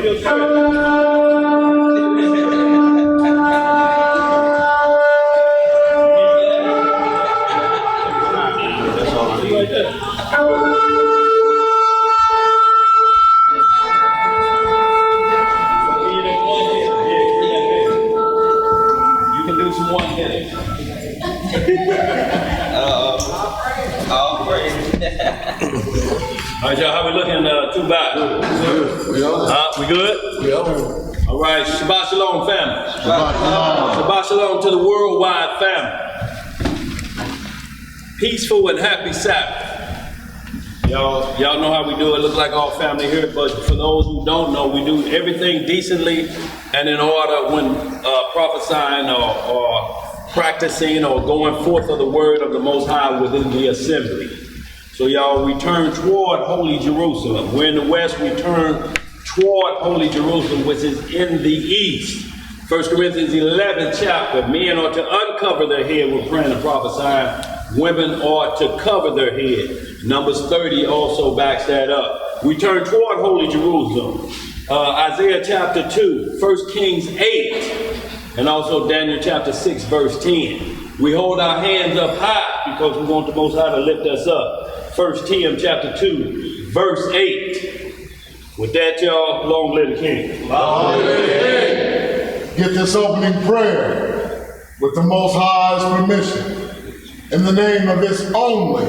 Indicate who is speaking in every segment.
Speaker 1: your spirit. All right, y'all, how we looking? Two back. We good?
Speaker 2: Yeah.
Speaker 1: All right, Shabbat Shalom, family. Shabbat Shalom to the worldwide family. Peaceful and happy Sabbath. Y'all know how we do it. Look like all family here, but for those who don't know, we do everything decently and in order when prophesying or practicing or going forth of the word of the Most High within the assembly. So y'all, we turn toward Holy Jerusalem. We're in the west, we turn toward Holy Jerusalem, which is in the east. 1 Corinthians 11th chapter, men are to uncover their head when praying and prophesying. Women are to cover their head. Numbers 30 also backs that up. We turn toward Holy Jerusalem. Isaiah chapter 2, 1 Kings 8, and also Daniel chapter 6, verse 10. We hold our hands up high because we want the Most High to lift us up. 1 Tim chapter 2, verse 8. With that, y'all, long live the King.
Speaker 2: Long live the King. Get this opening prayer with the Most High's permission. In the name of His only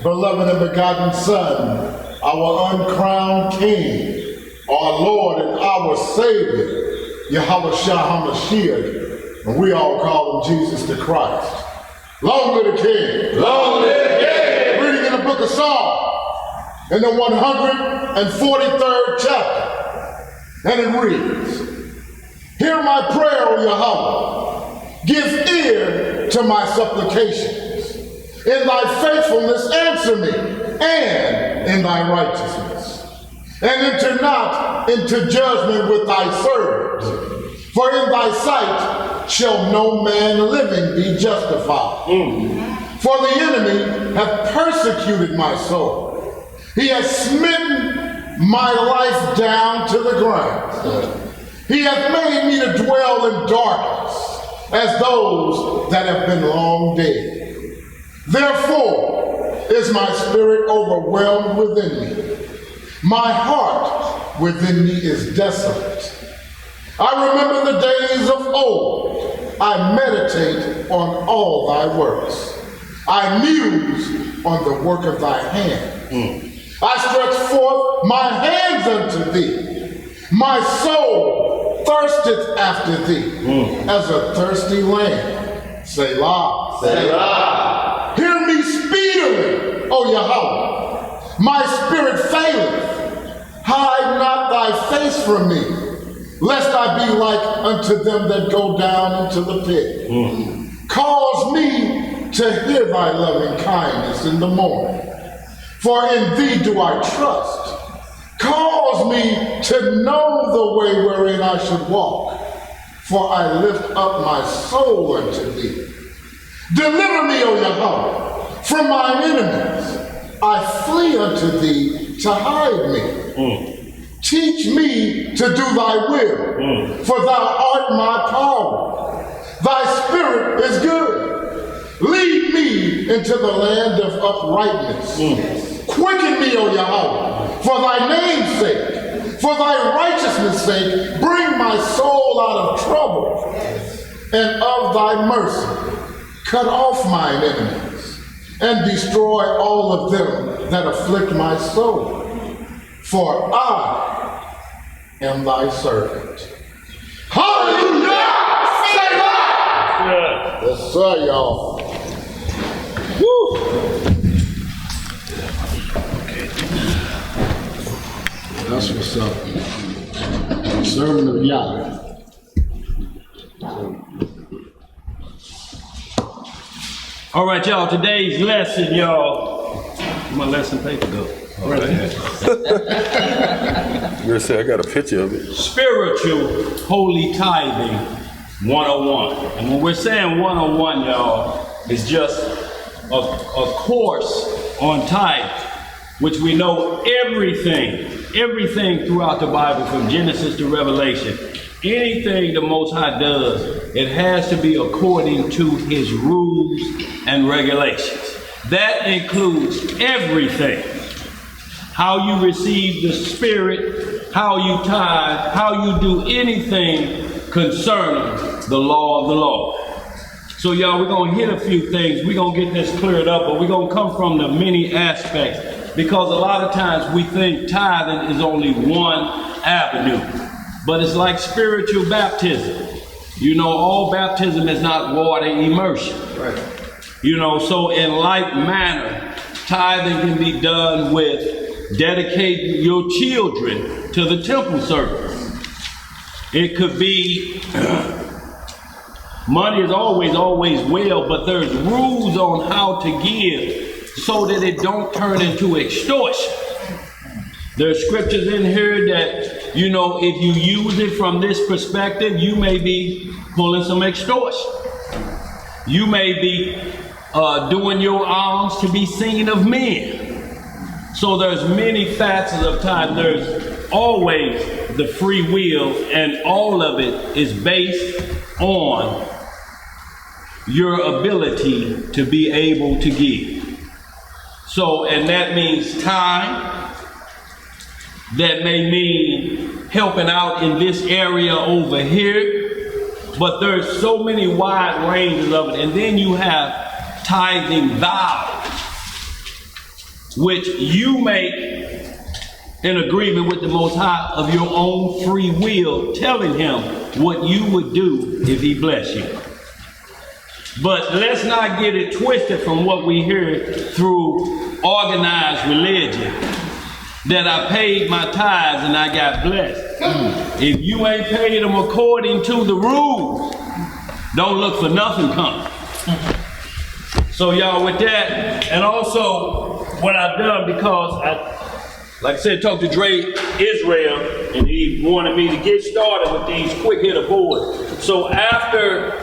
Speaker 2: beloved and begotten Son, our uncrowned King, our Lord and our Savior, Yahweh Shah HaMashiach, and we all call Him Jesus the Christ. Long live the King. Long live the King. Reading in the book of Psalms, in the 143rd chapter, and it reads, "Hear my prayer, O Yahweh. Give ear to my supplications. In thy faithfulness answer me, and in thy righteousness. And enter not into judgment with thy servants. For in thy sight shall no man living be justified. For the enemy hath persecuted my soul. He hath smitten my life down to the ground. He hath made me to dwell in darkness, as those that have been long dead. Therefore is my spirit overwhelmed within me. My heart within me is desolate. I remember the days of old. I meditate on all thy works. I muse on the work of thy hand. I stretch forth my hands unto thee. My soul thirsteth after thee, as a thirsty land. Selah. Selah. Hear me speedily, O Yahweh. My spirit faileth. Hide not thy face from me, lest I be like unto them that go down into the pit. Cause me to hear thy loving kindness in the morning, for in thee do I trust. Cause me to know the way wherein I should walk, for I lift up my soul unto thee. Deliver me, O Yahweh, from mine enemies. I flee unto thee to hide me. Teach me to do thy will, for thou art my power. Thy spirit is good. Lead me into the land of uprightness. Quicken me, O Yahweh, for thy name's sake. For thy righteousness' sake, bring my soul out of trouble. And of thy mercy, cut off mine enemies, and destroy all of them that afflict my soul. For I am thy servant. Hallelujah! Say that! Yes, sir, y'all. Woo! That's what's up. Servant of Yahweh.
Speaker 1: All right, y'all, today's lesson, y'all. Where my lesson paper go? Right here.
Speaker 3: You're gonna say I got a picture of it.
Speaker 1: Spiritual Holy Tithing 101. And when we're saying 101, y'all, it's just a course on tithe, which we know everything everything throughout the Bible, from Genesis to Revelation, anything the Most High does, it has to be according to his rules and regulations. That includes everything. How you receive the Spirit, how you tithe, how you do anything concerning the law of the Lord. So y'all, we're going to hit a few things. We're going to get this cleared up, but we're going to come from the many aspects, because a lot of times we think tithing is only one avenue. But it's like spiritual baptism. You know, all baptism is not water immersion. Right. You know, so in like manner, tithing can be done with dedicating your children to the temple service. It could be, money is always well, but there's rules on how to give so that it don't turn into extortion. There's scriptures in here that, you know, if you use it from this perspective, you may be pulling some extortion. You may be doing your alms to be seen of men. So there's many facets of tithing. There's always the free will, and all of it is based on your ability to be able to give. So, and that means time. That may mean helping out in this area over here, but there's so many wide ranges of it. And then you have tithing vows, which you make in agreement with the Most High of your own free will, telling him what you would do if he bless you. But let's not get it twisted from what we hear through organized religion, that I paid my tithes and I got blessed. If you ain't paid them according to the rules, don't look for nothing coming. So y'all, with that, and also what I've done, because like I said, talked to Dre Israel, and he wanted me to get started with these quick hitter boards. So after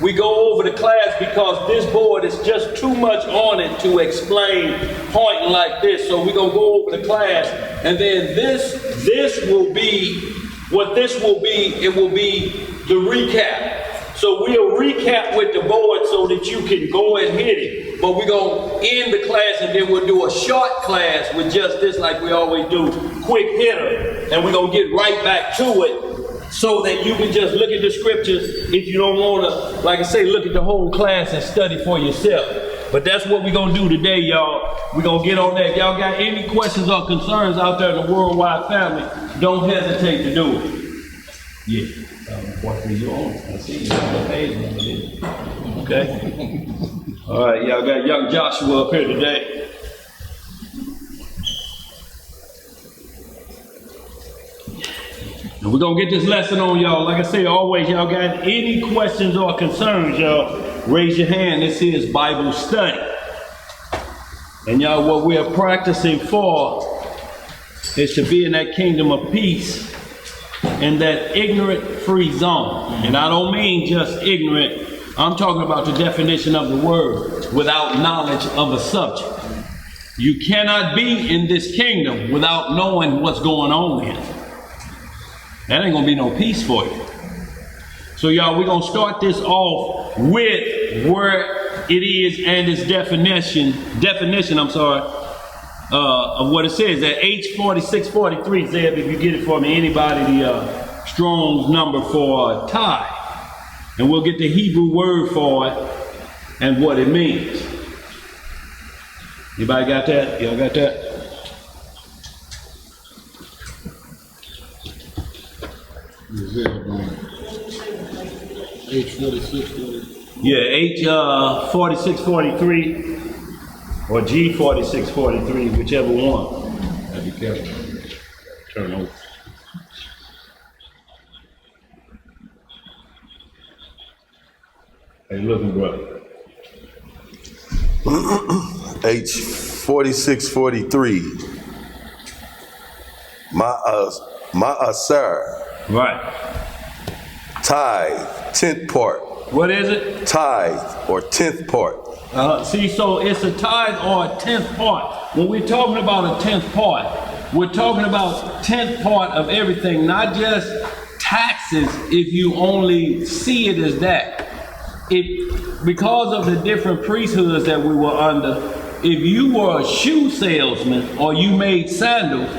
Speaker 1: we go over the class, because this board is just too much on it to explain pointing like this. So we're going to go over the class, and then this will be, what this will be, it will be the recap. So we'll recap with the board so that you can go and hit it. But we're going to end the class, and then we'll do a short class with just this, like we always do, quick hitter. And we're going to get right back to it, so that you can just look at the scriptures if you don't want to, like I say, look at the whole class and study for yourself. But that's what we're going to do today, y'all. We're going to get on that. Y'all got any questions or concerns out there in the worldwide family, don't hesitate to do it. Yeah. You on. I see you on the page. Okay. All right, y'all got young Joshua up here today. And we're going to get this lesson on, y'all. Like I say, always, y'all got any questions or concerns, y'all, raise your hand. This is Bible study. And y'all, what we're practicing for is to be in that kingdom of peace, in that ignorant-free zone. And I don't mean just ignorant. I'm talking about the definition of the word, without knowledge of a subject. You cannot be in this kingdom without knowing what's going on here. That ain't gonna be no peace for you. So y'all, we're gonna start this off with where it is and its definition, of what it says. That H4643 said, if you get it for me, anybody, the Strong's number for tithe. And we'll get the Hebrew word for it and what it means. Anybody got that? Y'all got that?
Speaker 2: H4643.
Speaker 1: Yeah, H4643 or G4643, whichever one. Gotta be careful. Turn over. How you looking, brother?
Speaker 3: H4643. Ma'asar.
Speaker 1: Right.
Speaker 3: Tithe, 10th part.
Speaker 1: What is it?
Speaker 3: Tithe, or 10th part.
Speaker 1: See, so it's a tithe or a 10th part. When we're talking about a 10th part, We're talking about 10th part of everything, not just taxes if you only see it as that. Because of the different priesthoods that we were under, if you were a shoe salesman or you made sandals,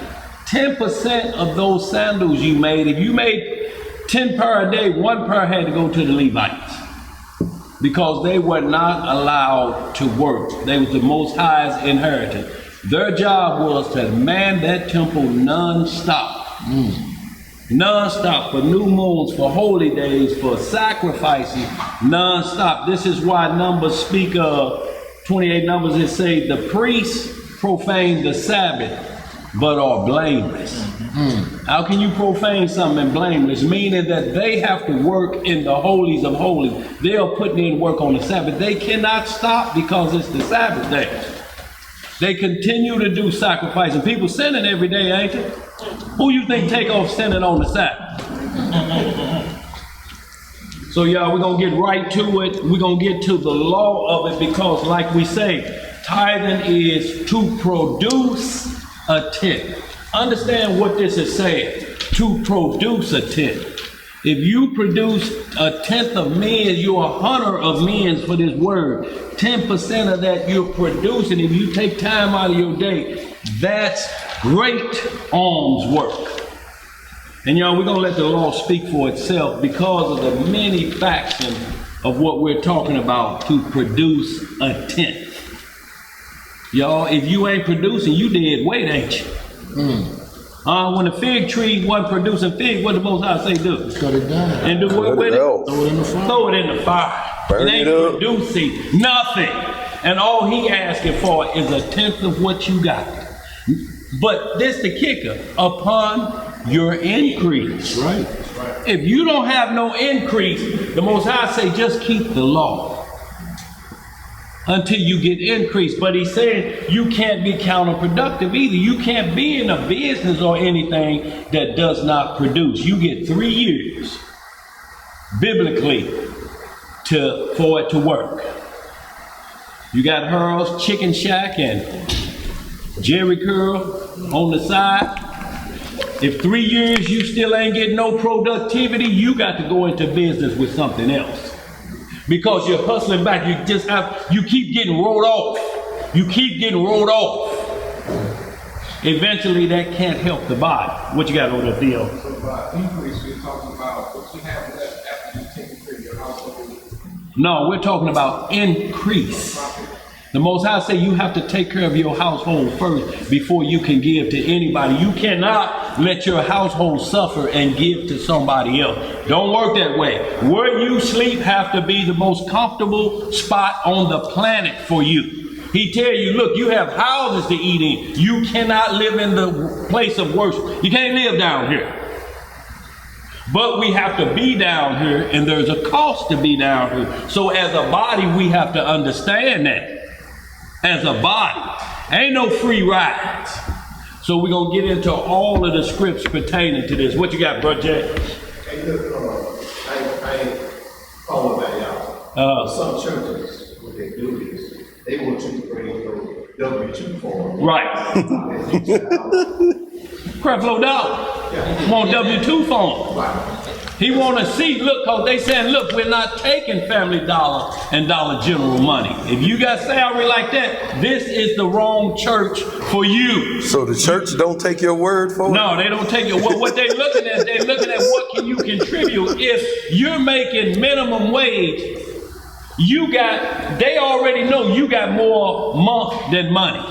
Speaker 1: 10% of those sandals you made, if you made 10 pair a day, 1 pair had to go to the Levites because they were not allowed to work. They was the Most High's inheritance. Their job was to man that temple non-stop. Non-stop, for new moons, for holy days, for sacrificing, non-stop. This is why Numbers speak of 28 Numbers that say the priests profane the Sabbath but are blameless. How can you profane something and blameless? Meaning that they have to work in the holies of holies. They are putting in work on the Sabbath. They cannot stop because it's the Sabbath day. They continue to do sacrifice, and people sinning every day, ain't they? Who you think take off sinning on the Sabbath? So y'all, we're gonna get right to it. We're gonna get to the law of it because, like we say, tithing is to produce a tenth. Understand what this is saying. To produce a tenth. If you produce a tenth of men, you're a hunter of men for this word. 10% of that you're producing. If you take time out of your day, that's great alms work. And y'all, we're gonna let the law speak for itself because of the many factions of what we're talking about to produce a tenth. Y'all, if you ain't producing, you dead weight, ain't you? When the fig tree wasn't producing fig, what the Most High say do?
Speaker 2: Cut it down.
Speaker 1: And do what with it?
Speaker 2: Throw it in the fire.
Speaker 1: Throw it in the fire.
Speaker 3: Burn
Speaker 1: it ain't
Speaker 3: it up.
Speaker 1: producing nothing. And all he asking for is a tenth of what you got. But this the kicker, upon your increase.
Speaker 2: Right.
Speaker 1: If you don't have no increase, the Most High say just keep the law until you get increased. But he's saying you can't be counterproductive either. You can't be in a business or anything that does not produce. You get 3 years biblically for it to work. You got Hurl's Chicken Shack and Jerry Curl on the side. If 3 years you still ain't getting no productivity, you got to go into business with something else. Because you're hustling back, you keep getting rolled off. You keep getting rolled off. Eventually that can't help the body. What you got over there, Theo?
Speaker 4: So by increase, you're talking about what you have left after you take care of your household.
Speaker 1: No, we're talking about increase. The Most High say you have to take care of your household first before you can give to anybody. You cannot let your household suffer and give to somebody else. Don't work that way. Where you sleep have to be the most comfortable spot on the planet for you. He tell you, look, you have houses to eat in. You cannot live in the place of worship. You can't live down here. But we have to be down here, and there's a cost to be down here. So as a body, we have to understand that. As a body, ain't no free rides. So we're gonna get into all of the scripts pertaining to this. What you got, bro, Jay?
Speaker 4: Hey, look, I ain't calling about y'all. Some churches, what they do is, they want you to bring your W-2 form.
Speaker 1: Right. Creflo Dollar want W-2 form.
Speaker 4: Right.
Speaker 1: He want to see, look, cause they saying, look, we're not taking Family Dollar and Dollar General money. If you got salary like that, this is the wrong church for you.
Speaker 3: So the church don't take your word for it?
Speaker 1: No, they don't take it. What they're looking at, they're looking at what can you contribute. If you're making minimum wage, they already know you got more month than money.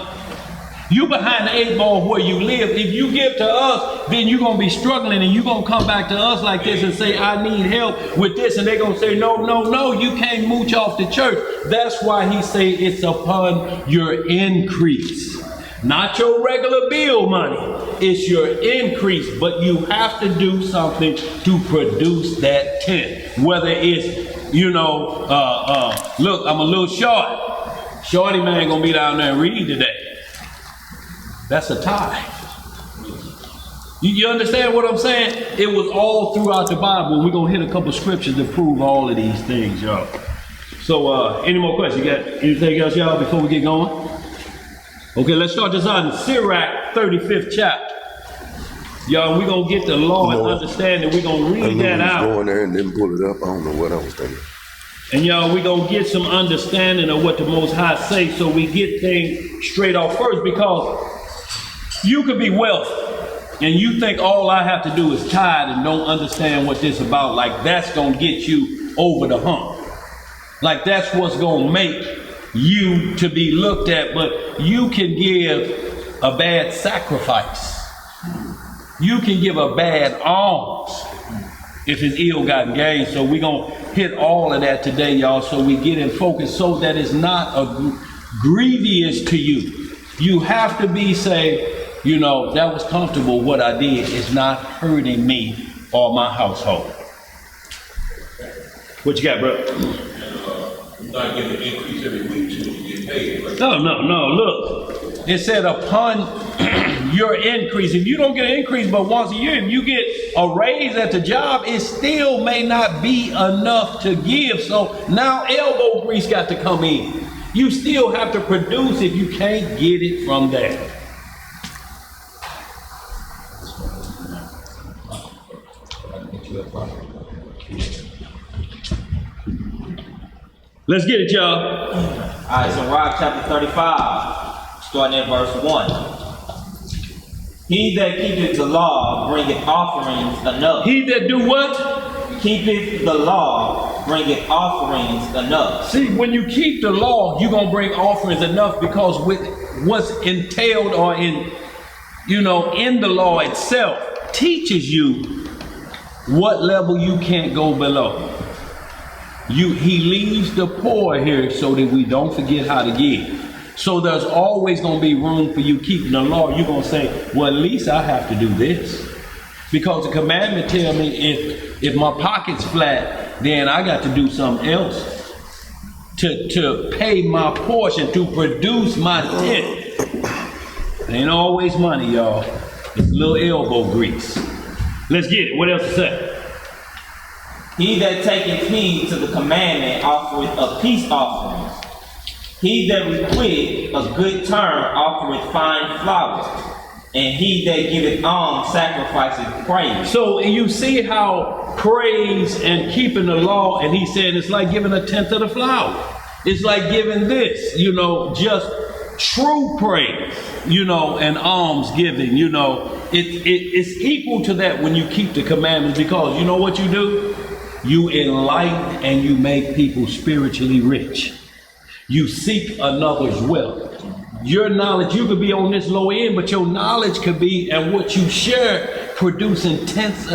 Speaker 1: You behind the 8 ball where you live. If you give to us, then you're going to be struggling and you're going to come back to us like this and say, I need help with this. And they're going to say, no, you can't mooch off the church. That's why he say it's upon your increase. Not your regular bill money. It's your increase. But you have to do something to produce that 10. Whether it's, look, I'm a little short. Shorty man going to be down there and read today. That's a tithe. You understand what I'm saying? It was all throughout the Bible. We're going to hit a couple scriptures to prove all of these things, y'all. So, any more questions? You got anything else, y'all, before we get going? Okay, let's start this out in Sirach, 35th chapter. Y'all, we're going to get the law and
Speaker 3: No.
Speaker 1: understanding. We're going to
Speaker 3: I
Speaker 1: read
Speaker 3: knew
Speaker 1: that
Speaker 3: he was
Speaker 1: out.
Speaker 3: going there and then pull it up. I don't know what I was thinking.
Speaker 1: And y'all, we're going to get some understanding of what the Most High say so we get things straight off first, because you could be wealthy and you think all I have to do is tithe and don't understand what this about. Like that's going to get you over the hump. Like that's what's going to make you to be looked at. But you can give a bad sacrifice. You can give a bad alms if it's ill-gotten gain. So we're going to hit all of that today, y'all, so we get in focus so that it's not grievous to you. You have to be say, you know, that was comfortable what I did. It's not hurting me or my household. What you got, bro?
Speaker 5: You're not getting an increase every week till you get paid, right?
Speaker 1: No, look. It said upon your increase. If you don't get an increase but once a year, if you get a raise at the job, it still may not be enough to give. So now elbow grease got to come in. You still have to produce if you can't get it from there. Let's get it, y'all.
Speaker 6: Alright, so Rock chapter 35, starting at verse 1. He that keepeth the law bringeth offerings enough.
Speaker 1: He that do what?
Speaker 6: Keepeth the law bringeth offerings enough.
Speaker 1: See, when you keep the law, you're going to bring offerings enough, because with what's entailed or in the law itself teaches you what level you can't go below. He leaves the poor here so that we don't forget how to give. So there's always going to be room for you keeping the law. You're going to say, well, at least I have to do this. Because the commandment tell me if my pocket's flat, then I got to do something else to pay my portion, to produce my tenth. It ain't always money, y'all. It's a little elbow grease. Let's get it. What else to say?
Speaker 6: He that taketh heed to the commandment offereth a peace offering. He that requiteth a good turn offereth fine flour. And he that giveth alms sacrificeth praise. So
Speaker 1: you see how praise and keeping the law, and he said it's like giving a tenth of the flour. It's like giving this, just true praise, and alms giving, it's equal to that when you keep the commandments, because you know what you do? You enlighten and you make people spiritually rich. You seek another's wealth. Your knowledge, you could be on this low end, but your knowledge could be, and what you share, producing tenths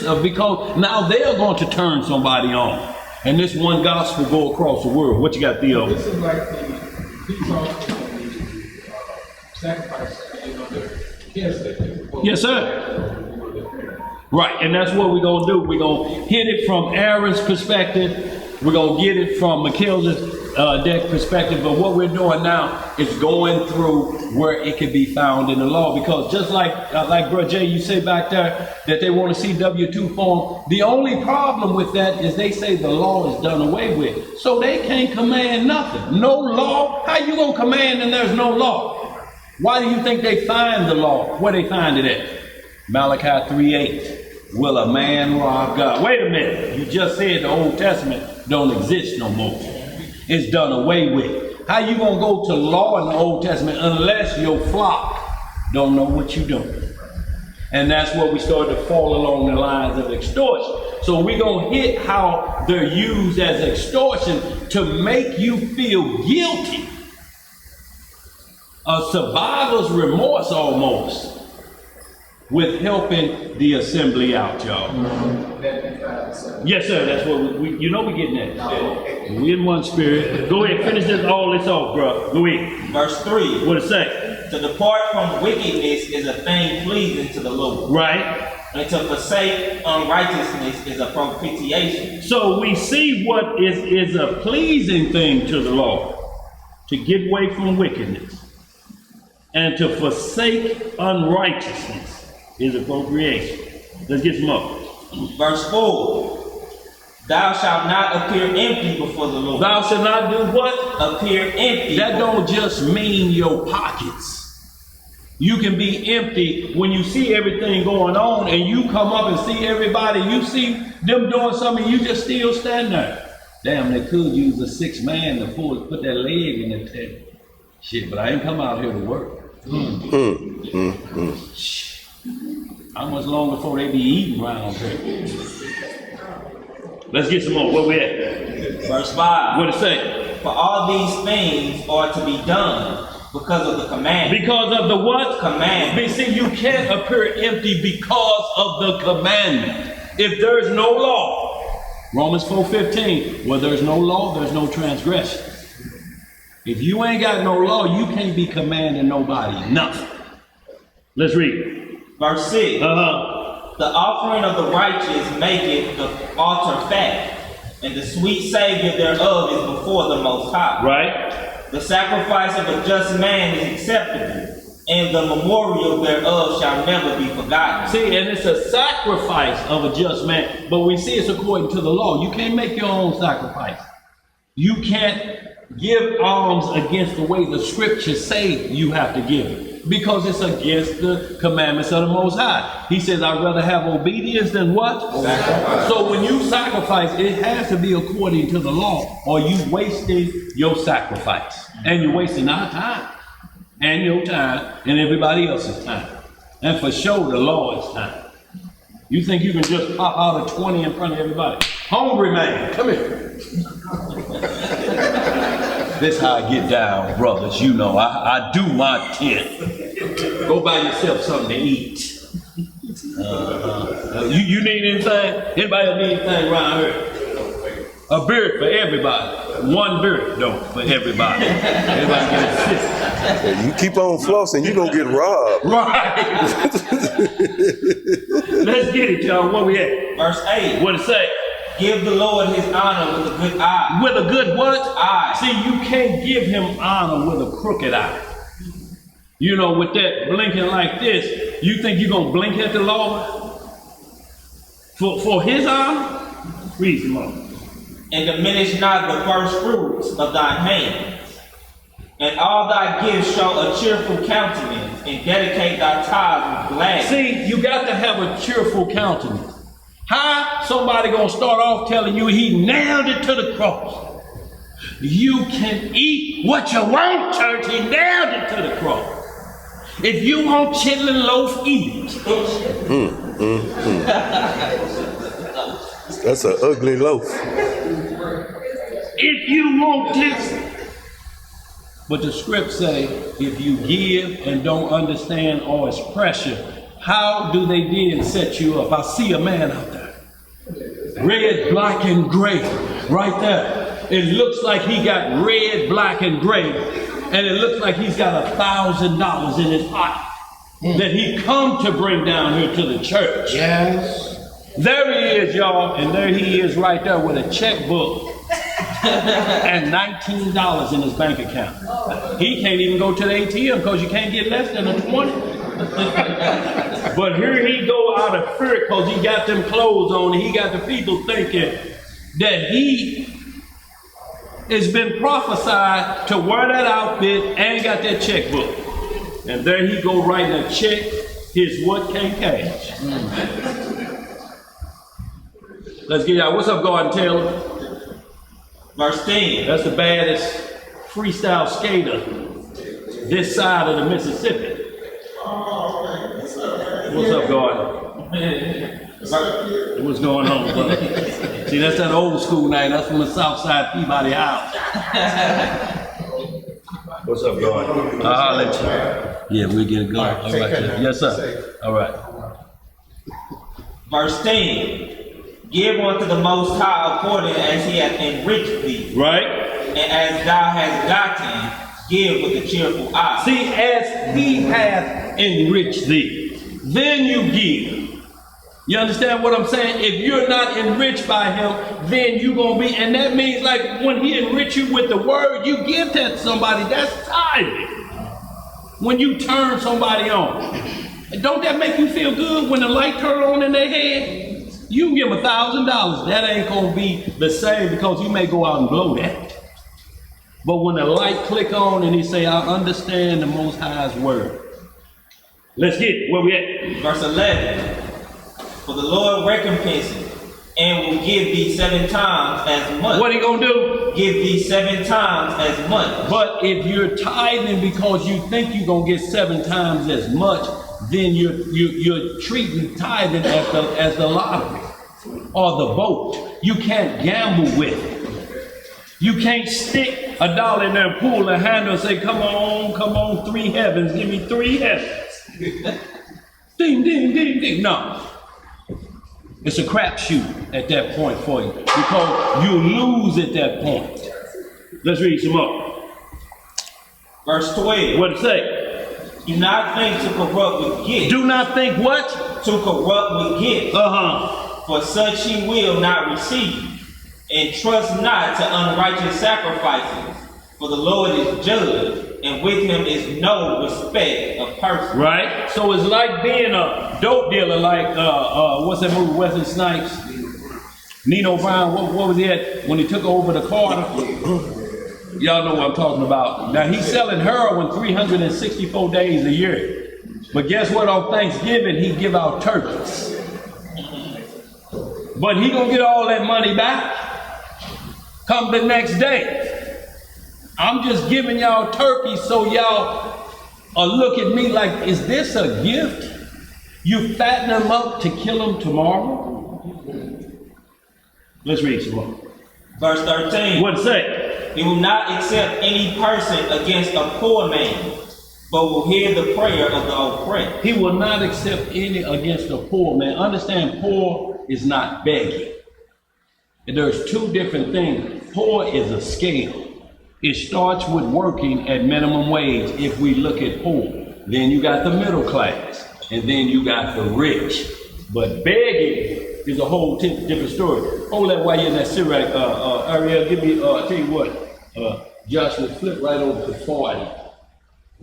Speaker 1: of, because now they're going to turn somebody on. And this one gospel go across the world. What you got, Theo?
Speaker 4: This is like the peace offering, sacrifice,
Speaker 1: Yes, sir. Right, and that's what we're going to do. We're going to hit it from Aaron's perspective. We're going to get it from Mikhail's deck perspective. But what we're doing now is going through where it can be found in the law. Because just like Bro Jay, you say back there that they want to see W-2 form. The only problem with that is they say the law is done away with. So they can't command nothing. No law? How you going to command and there's no law? Why do you think they find the law? Where they find it at? Malachi 3:8. Will a man rob God? Wait a minute. You just said the Old Testament don't exist no more. It's done away with. How you gonna go to law in the Old Testament unless your flock don't know what you're doing? And that's where we started to fall along the lines of extortion. So we're gonna hit how they're used as extortion to make you feel guilty. A survivor's remorse almost, with helping the assembly out, y'all. Yes, sir. That's what we're getting at. We in one spirit. Go ahead, finish all this off, bro. Go ahead.
Speaker 6: Verse 3.
Speaker 1: What it say?
Speaker 6: To depart from wickedness is a thing pleasing to the Lord.
Speaker 1: Right.
Speaker 6: And to forsake unrighteousness is a propitiation.
Speaker 1: So we see what is a pleasing thing to the Lord. To get away from wickedness. And to forsake unrighteousness is appropriation. Let's get some more.
Speaker 6: Verse 4. Thou shalt not appear empty before the Lord.
Speaker 1: Thou shalt not do what?
Speaker 6: Appear empty.
Speaker 1: That don't just mean your pockets. You can be empty when you see everything going on and you come up and see everybody, you see them doing something, you just still stand there. Damn, they could use a 6th man to put that leg in the tent. Shit, but I ain't come out here to work. How much longer before they be eating around here? Let's get some more. Where we at?
Speaker 6: Verse 5.
Speaker 1: What it say?
Speaker 6: For all these things are to be done because of the commandment.
Speaker 1: Because of the what?
Speaker 6: Commandment.
Speaker 1: See, you can't appear empty because of the commandment. If there's no law, Romans 4:15, where there's no law, there's no transgression. If you ain't got no law, you can't be commanding nobody nothing. Let's read.
Speaker 6: Verse 6. The offering of the righteous maketh the altar fat, and the sweet savior thereof is before the Most High.
Speaker 1: Right.
Speaker 6: The sacrifice of a just man is acceptable, and the memorial thereof shall never be forgotten.
Speaker 1: See, and it's a sacrifice of a just man, but we see it's according to the law. You can't make your own sacrifice. You can't give alms against the way the scriptures say you have to give it, because it's against the commandments of the Most High. He says, I'd rather have obedience than what? Sacrifice. So when you sacrifice, it has to be according to the law, or you wasting your sacrifice. And you're wasting our time, and your time, and everybody else's time. And for sure, the Lord's time. You think you can just pop out a 20 in front of everybody? Hungry man, come here. This how I get down, brothers. You know, I do my 10. Go buy yourself something to eat. You need anything? Anybody need anything around here? A beard for everybody. One beard, though, for everybody. Everybody get sick.
Speaker 3: Yeah, you keep on flossing, you gonna get robbed.
Speaker 1: Right. Let's get it, y'all. Where we at?
Speaker 6: Verse 8.
Speaker 1: What it say?
Speaker 6: Give the Lord his honor with a good eye.
Speaker 1: With a good what?
Speaker 6: Eye.
Speaker 1: See, you can't give him honor with a crooked eye. You know, with that blinking like this, you think you're going to blink at the Lord? For his honor? Read some more.
Speaker 6: And diminish not the first fruits of thine hands. And all thy gifts show a cheerful countenance, and dedicate thy tithes with gladness.
Speaker 1: See, you got to have a cheerful countenance. How somebody gonna start off telling you he nailed it to the cross? You can eat what you want, church. He nailed it to the cross. If you want chitlin loaf, eat it.
Speaker 3: That's an ugly loaf.
Speaker 1: If you want this. But the script say, if you give and don't understand or it's pressure, how do they then set you up? I see a man out there. Red, black, and gray. Right there. It looks like he got red, black, and gray. And it looks like he's got $1,000 in his pocket. That he come to bring down here to the church.
Speaker 2: Yes.
Speaker 1: There he is, y'all. And there he is right there with a checkbook. And $19 in his bank account. He can't even go to the ATM because you can't get less than a 20. But here he go out of fear because he got them clothes on and he got the people thinking that he has been prophesied to wear that outfit and got that checkbook. And there he go writing a check, his what can't cash. Let's get out. What's up, Gordon Taylor?
Speaker 6: Verse 10.
Speaker 1: That's the baddest freestyle skater this side of the Mississippi. What's up, Gordon? What's going on, brother? See, that's that old school name. That's from the South Side Peabody House. What's up, Gordon? I'll let you. Yeah, we'll get it going. All right. Yes, sir. All right.
Speaker 6: Verse 10. Give unto the Most High according as he hath enriched thee.
Speaker 1: Right.
Speaker 6: And as thou hast gotten, give with a cheerful eye.
Speaker 1: See, as he hath enriched thee, then you give. You understand what I'm saying? If you're not enriched by him, then you're going to be, and that means like when he enrich you with the word, you give that to somebody, that's tithing. When you turn somebody on. Don't that make you feel good when the light turn on in their head? You can give them $1,000. That ain't gonna be the same because you may go out and blow that. But when the light click on and he say, I understand the Most High's word. Let's get it. Where we at?
Speaker 6: Verse 11. For the Lord recompenses and will give thee 7 times as much.
Speaker 1: What he gonna do?
Speaker 6: Give thee 7 times as much.
Speaker 1: But if you're tithing because you think you're gonna get 7 times as much, then you're treating tithing as the lottery or the boat. You can't gamble with it. You can't stick $1 in there and pull the handle and say, come on, 3 heavens, give me 3 heavens. Ding, ding, ding, ding. No. It's a crapshoot at that point for you because you lose at that point. Let's read some more.
Speaker 6: Verse 12.
Speaker 1: What it say?
Speaker 6: Do not think to corrupt with gifts.
Speaker 1: Do not think what?
Speaker 6: To corrupt with gifts. For such he will not receive. And trust not to unrighteous sacrifices. For the Lord is judge, and with him is no respect of person.
Speaker 1: Right? So it's like being a dope dealer, like, what's that movie, Wesley Snipes? Nino Brown, what was he at when he took over the Carter? Y'all know what I'm talking about. Now he's selling heroin 364 days a year. But guess what? On Thanksgiving, he give out turkeys. But he gonna get all that money back come the next day. I'm just giving y'all turkeys so y'all look at me like, is this a gift? You fatten them up to kill them tomorrow? Let's read some more.
Speaker 6: Verse 13.
Speaker 1: What'd it say?
Speaker 6: He will not accept any person against a poor man, but will hear the prayer of the oppressed.
Speaker 1: He will not accept any against a poor man. Understand, poor is not begging. And there's 2 different things. Poor is a scale. It starts with working at minimum wage if we look at poor. Then you got the middle class, and then you got the rich. But begging is a whole different story. Hold that while you're in that Syriac. Ariel, give me, tell you what, Joshua, flip right over to 40.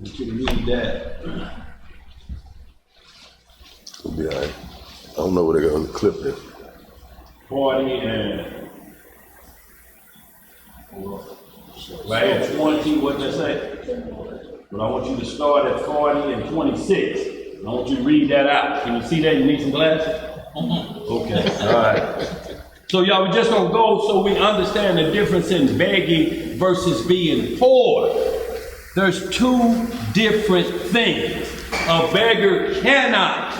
Speaker 1: You can read that.
Speaker 3: It'll be all right. I don't know where they're going to clip it.
Speaker 1: 40 and right at 20, what they say? But I want you to start at 40 and 26. I want you to read that out. Can you see that? You need some glasses? Okay, all right. So y'all, we just gonna go so we understand the difference in begging versus being poor. There's 2 different things. A beggar cannot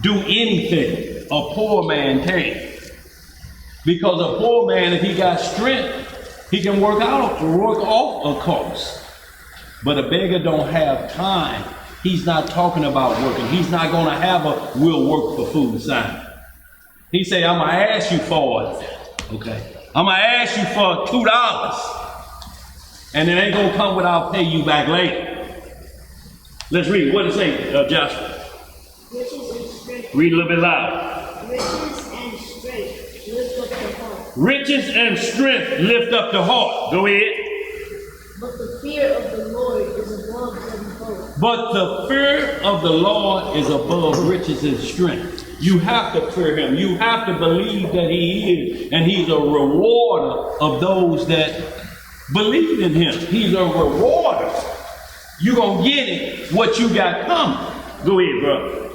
Speaker 1: do anything a poor man can. Because a poor man, if he got strength, he can work off a course. But a beggar don't have time. He's not talking about working. He's not going to have a will work for food sign. He say, I'm going to ask you for it. Okay. I'm going to ask you for $2. And it ain't going to come without pay you back later. Let's read. What does it say, Joshua?
Speaker 7: Riches and strength.
Speaker 1: Read a little bit louder.
Speaker 7: Riches and strength lift up the heart.
Speaker 1: Riches and strength lift up the heart. Go ahead.
Speaker 7: But the fear of the Lord is above them both.
Speaker 1: But the fear of the Lord is above riches and strength. You have to fear him. You have to believe that he is. And he's a rewarder of those that believe in him. He's a rewarder. You're going to get it, what you got coming. Go ahead, brother.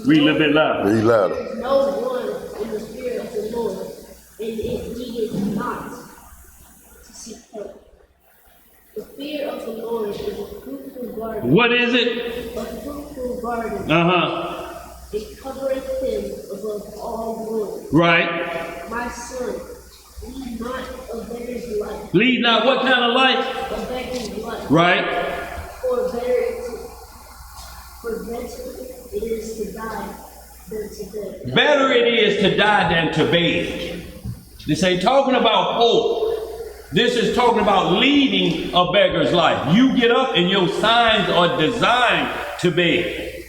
Speaker 1: Read a little bit louder.
Speaker 3: Read louder.
Speaker 7: There is no one in the fear of the Lord, and it needeth not to seek help. The fear of the Lord is a fruitful garden.
Speaker 1: What is it?
Speaker 7: A fruitful garden. It covereth him above all glory.
Speaker 1: Right.
Speaker 7: My son, lead not a beggar's life.
Speaker 1: Lead not what kind of life?
Speaker 7: A beggar's life.
Speaker 1: Right.
Speaker 7: For better it is to die than to beg.
Speaker 1: Better it is to die than to beg. This ain't talking about hope. This is talking about leading a beggar's life. You get up and your signs are designed to beg.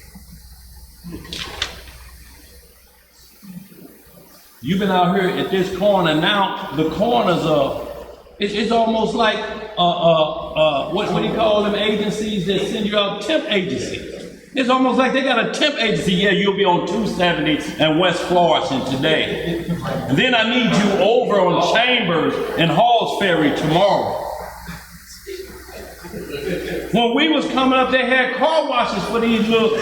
Speaker 1: You've been out here at this corner now. The corners are, it's almost like, what do you call them agencies that send you out? Temp agencies. It's almost like they got a temp agency. Yeah, you'll be on 270 and West Florissant today. And then I need you over on Chambers and Halls Ferry tomorrow. When we was coming up, they had car washes for these little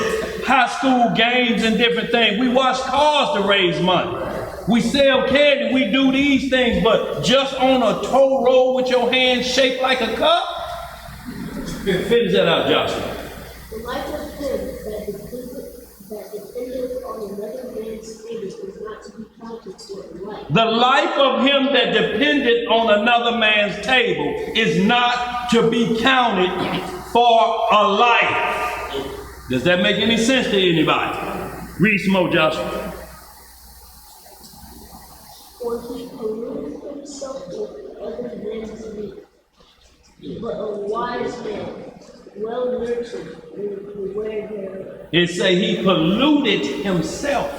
Speaker 1: high school games and different things. We wash cars to raise money. We sell candy, we do these things, but just on a tow road with your hands shaped like a cup? Finish that out, Joshua.
Speaker 7: The life of him that depended on another man's favor is not to be counted toward life.
Speaker 1: The life of him that depended on another man's table is not to be counted for a life. Does that make any sense to anybody? Read some more, Joshua.
Speaker 7: For he polluted himself with other men's meat. But a wise man, well nurtured, will beware thereof.
Speaker 1: It say he polluted himself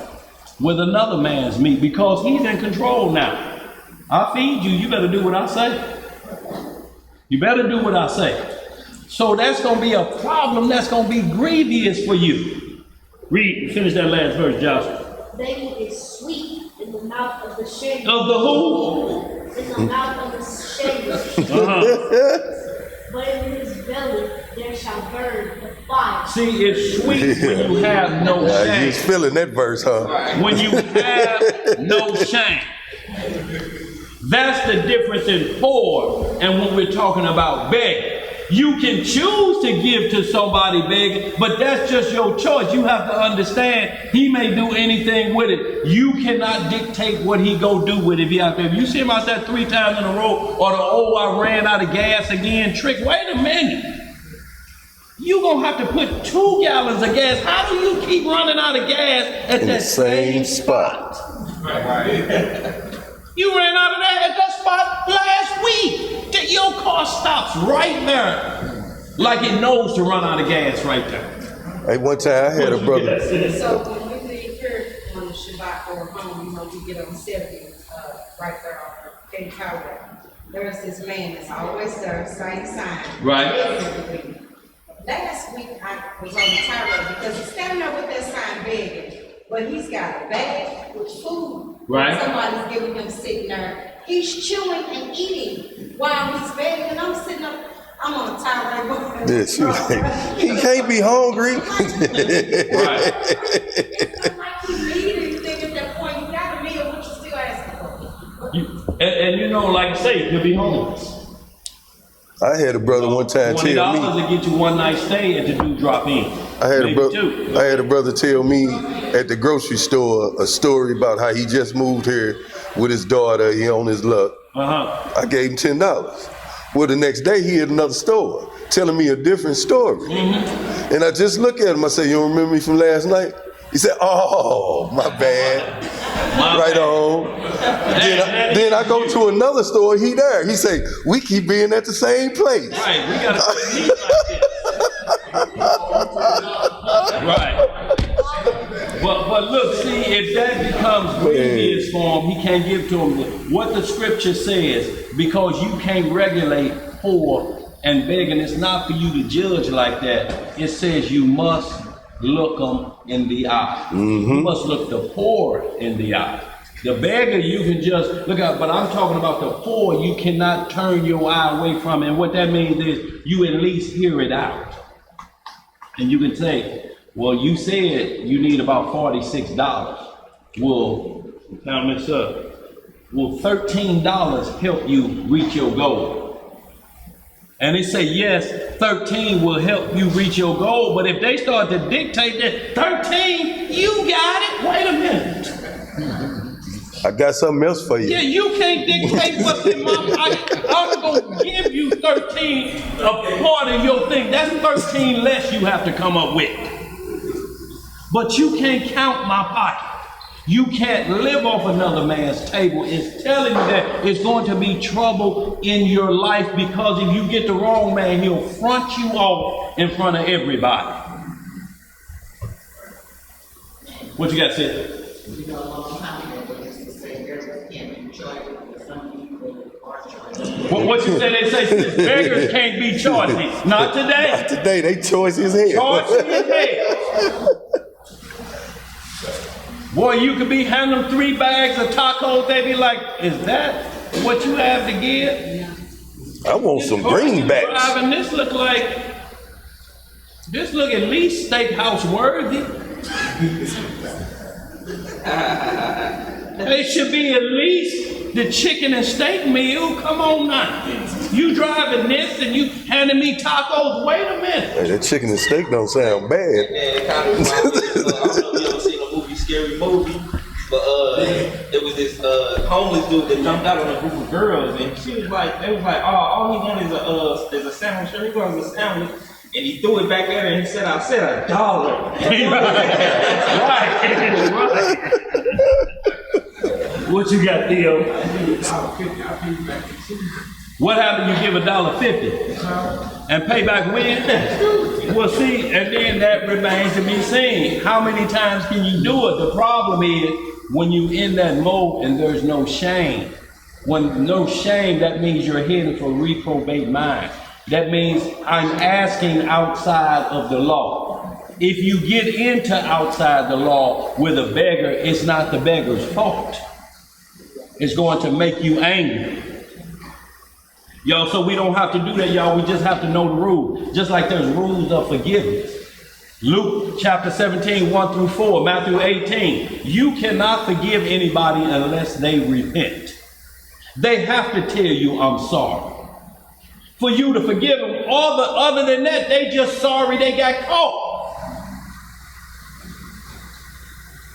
Speaker 1: with another man's meat because he's in control now. I feed you, you better do what I say. You better do what I say. So that's going to be a problem that's going to be grievous for you. Read, finish that last verse, Joshua.
Speaker 7: Begging is sweet in the mouth of the shameless.
Speaker 1: Of the who?
Speaker 7: In the mouth of the shameless. But in his belly there shall burn the fire.
Speaker 1: See, it's sweet when you have no
Speaker 3: You
Speaker 1: shame.
Speaker 3: was feeling that verse, huh?
Speaker 1: When you have no shame. That's the difference in poor and when we're talking about begging. You can choose to give to somebody begging, but that's just your choice. You have to understand he may do anything with it. You cannot dictate what he go do with it if he out there. If you see him out there 3 times in a row, or the I ran out of gas again trick, wait a minute. You gonna have to put 2 gallons of gas. How do you keep running out of gas at
Speaker 3: In the
Speaker 1: that
Speaker 3: same spot.
Speaker 1: You ran out of that at that spot last week. Your car stops right there, like it knows to run out of gas right there.
Speaker 3: Hey, one time I had a brother.
Speaker 8: So when you leave here on the Shabbat or home, you know, you get on 70, right there on the King Highway. There's this man that's always there, same sign.
Speaker 1: Right.
Speaker 8: Last week I was on the tirade because he's standing there with that sign begging, but he's got a bag with food.
Speaker 1: Right.
Speaker 8: Somebody's giving him sitting there. He's chewing and eating while he's begging, and I'm sitting up. I'm on a tirade.
Speaker 3: Yes, he can't be hungry.
Speaker 1: Right.
Speaker 8: It's not like he need anything at that point. You got a meal, what you still asking for?
Speaker 1: And you know, like I say, you'll be homeless.
Speaker 3: I had a brother one time tell
Speaker 1: $20
Speaker 3: me.
Speaker 1: to get you one night stay and to do drop in.
Speaker 3: I had
Speaker 1: Maybe
Speaker 3: a brother tell me at the grocery store a story about how he just moved here with his daughter. He on his luck. I gave him $10. Well, the next day he had another store telling me a different story. And I just look at him. I say, "You don't remember me from last night?" He said, "Oh, my bad." Right on. Then I go to another store. He there. He say, "We keep being at the same place."
Speaker 1: Right. We gotta put meat like this. Right. But look, see, if that becomes grievous for him, he can't give to him what the scripture says, because you can't regulate poor and begging. It's not for you to judge like that. It says you must look them in the eye. You must look the poor in the eye. The beggar you can just look at, but I'm talking about the poor. You cannot turn your eye away from it. And what that means is you at least hear it out. And you can say, well, you said you need about $46. Well, count this up. Will $13 help you reach your goal? And they say, yes, 13 will help you reach your goal. But if they start to dictate that 13, you got it. Wait a minute.
Speaker 3: I got something else for you.
Speaker 1: Yeah, you can't dictate what's in my pocket. I'm going to give you 13, a part of your thing. That's 13 less you have to come up with. But you can't count my pocket. You can't live off another man's table. It's telling you that it's going to be trouble in your life, because if you get the wrong man, he'll front you off in front of everybody. What you got to say?
Speaker 9: You know, a long time ago, they used to say beggars can't be choices, but some people are choices.
Speaker 1: What you say? They say beggars can't be choices. Not today.
Speaker 3: Not today, they choice his head.
Speaker 1: Choice his head. Boy, you could be handing them 3 bags of tacos. They be like, is that what you have to give?
Speaker 3: I want some greenbacks.
Speaker 1: And this look like This look at least steakhouse worthy. It should be at least the chicken and steak meal. Come on now. You driving this and you handing me tacos. Wait a minute.
Speaker 3: Hey, that chicken and steak don't sound bad.
Speaker 6: And kind of, I don't know if you ever seen a movie, Scary Movie, but it was this homeless dude that jumped out on a group of girls, and she was like, they was like, oh, all he wanted is a sandwich. He wanted a sandwich. And he threw it back there and he said, I said $1.
Speaker 1: Right. What you got, Theo? What happened? You give $1.50 and pay back when? Well, see, and then that remains to be seen. How many times can you do it? The problem is when you in that mode and there's no shame. When no shame, that means you're heading for reprobate mind. That means I'm asking outside of the law. If you get into outside the law with a beggar, it's not the beggar's fault. It's going to make you angry. Y'all, so we don't have to do that, y'all. We just have to know the rules. Just like there's rules of forgiveness. Luke chapter 17, 1-4, Matthew 18. You cannot forgive anybody unless they repent. They have to tell you, I'm sorry. For you to forgive them, other than that, they just sorry they got caught.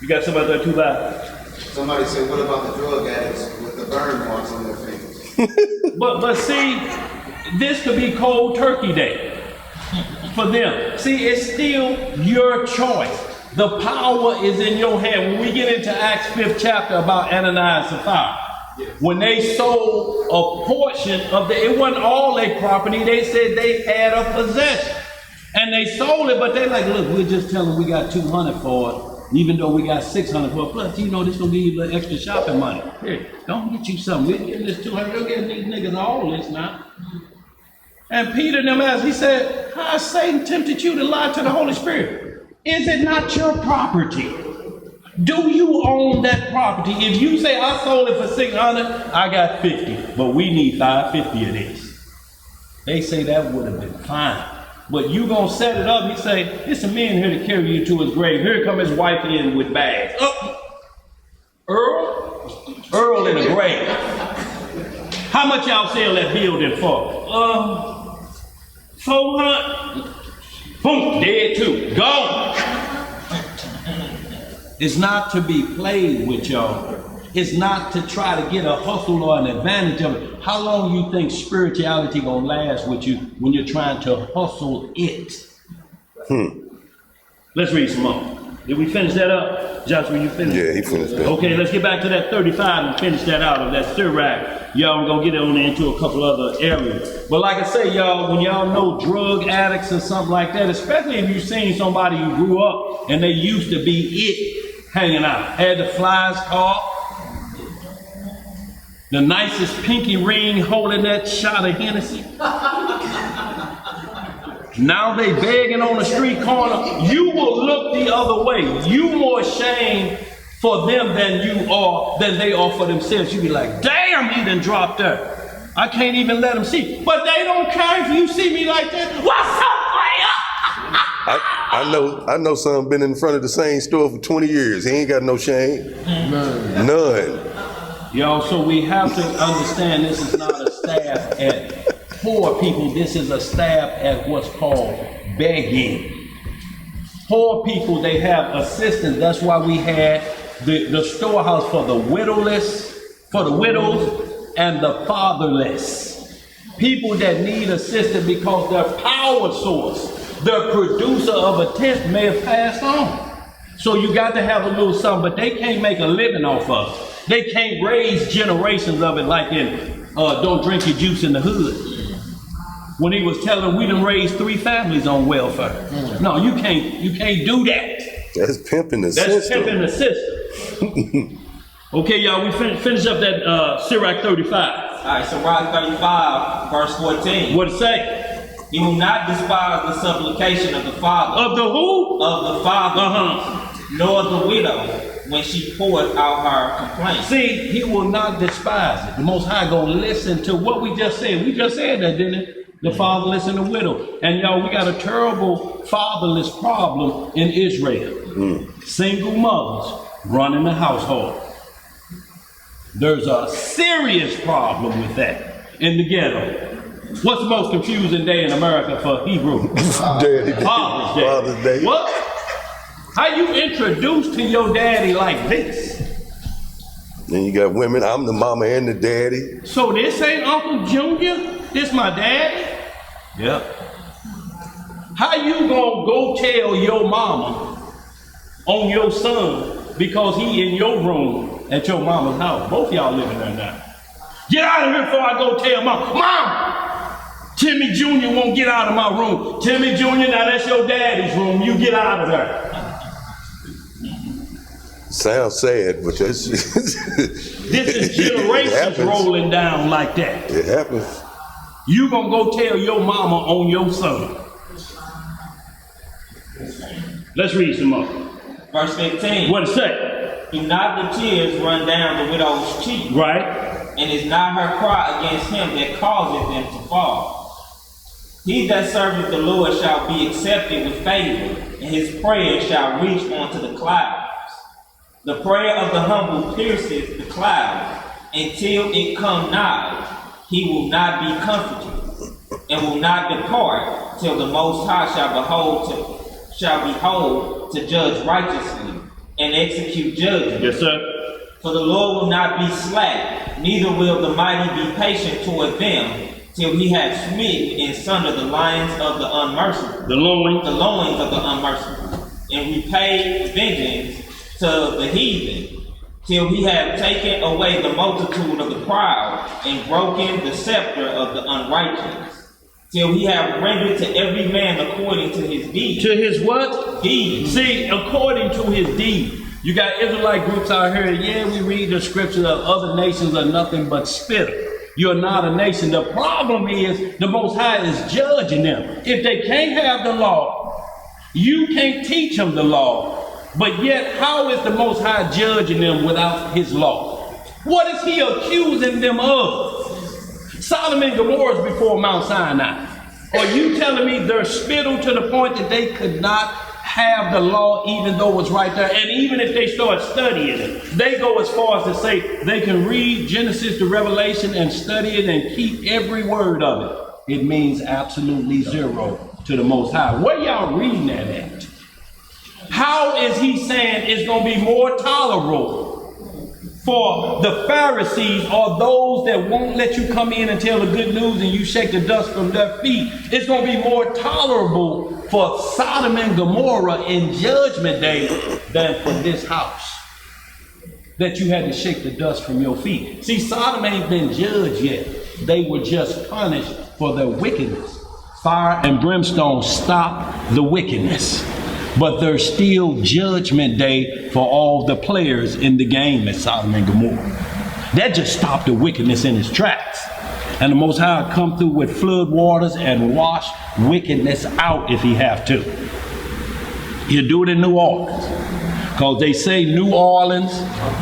Speaker 1: You got somebody there too loud?
Speaker 4: Somebody said, what about the drug addicts with the burn marks on their fingers?
Speaker 1: But see, this could be cold turkey day for them. See, it's still your choice. The power is in your hand. When we get into Acts 5th chapter about Ananias and Sapphira, when they sold a portion of it wasn't all their property, they said they had a possession. And they sold it, but they like, look, we'll just tell them we got 200 for it, even though we got 600 for it. Plus, you know, this gonna give you a little extra shopping money. Here, don't get you something. We'll give this 200, we'll give these niggas all this now. And Peter and them asked, he said, how has Satan tempted you to lie to the Holy Spirit? Is it not your property? Do you own that property? If you say I sold it for 600, I got 50, but we need 550 of this. They say that would have been fine. But you gonna set it up, he say, it's a man here to carry you to his grave. Here come his wife in with bags. Oh, Earl in the grave. How much y'all sell that building for? 400. Boom, dead too, gone. It's not to be played with, y'all. It's not to try to get a hustle or an advantage of it. How long you think spirituality gonna last with you when you're trying to hustle it? Let's read some more. Did we finish that up? Josh, will you finish?
Speaker 3: Yeah, he finished that.
Speaker 1: Okay, let's get back to that 35 and finish that out of that Sirach. Y'all, we're gonna get on into a couple other areas. But like I say, y'all, when y'all know drug addicts or something like that, especially if you've seen somebody who grew up and they used to be it, hanging out, had the flies caught, the nicest pinky ring holding that shot of Hennessy. Now they begging on the street corner. You will look the other way. You more ashamed for them than they are for themselves. You be like, damn, he done dropped there. I can't even let them see. But they don't care if you see me like that. What's up, player?
Speaker 3: I know some been in front of the same store for 20 years. He ain't got no shame. None.
Speaker 1: Y'all, so we have to understand this is not a stab at poor people. This is a stab at what's called begging. Poor people, they have assistance. That's why we had the storehouse for the widowless, for the widows and the fatherless. People that need assistance because their power source, their producer of a tent may have passed on. So you got to have a little something, but they can't make a living off of it. They can't raise generations of it like in Don't Drink Your Juice in the Hood. When he was telling we done raised 3 families on welfare. No, you can't do that.
Speaker 3: That's pimping the system.
Speaker 1: That's pimping the system. Okay, y'all, we finish up that Sirach 35.
Speaker 6: All right, Sirach 35, verse 14.
Speaker 1: What it say?
Speaker 6: He will not despise the supplication of the father.
Speaker 1: Of the who?
Speaker 6: Of the father, nor the widow, when she pours out her complaint.
Speaker 1: See, he will not despise it. The Most High gonna listen to what we just said. We just said that, didn't it? The fatherless and the widow. And y'all, we got a terrible fatherless problem in Israel. Single mothers running the household. There's a serious problem with that in the ghetto. What's the most confusing day in America for Hebrew?
Speaker 3: Daddy.
Speaker 1: Father's Day.
Speaker 3: Father's Day.
Speaker 1: What? How you introduced to your daddy like this?
Speaker 3: Then you got women, I'm the mama and the daddy.
Speaker 1: So this ain't Uncle Junior? This my daddy? Yep. How you gonna go tell your mama on your son because he in your room at your mama's house? Both y'all living there now. Get out of here before I go tell Mom! Timmy Jr. won't get out of my room. Timmy Jr., now that's your daddy's room. You get out of there.
Speaker 3: Sounds sad, but that's
Speaker 1: This is generations rolling down like that.
Speaker 3: It happens.
Speaker 1: You gonna go tell your mama on your son. Let's read some more.
Speaker 6: Verse 15.
Speaker 1: What it say?
Speaker 6: Do not the tears run down the widow's cheek,
Speaker 1: Right?
Speaker 6: and is not her cry against him that causeth them to fall. He that serveth the Lord shall be accepted with favor, and his prayer shall reach unto the clouds. The prayer of the humble pierceth the clouds, until it come nigh. He will not be comforted, and will not depart till the Most High shall behold to judge righteously and execute judgment.
Speaker 1: Yes, sir.
Speaker 6: For the Lord will not be slack, neither will the mighty be patient toward them, till he hath smitten in sunder the lions of the unmerciful,
Speaker 1: The loins.
Speaker 6: the loins of the unmerciful, and repay vengeance to the heathen, till he have taken away the multitude of the proud, and broken the scepter of the unrighteous, till he have rendered to every man according to his deed.
Speaker 1: To his what?
Speaker 6: Deed.
Speaker 1: See, according to his deed. You got Israelite groups out here, yeah, we read the scriptures of other nations are nothing but spittle. You're not a nation. The problem is the Most High is judging them. If they can't have the law, you can't teach them the law. But yet, how is the Most High judging them without his law? What is he accusing them of? Sodom and Gomorrah is before Mount Sinai. Are you telling me they're spittle to the point that they could not have the law even though it's right there? And even if they start studying it, they go as far as to say they can read Genesis to Revelation and study it and keep every word of it. It means absolutely zero to the Most High. Where y'all reading that at? How is he saying it's going to be more tolerable for the Pharisees or those that won't let you come in and tell the good news and you shake the dust from their feet? It's going to be more tolerable for Sodom and Gomorrah in Judgment Day than for this house that you had to shake the dust from your feet. See, Sodom ain't been judged yet. They were just punished for their wickedness. Fire and brimstone stop the wickedness. But there's still Judgment Day for all the players in the game at Sodom and Gomorrah. That just stopped the wickedness in its tracks. And the Most High will come through with flood waters and wash wickedness out if he have to. He'll do it in New Orleans. Because they say New Orleans,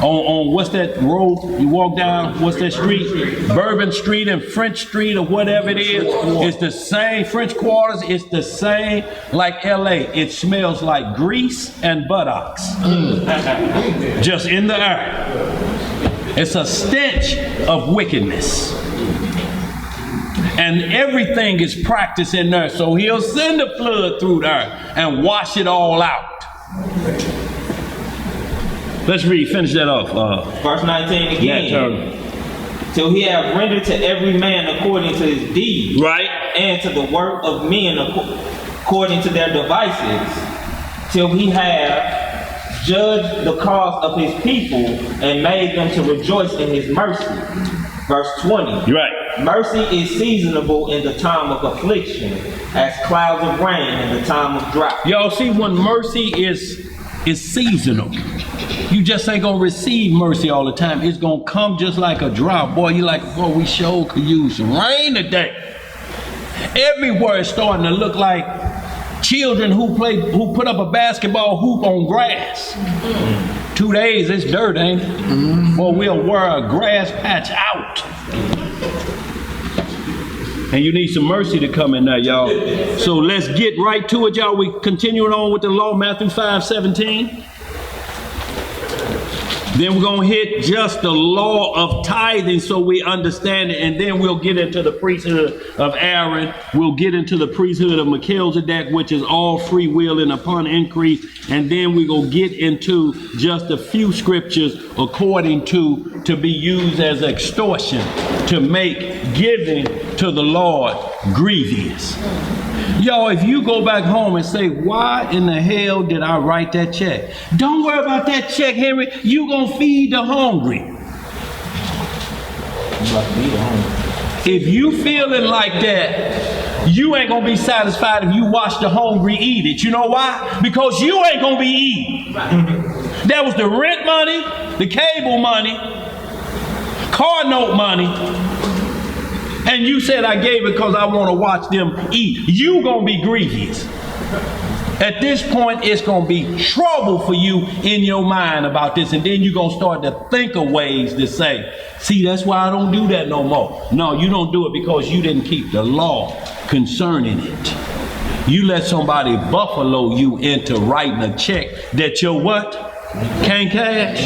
Speaker 1: on what's that road you walk down, what's that street? Bourbon Street and French Street or whatever it is. It's the same, French Quarters, it's the same like LA. It smells like grease and buttocks. Just in the air. It's a stench of wickedness. And everything is practiced in there. So he'll send a flood through there and wash it all out. Let's read, finish that off.
Speaker 6: Verse 19 again. Till he have rendered to every man according to his deed.
Speaker 1: Right.
Speaker 6: And to the work of men according to their devices. Till he have judged the cause of his people and made them to rejoice in his mercy. Verse 20.
Speaker 1: Right.
Speaker 6: Mercy is seasonable in the time of affliction, as clouds of rain in the time of drought.
Speaker 1: Y'all see, when mercy is seasonal, you just ain't gonna receive mercy all the time. It's gonna come just like a drought. Boy, you like, boy, we sure could use some rain today. Everywhere it's starting to look like children who put up a basketball hoop on grass. 2 days, it's dirt, ain't it? Or we'll wear a grass patch out. And you need some mercy to come in there, y'all. So let's get right to it, y'all. We continuing on with the law, Matthew 5:17. Then we're going to hit just the law of tithing so we understand it. And then we'll get into the priesthood of Aaron. We'll get into the priesthood of Melchizedek, which is all free will and upon increase. And then we're going to get into just a few scriptures according to be used as extortion to make giving to the Lord grievous. Y'all, if you go back home and say, why in the hell did I write that check? Don't worry about that check, Henry. You gonna feed the hungry. If you feeling like that, you ain't gonna be satisfied if you watch the hungry eat it. You know why? Because you ain't gonna be eating. That was the rent money, the cable money, car note money. And you said I gave it because I want to watch them eat. You gonna be grievous. At this point, it's gonna be trouble for you in your mind about this, and then you're gonna start to think of ways to say, see, that's why I don't do that no more. No, you don't do it because you didn't keep the law concerning it. You let somebody buffalo you into writing a check that your what? Can't cash.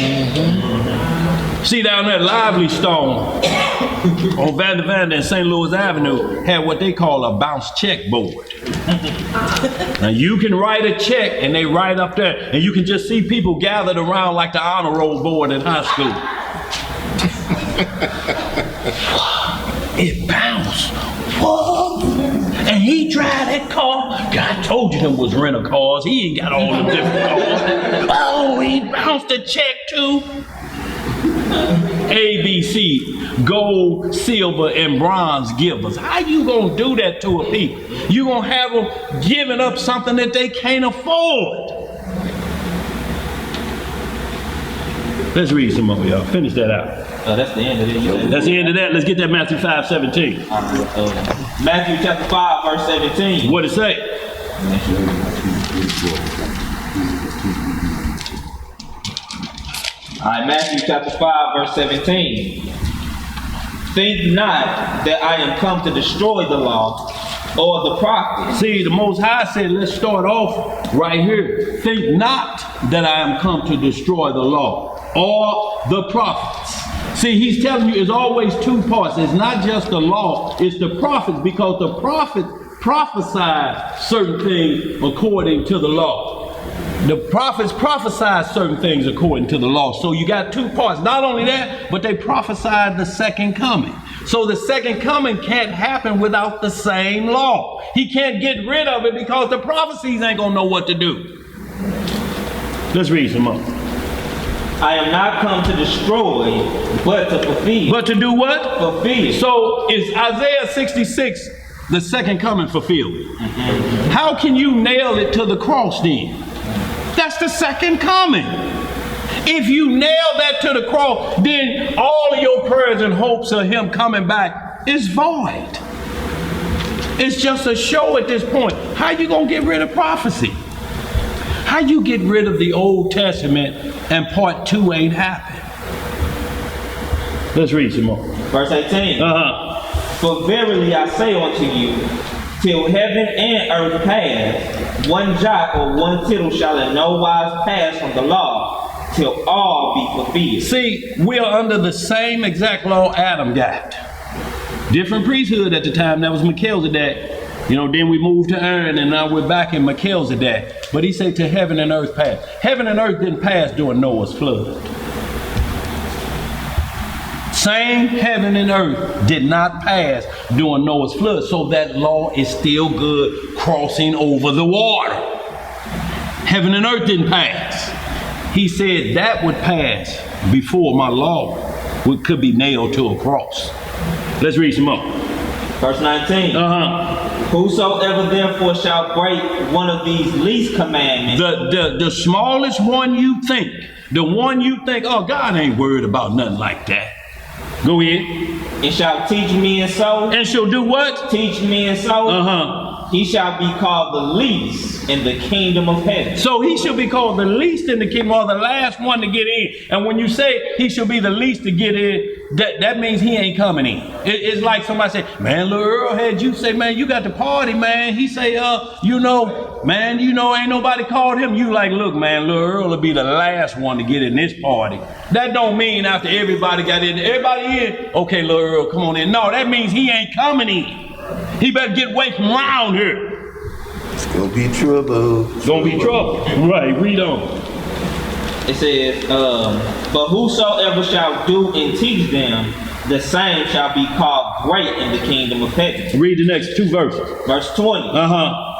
Speaker 1: See, down there, Lively Stone on Vander and St. Louis Avenue had what they call a bounce check board. Now you can write a check and they write up there, and you can just see people gathered around like the honor roll board in high school. It bounced. Whoa. And he drive that car. God told you them was rental cars. He ain't got all the different cars. Oh, he bounced a check too. ABC, gold, silver, and bronze givers. How you gonna do that to a people? You gonna have them giving up something that they can't afford. Let's read some more, y'all. Finish that out.
Speaker 6: That's the end of it.
Speaker 1: That's the end of that. Let's get that Matthew 5:17.
Speaker 6: Matthew chapter 5, verse 17.
Speaker 1: What it say?
Speaker 6: All right, Matthew chapter 5, verse 17. Think not that I am come to destroy the law or the prophets.
Speaker 1: See, the Most High said, let's start off right here. Think not that I am come to destroy the law or the prophets. See, he's telling you it's always two parts. It's not just the law, it's the prophets, because the prophet prophesied certain things according to the law. The prophets prophesied certain things according to the law. So you got two parts. Not only that, but they prophesied the second coming. So the second coming can't happen without the same law. He can't get rid of it because the prophecies ain't gonna know what to do. Let's read some more.
Speaker 6: I am not come to destroy, but to fulfill.
Speaker 1: But to do what?
Speaker 6: Fulfill.
Speaker 1: So is Isaiah 66 the second coming fulfilled? Mm-hmm. How can you nail it to the cross then? That's the second coming. If you nail that to the cross, then all of your prayers and hopes of him coming back is void. It's just a show at this point. How you gonna get rid of prophecy? How you get rid of the Old Testament and part 2 ain't happened? Let's read some more.
Speaker 6: Verse 18. For verily I say unto you, till heaven and earth pass, one jot or one tittle shall in no wise pass from the law, till all be fulfilled.
Speaker 1: See, we are under the same exact law Adam got. Different priesthood at the time. That was Melchizedek. You know, then we moved to Aaron, and now we're back in Melchizedek. But he said to heaven and earth pass. Heaven and earth didn't pass during Noah's flood. Same heaven and earth did not pass during Noah's flood. So that law is still good crossing over the water. Heaven and earth didn't pass. He said that would pass before my law could be nailed to a cross. Let's read some more.
Speaker 6: Verse 19. Whosoever therefore shall break one of these least commandments.
Speaker 1: The smallest one you think. The one you think, oh, God ain't worried about nothing like that. Go ahead.
Speaker 6: And shall teach men so.
Speaker 1: And shall do what?
Speaker 6: Teach men so. he shall be called the least in the kingdom of heaven.
Speaker 1: So he should be called the least in the kingdom, or the last one to get in. And when you say he should be the least to get in, that means he ain't coming in. It's like somebody say, man, little Earl had you say, man, you got the party, man. He say, man, ain't nobody called him. You like, look, man, little Earl will be the last one to get in this party. That don't mean after everybody got in, everybody in, okay, little Earl, come on in. No, that means he ain't coming in. He better get away from around here.
Speaker 3: It's gonna be trouble.
Speaker 1: Gonna be trouble. Right, read on.
Speaker 6: It says, but whosoever shall do and teach them, the same shall be called great in the kingdom of heaven.
Speaker 1: Read the next 2 verses.
Speaker 6: Verse 20.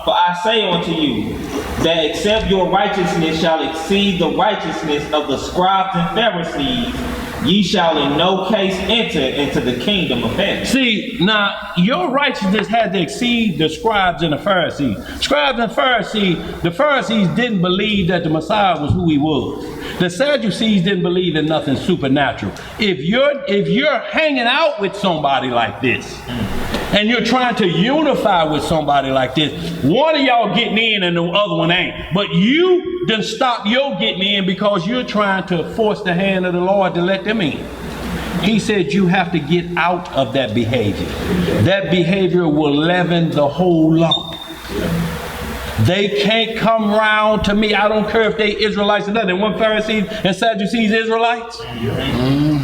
Speaker 6: For I say unto you, that except your righteousness shall exceed the righteousness of the scribes and Pharisees, ye shall in no case enter into the kingdom of heaven.
Speaker 1: See, now, your righteousness had to exceed the scribes and the Pharisees. Scribes and Pharisees, the Pharisees didn't believe that the Messiah was who he was. The Sadducees didn't believe in nothing supernatural. If you're hanging out with somebody like this, and you're trying to unify with somebody like this, one of y'all getting in and the other one ain't. But you done stop your getting in because you're trying to force the hand of the Lord to let them in. He said you have to get out of that behavior. That behavior will leaven the whole lump. They can't come round to me. I don't care if they Israelites or nothing. One Pharisees and Sadducees Israelites.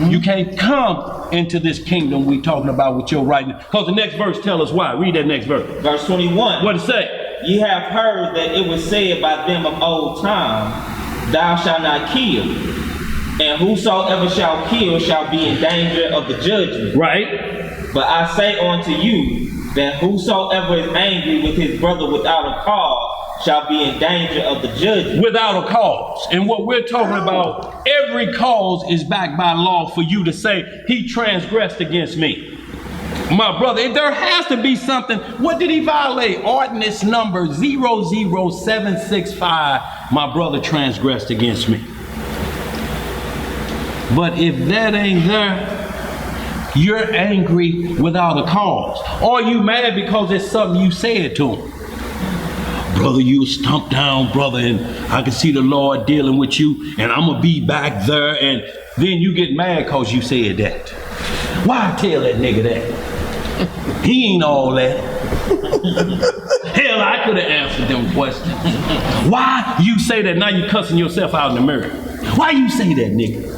Speaker 1: You can't come into this kingdom we talking about with your right. Because the next verse tell us why. Read that next verse.
Speaker 6: Verse 21.
Speaker 1: What it say?
Speaker 6: Ye have heard that it was said by them of old time, thou shalt not kill. And whosoever shall kill shall be in danger of the judgment.
Speaker 1: Right.
Speaker 6: But I say unto you, that whosoever is angry with his brother without a cause shall be in danger of the judgment.
Speaker 1: Without a cause. And what we're talking about, every cause is backed by law for you to say, he transgressed against me. My brother, there has to be something. What did he violate? Ordinance number 00765. My brother transgressed against me. But if that ain't there, you're angry without a cause. Or you mad because it's something you said to him. Brother, you stumped down, brother, and I can see the Lord dealing with you, and I'm going to be back there, and then you get mad because you said that. Why tell that nigga that? He ain't all that. Hell, I could have answered them questions. Why you say that? Now you cussing yourself out in the mirror. Why you say that, nigga?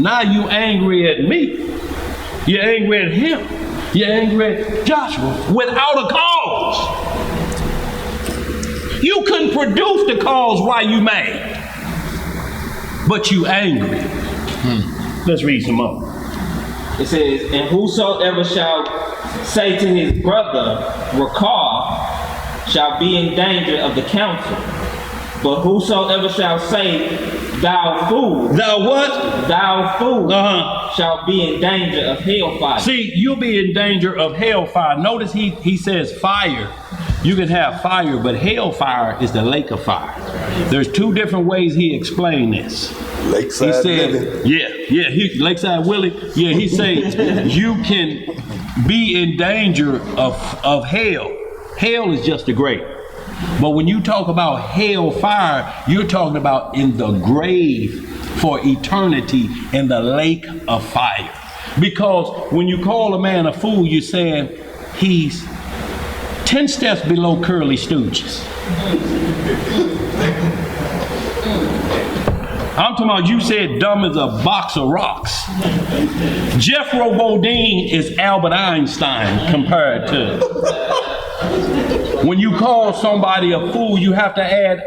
Speaker 1: Now you angry at me. You're angry at him. You're angry at Joshua without a cause. You couldn't produce the cause why you mad. But you angry. Let's read some more.
Speaker 6: It says, and whosoever shall say to his brother, recall, shall be in danger of the council. But whosoever shall say, thou fool.
Speaker 1: Thou what?
Speaker 6: Thou fool. Shall be in danger of hellfire.
Speaker 1: See, you'll be in danger of hellfire. Notice he says fire. You can have fire, but hellfire is the lake of fire. There's 2 different ways he explained this.
Speaker 3: Lakeside
Speaker 1: he said,
Speaker 3: living.
Speaker 1: Lakeside Willie. Yeah, he says you can be in danger of hell. Hell is just a grave. But when you talk about hellfire, you're talking about in the grave for eternity in the lake of fire. Because when you call a man a fool, you're saying he's 10 steps below Curly Stooges. I'm talking about you said dumb as a box of rocks. Jethro Bodine is Albert Einstein compared to. When you call somebody a fool, you have to add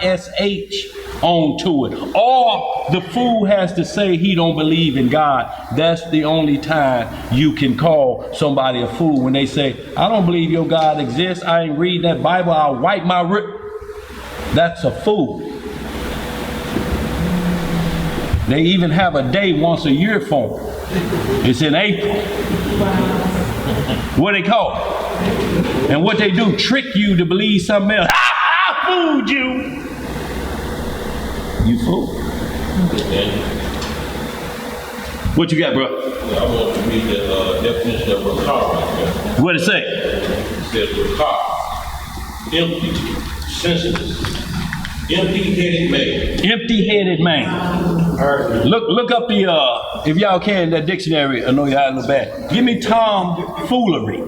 Speaker 1: ISH onto it. Or the fool has to say he don't believe in God. That's the only time you can call somebody a fool. When they say, I don't believe your God exists, I ain't read that Bible, I'll wipe my That's a fool. They even have a day once a year for them. It's in April. What they call it? And what they do, trick you to believe something else. I fooled you. You fool. What you got, bro?
Speaker 5: Yeah, I want to read the definition of rakar right there.
Speaker 1: What it say?
Speaker 5: It says rakar, empty, senseless, empty-headed man.
Speaker 1: Empty-headed man. Look up the, if y'all can, that dictionary. I know you're out in the back. Give me tomfoolery.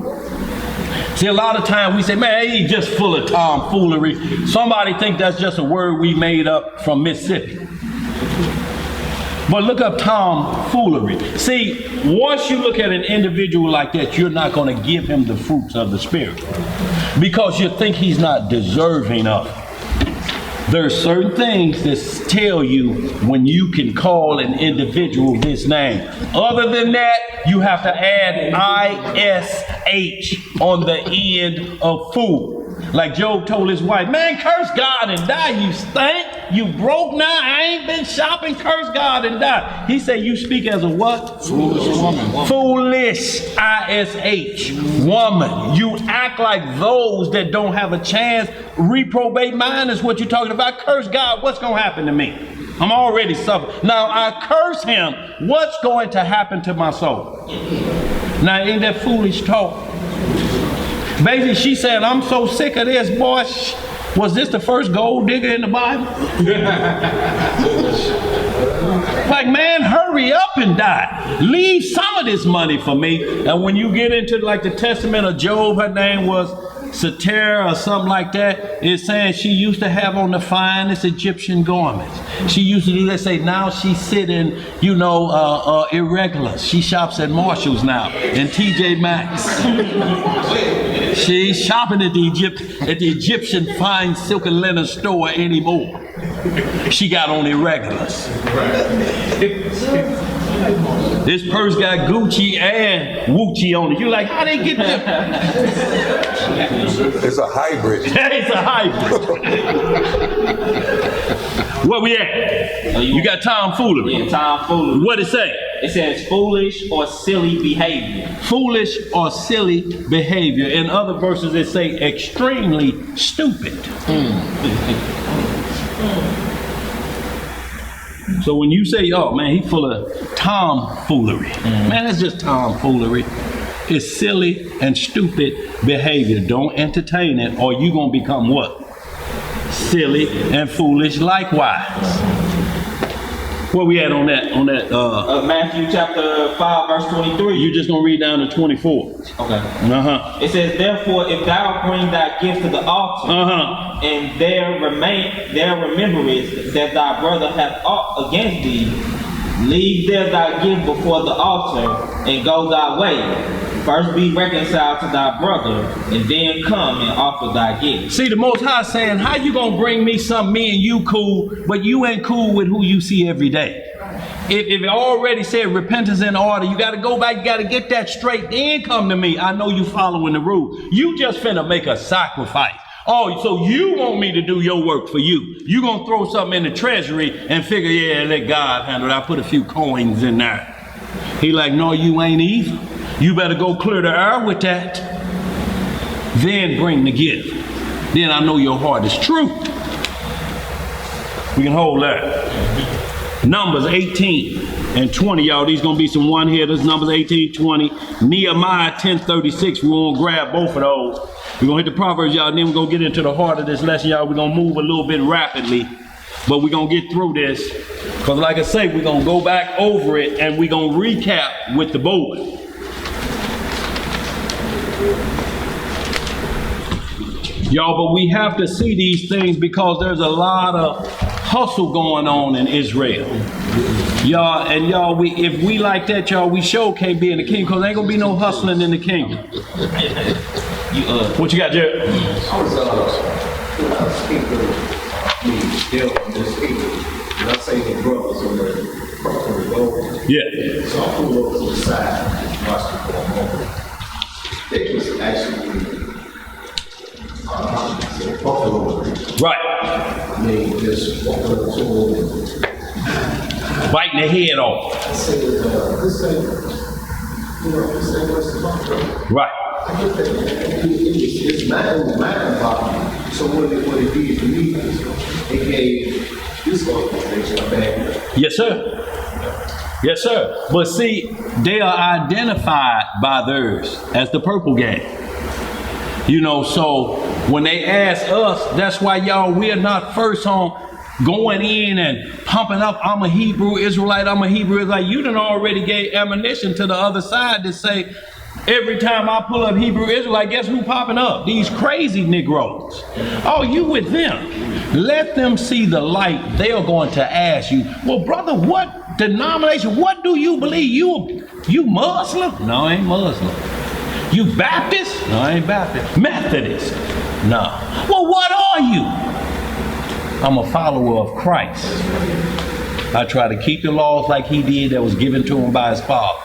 Speaker 1: See, a lot of times we say, man, he's just full of tomfoolery. Somebody think that's just a word we made up from Mississippi. But look up tomfoolery. See, once you look at an individual like that, you're not going to give him the fruits of the Spirit because you think he's not deserving of it. There are certain things that tell you when you can call an individual this name. Other than that, you have to add ISH on the end of fool. Like Job told his wife, man, curse God and die, you stink. You broke now, I ain't been shopping, curse God and die. He said, you speak as a what?
Speaker 2: Foolish woman.
Speaker 1: Foolish, ISH, woman. You act like those that don't have a chance. Reprobate mind is what you're talking about. Curse God, what's going to happen to me? I'm already suffering. Now I curse him. What's going to happen to my soul? Now ain't that foolish talk? Basically, she said, I'm so sick of this, boy. Was this the first gold digger in the Bible? Like, man, hurry up and die. Leave some of this money for me. And when you get into like the testament of Job, her name was Satera or something like that. It's saying she used to have on the finest Egyptian garments. She used to do that. Say now she's sitting, irregular. She shops at Marshall's now and TJ Maxx. She's shopping at the Egyptian fine silk and linen store anymore. She got on irregulars. This purse got Gucci and Wucci on it. You like, how they get that?
Speaker 3: It's a hybrid.
Speaker 1: It's a hybrid. Where we at? You got tomfoolery.
Speaker 6: Yeah, tomfoolery.
Speaker 1: What it say?
Speaker 6: It says foolish or silly behavior.
Speaker 1: Foolish or silly behavior. In other verses, it say extremely stupid. So when you say, oh man, he's full of tomfoolery, man, that's just tomfoolery. It's silly and stupid behavior. Don't entertain it or you're going to become what? Silly and foolish likewise. Where we at on that?
Speaker 6: Matthew chapter 5, verse 23.
Speaker 1: You just going to read down to 24.
Speaker 6: Okay.
Speaker 1: Uh-huh.
Speaker 6: It says, therefore, if thou bring thy gift to the altar, and there rememberest that thy brother hath aught against thee, leave there thy gift before the altar, and go thy way. First be reconciled to thy brother, and then come and offer thy gift.
Speaker 1: See, the Most High saying, how you gonna bring me something, me and you cool, but you ain't cool with who you see every day? If it already said repentance in order, you got to go back, you got to get that straight, then come to me. I know you following the rule. You just finna make a sacrifice. Oh, so you want me to do your work for you. You gonna throw something in the treasury and figure, yeah, let God handle it. I put a few coins in there. He like, no, you ain't evil. You better go clear the air with that. Then bring the gift. Then I know your heart is true. We can hold that. Numbers 18 and 20, y'all. These gonna be some one-hitters. Numbers 18, 20. Nehemiah 10:36. We wanna grab both of those. We're gonna hit the Proverbs, y'all, and then we're gonna get into the heart of this lesson, y'all. We're gonna move a little bit rapidly, but we're gonna get through this. Because like I say, we're gonna go back over it and we're gonna recap with the board. Y'all, but we have to see these things because there's a lot of hustle going on in Israel. Y'all, and y'all, if we like that, y'all, we sure can't be in the kingdom because there ain't gonna be no hustling in the kingdom. What you got, Jared?
Speaker 4: I was speaking deal on this speaker. And I say the brothers on the road.
Speaker 1: Yeah.
Speaker 4: So I pulled over to the side and watched them for a moment. They was actually buffalo.
Speaker 1: Right.
Speaker 4: They just walked up to them.
Speaker 1: Biting their head off.
Speaker 4: I said, this ain't what's the buffalo.
Speaker 1: Right.
Speaker 4: It's mind about me. So what it did for me, it gave this organization a bad.
Speaker 1: Yes, sir. Yes, sir. But see, they are identified by theirs as the purple gang. You know, so when they ask us, that's why y'all, we are not first on going in and pumping up, I'm a Hebrew Israelite, I'm a Hebrew Israelite. You done already gave ammunition to the other side to say, every time I pull up Hebrew Israelite, guess who popping up? These crazy Negroes. Oh, you with them. Let them see the light. They're going to ask you, well, brother, what denomination, what do you believe? You Muslim? No, I ain't Muslim. You Baptist? No, I ain't Baptist. Methodist? No. Well, what are you? I'm a follower of Christ. I try to keep the laws like he did that was given to him by his father.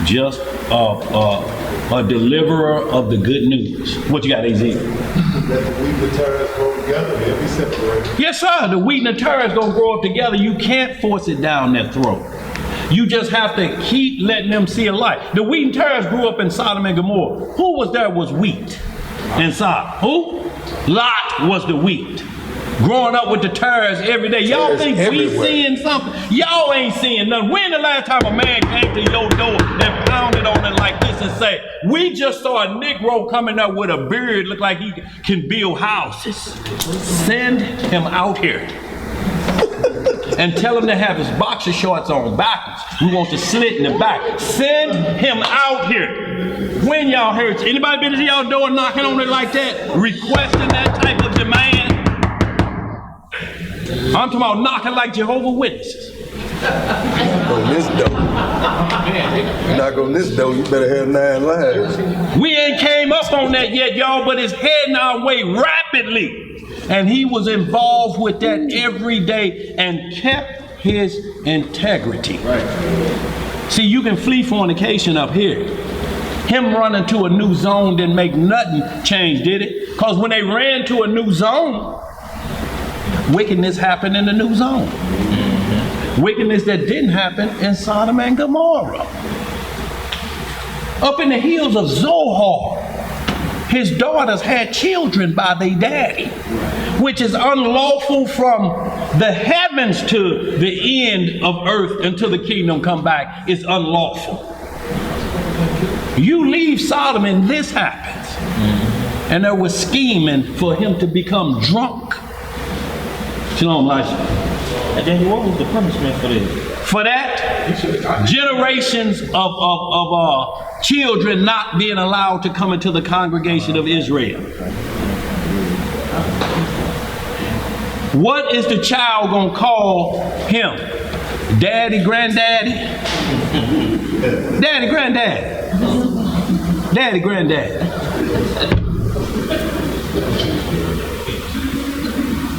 Speaker 1: Just a deliverer of the good news. What you got, AZ?
Speaker 4: Let the wheat and the tares grow together, they'll be separated.
Speaker 1: Yes, sir. The wheat and the tares gonna grow up together. You can't force it down their throat. You just have to keep letting them see a light. The wheat and tares grew up in Sodom and Gomorrah. Who was there was wheat in Sodom? Who? Lot was the wheat. Growing up with the tares every day. Y'all think we seeing something? Y'all ain't seeing nothing. When the last time a man came to your door and pounded on it like this and say, we just saw a Negro coming up with a beard, look like he can build houses. Send him out here. And tell him to have his boxer shorts on backwards. We want the slit in the back. Send him out here. When y'all heard, anybody been to y'all door knocking on it like that? Requesting that type of demand? I'm talking about knocking like Jehovah's Witnesses.
Speaker 3: On this door. Knock on this door, you better have 9 lives.
Speaker 1: We ain't came up on that yet, y'all, but it's heading our way rapidly. And he was involved with that every day and kept his integrity. Right. See, you can flee fornication up here. Him running to a new zone didn't make nothing change, did it? Because when they ran to a new zone, wickedness happened in the new zone. Wickedness that didn't happen in Sodom and Gomorrah. Up in the hills of Zohar, his daughters had children by their daddy, which is unlawful from the heavens to the end of earth until the kingdom come back. It's unlawful. You leave Sodom and this happens. And there was scheming for him to become drunk. Shalom, Elisha.
Speaker 6: And then what was the punishment for this?
Speaker 1: For that, generations of children not being allowed to come into the congregation of Israel. What is the child gonna call him? Daddy, granddaddy? Daddy, granddaddy? Daddy, granddaddy?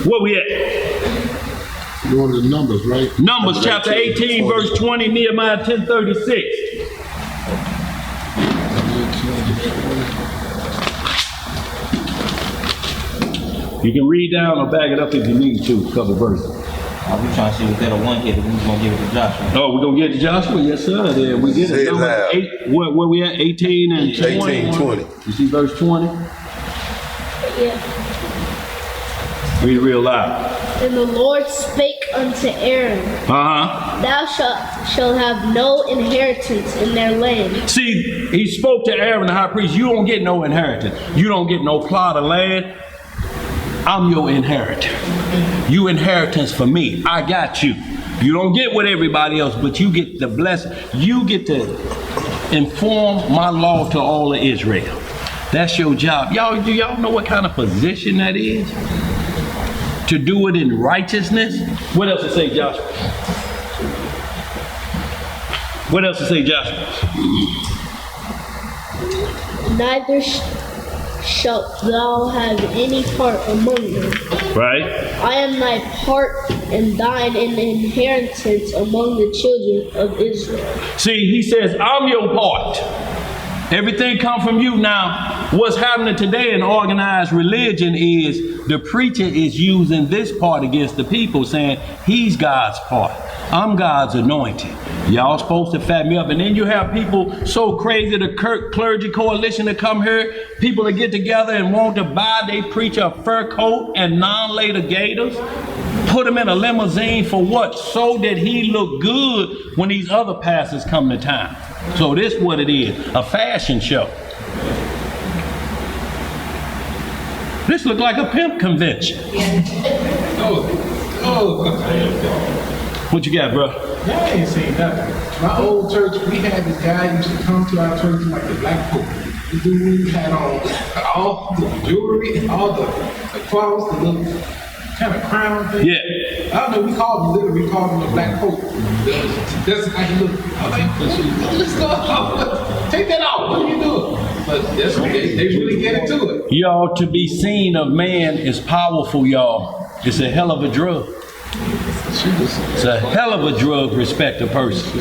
Speaker 1: Where we at?
Speaker 2: You're on the numbers, right?
Speaker 1: Numbers chapter 18, verse 20, Nehemiah 10:36. You can read down or back it up if you need to, a couple verses.
Speaker 6: We trying to see if that a one hit, we was gonna give it to Joshua.
Speaker 1: Oh, we're gonna get to Joshua? Yes, sir. There we get
Speaker 3: Say
Speaker 1: it.
Speaker 3: it loud.
Speaker 1: Where we at? 18 and 20.
Speaker 3: 18, 20.
Speaker 1: You see verse 20?
Speaker 7: Yeah.
Speaker 1: Read it real loud.
Speaker 7: And the Lord spake unto Aaron, Thou shalt have no inheritance in their land.
Speaker 1: See, he spoke to Aaron the high priest. You don't get no inheritance. You don't get no plot of land. I'm your inheritor. You inheritance for me. I got you. You don't get what everybody else, but you get the blessing. You get to inform my law to all of Israel. That's your job. Y'all, do y'all know what kind of position that is? To do it in righteousness? What else to say, Joshua? What else to say, Joshua?
Speaker 7: Neither shalt thou have any part among them.
Speaker 1: Right?
Speaker 7: I am thy part and thine in inheritance among the children of Israel.
Speaker 1: See, he says, I'm your part. Everything come from you. Now, what's happening today in organized religion is the preacher is using this part against the people, saying he's God's part. I'm God's anointed. Y'all supposed to fat me up. And then you have people so crazy, the clergy coalition to come here, people to get together and want to buy they preacher a fur coat and non-later gators, put him in a limousine for what? So that he look good when these other pastors come to town. So this what it is, a fashion show. This look like a pimp convention. What you got, bro?
Speaker 10: Y'all ain't seen nothing. My old church, we had this guy used to come to our church like the Black Pope. The dude had on all the jewelry, all the clothes, the little kind of crown thing.
Speaker 1: Yeah.
Speaker 10: I don't know, we called him the Black Pope. That's how he looked. I was like, let's go. Take that off. What are you doing? But that's what they really get into it.
Speaker 1: Y'all, to be seen of man is powerful, y'all. It's a hell of a drug. It's a hell of a drug, respect a person.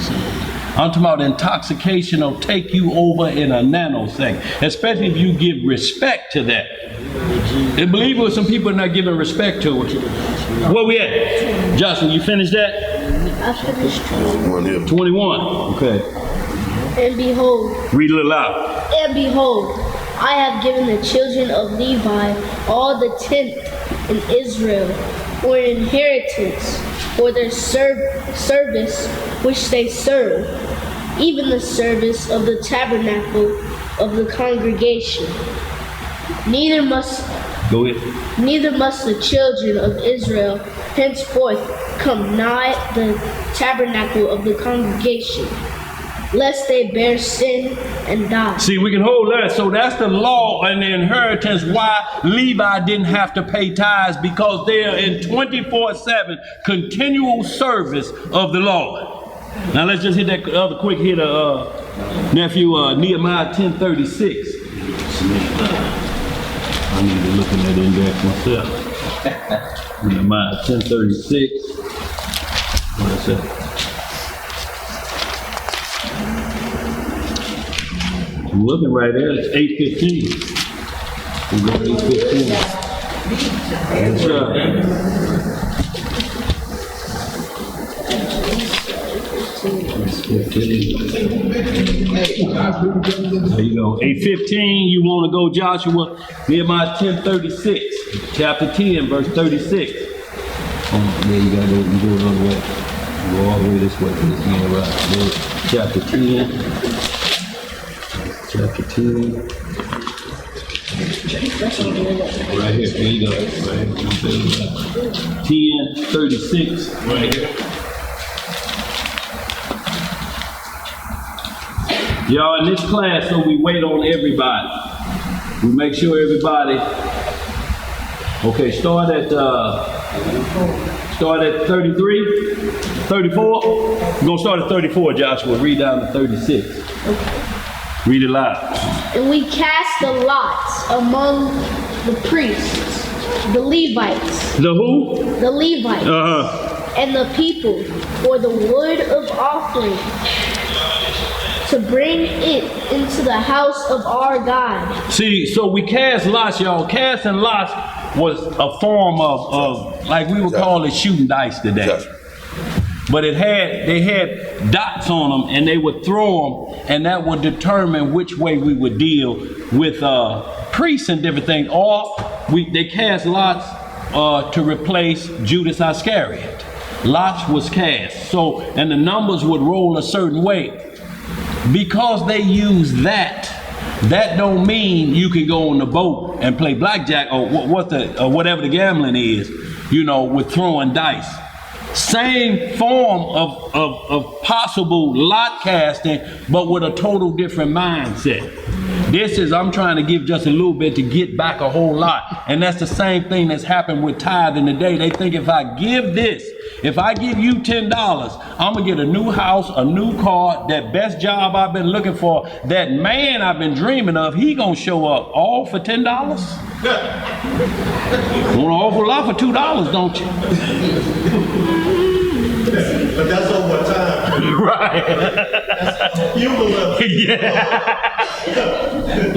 Speaker 1: I'm talking about intoxication will take you over in a nanosecond, especially if you give respect to that. And believe it, some people are not giving respect to it. Where we at? Jocelyn, you finished that?
Speaker 7: I finished 21.
Speaker 1: 21. Okay.
Speaker 7: And behold,
Speaker 1: Read a little loud.
Speaker 7: and behold, I have given the children of Levi all the tenth in Israel for an inheritance, for their service which they serve, even the service of the tabernacle of the congregation. Neither must the children of Israel henceforth come nigh the tabernacle of the congregation, lest they bear sin and die.
Speaker 1: See, we can hold that. So that's the law and the inheritance why Levi didn't have to pay tithes, because they are in 24/7 continual service of the Lord. Now let's just hit that other quick hit, nephew, Nehemiah 10:36. I need to look at that index myself. Nehemiah 10:36. What is that? I'm looking right there. It's 8:15. We go 8:15. Yes, sir. There you go. 8:15. You want to go, Joshua? Nehemiah 10:36. Chapter 10, verse 36. Oh, yeah, you gotta go. You go the other way. You go all the way this way. This man right. Chapter 10. Chapter 10. Right here. Here you go. Right here. 10:36. Right here. Y'all, in this class, so we wait on everybody. We make sure everybody. Okay, start at 33, 34. We're gonna start at 34, Joshua. Read down to 36. Read it loud.
Speaker 7: And we cast the lots among the priests, the Levites.
Speaker 1: The who?
Speaker 7: The Levites. And the people for the wood of offering, to bring it into the house of our God.
Speaker 1: See, so we cast lots, y'all. Casting lots was a form of like we would call it shooting dice today. But they had dots on them, and they would throw them, and that would determine which way we would deal with priests and different things. Or they cast lots to replace Judas Iscariot. Lots was cast, so and the numbers would roll a certain way. Because they use that don't mean you can go on the boat and play blackjack or whatever the gambling is, with throwing dice. Same form of possible lot casting, but with a total different mindset. I'm trying to give just a little bit to get back a whole lot. And that's the same thing that's happened with tithing today. They think if I give you $10, I'm gonna get a new house, a new car, that best job I've been looking for, that man I've been dreaming of, he gonna show up all for $10? Want an awful lot for $2, don't you?
Speaker 4: But that's over time.
Speaker 1: Right. Yeah.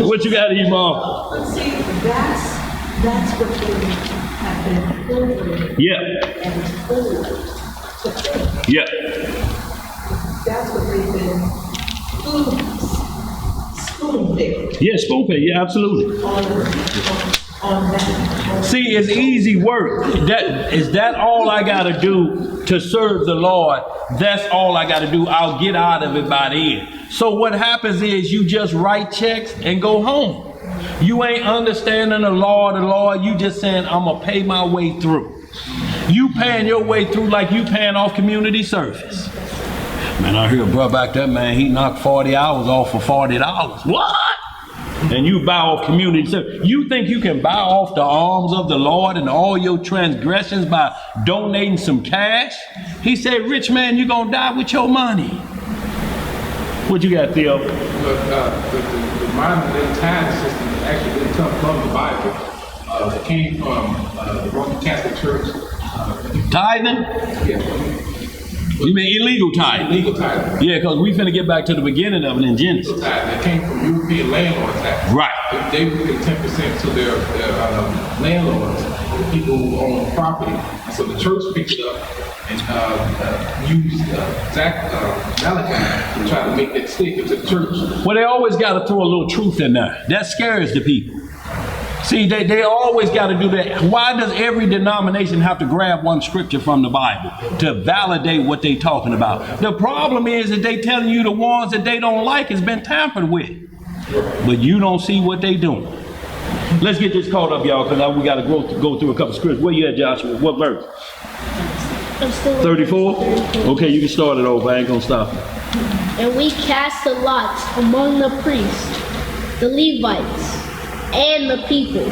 Speaker 1: What you got, Mom?
Speaker 8: But see, that's what they have been programmed
Speaker 1: Yeah.
Speaker 8: and told to think.
Speaker 1: Yeah.
Speaker 8: That's what they've been spoon-fed
Speaker 1: Yeah, spoon fed. Yeah, absolutely.
Speaker 8: on that.
Speaker 1: See, it's easy work. Is that all I gotta do to serve the Lord? That's all I gotta do. I'll get out of it by the end. So what happens is you just write checks and go home. You ain't understanding the law. You just saying, I'm gonna pay my way through. You paying your way through like you paying off community service. Man, I hear a brother back there, man, he knocked 40 hours off for $40. What? And you buy off community service. You think you can buy off the arms of the Lord and all your transgressions by donating some cash? He said, rich man, you're gonna die with your money. What you got, Theo?
Speaker 10: The modern day tithing system actually didn't come from the Bible. It came from the Roman Catholic Church.
Speaker 1: Tithing?
Speaker 10: Yeah.
Speaker 1: You mean illegal tithing?
Speaker 10: Illegal tithing.
Speaker 1: Yeah, because we finna get back to the beginning of it in Genesis.
Speaker 10: Illegal tithing. It came from European landlord tax.
Speaker 1: Right.
Speaker 10: They would give 10% to their landlords, the people who own property. And so the church picked it up and used Malachi to try to make that stick into the church.
Speaker 1: Well, they always got to throw a little truth in there. That scares the people. See, they always got to do that. Why does every denomination have to grab one scripture from the Bible to validate what they talking about? The problem is that they telling you the ones that they don't like has been tampered with. But you don't see what they doing. Let's get this caught up, y'all, because we got to go through a couple scriptures. Where you at, Joshua? What verse? 34? Okay, you can start it over. I ain't going to stop.
Speaker 7: And we cast the lots among the priests, the Levites, and the people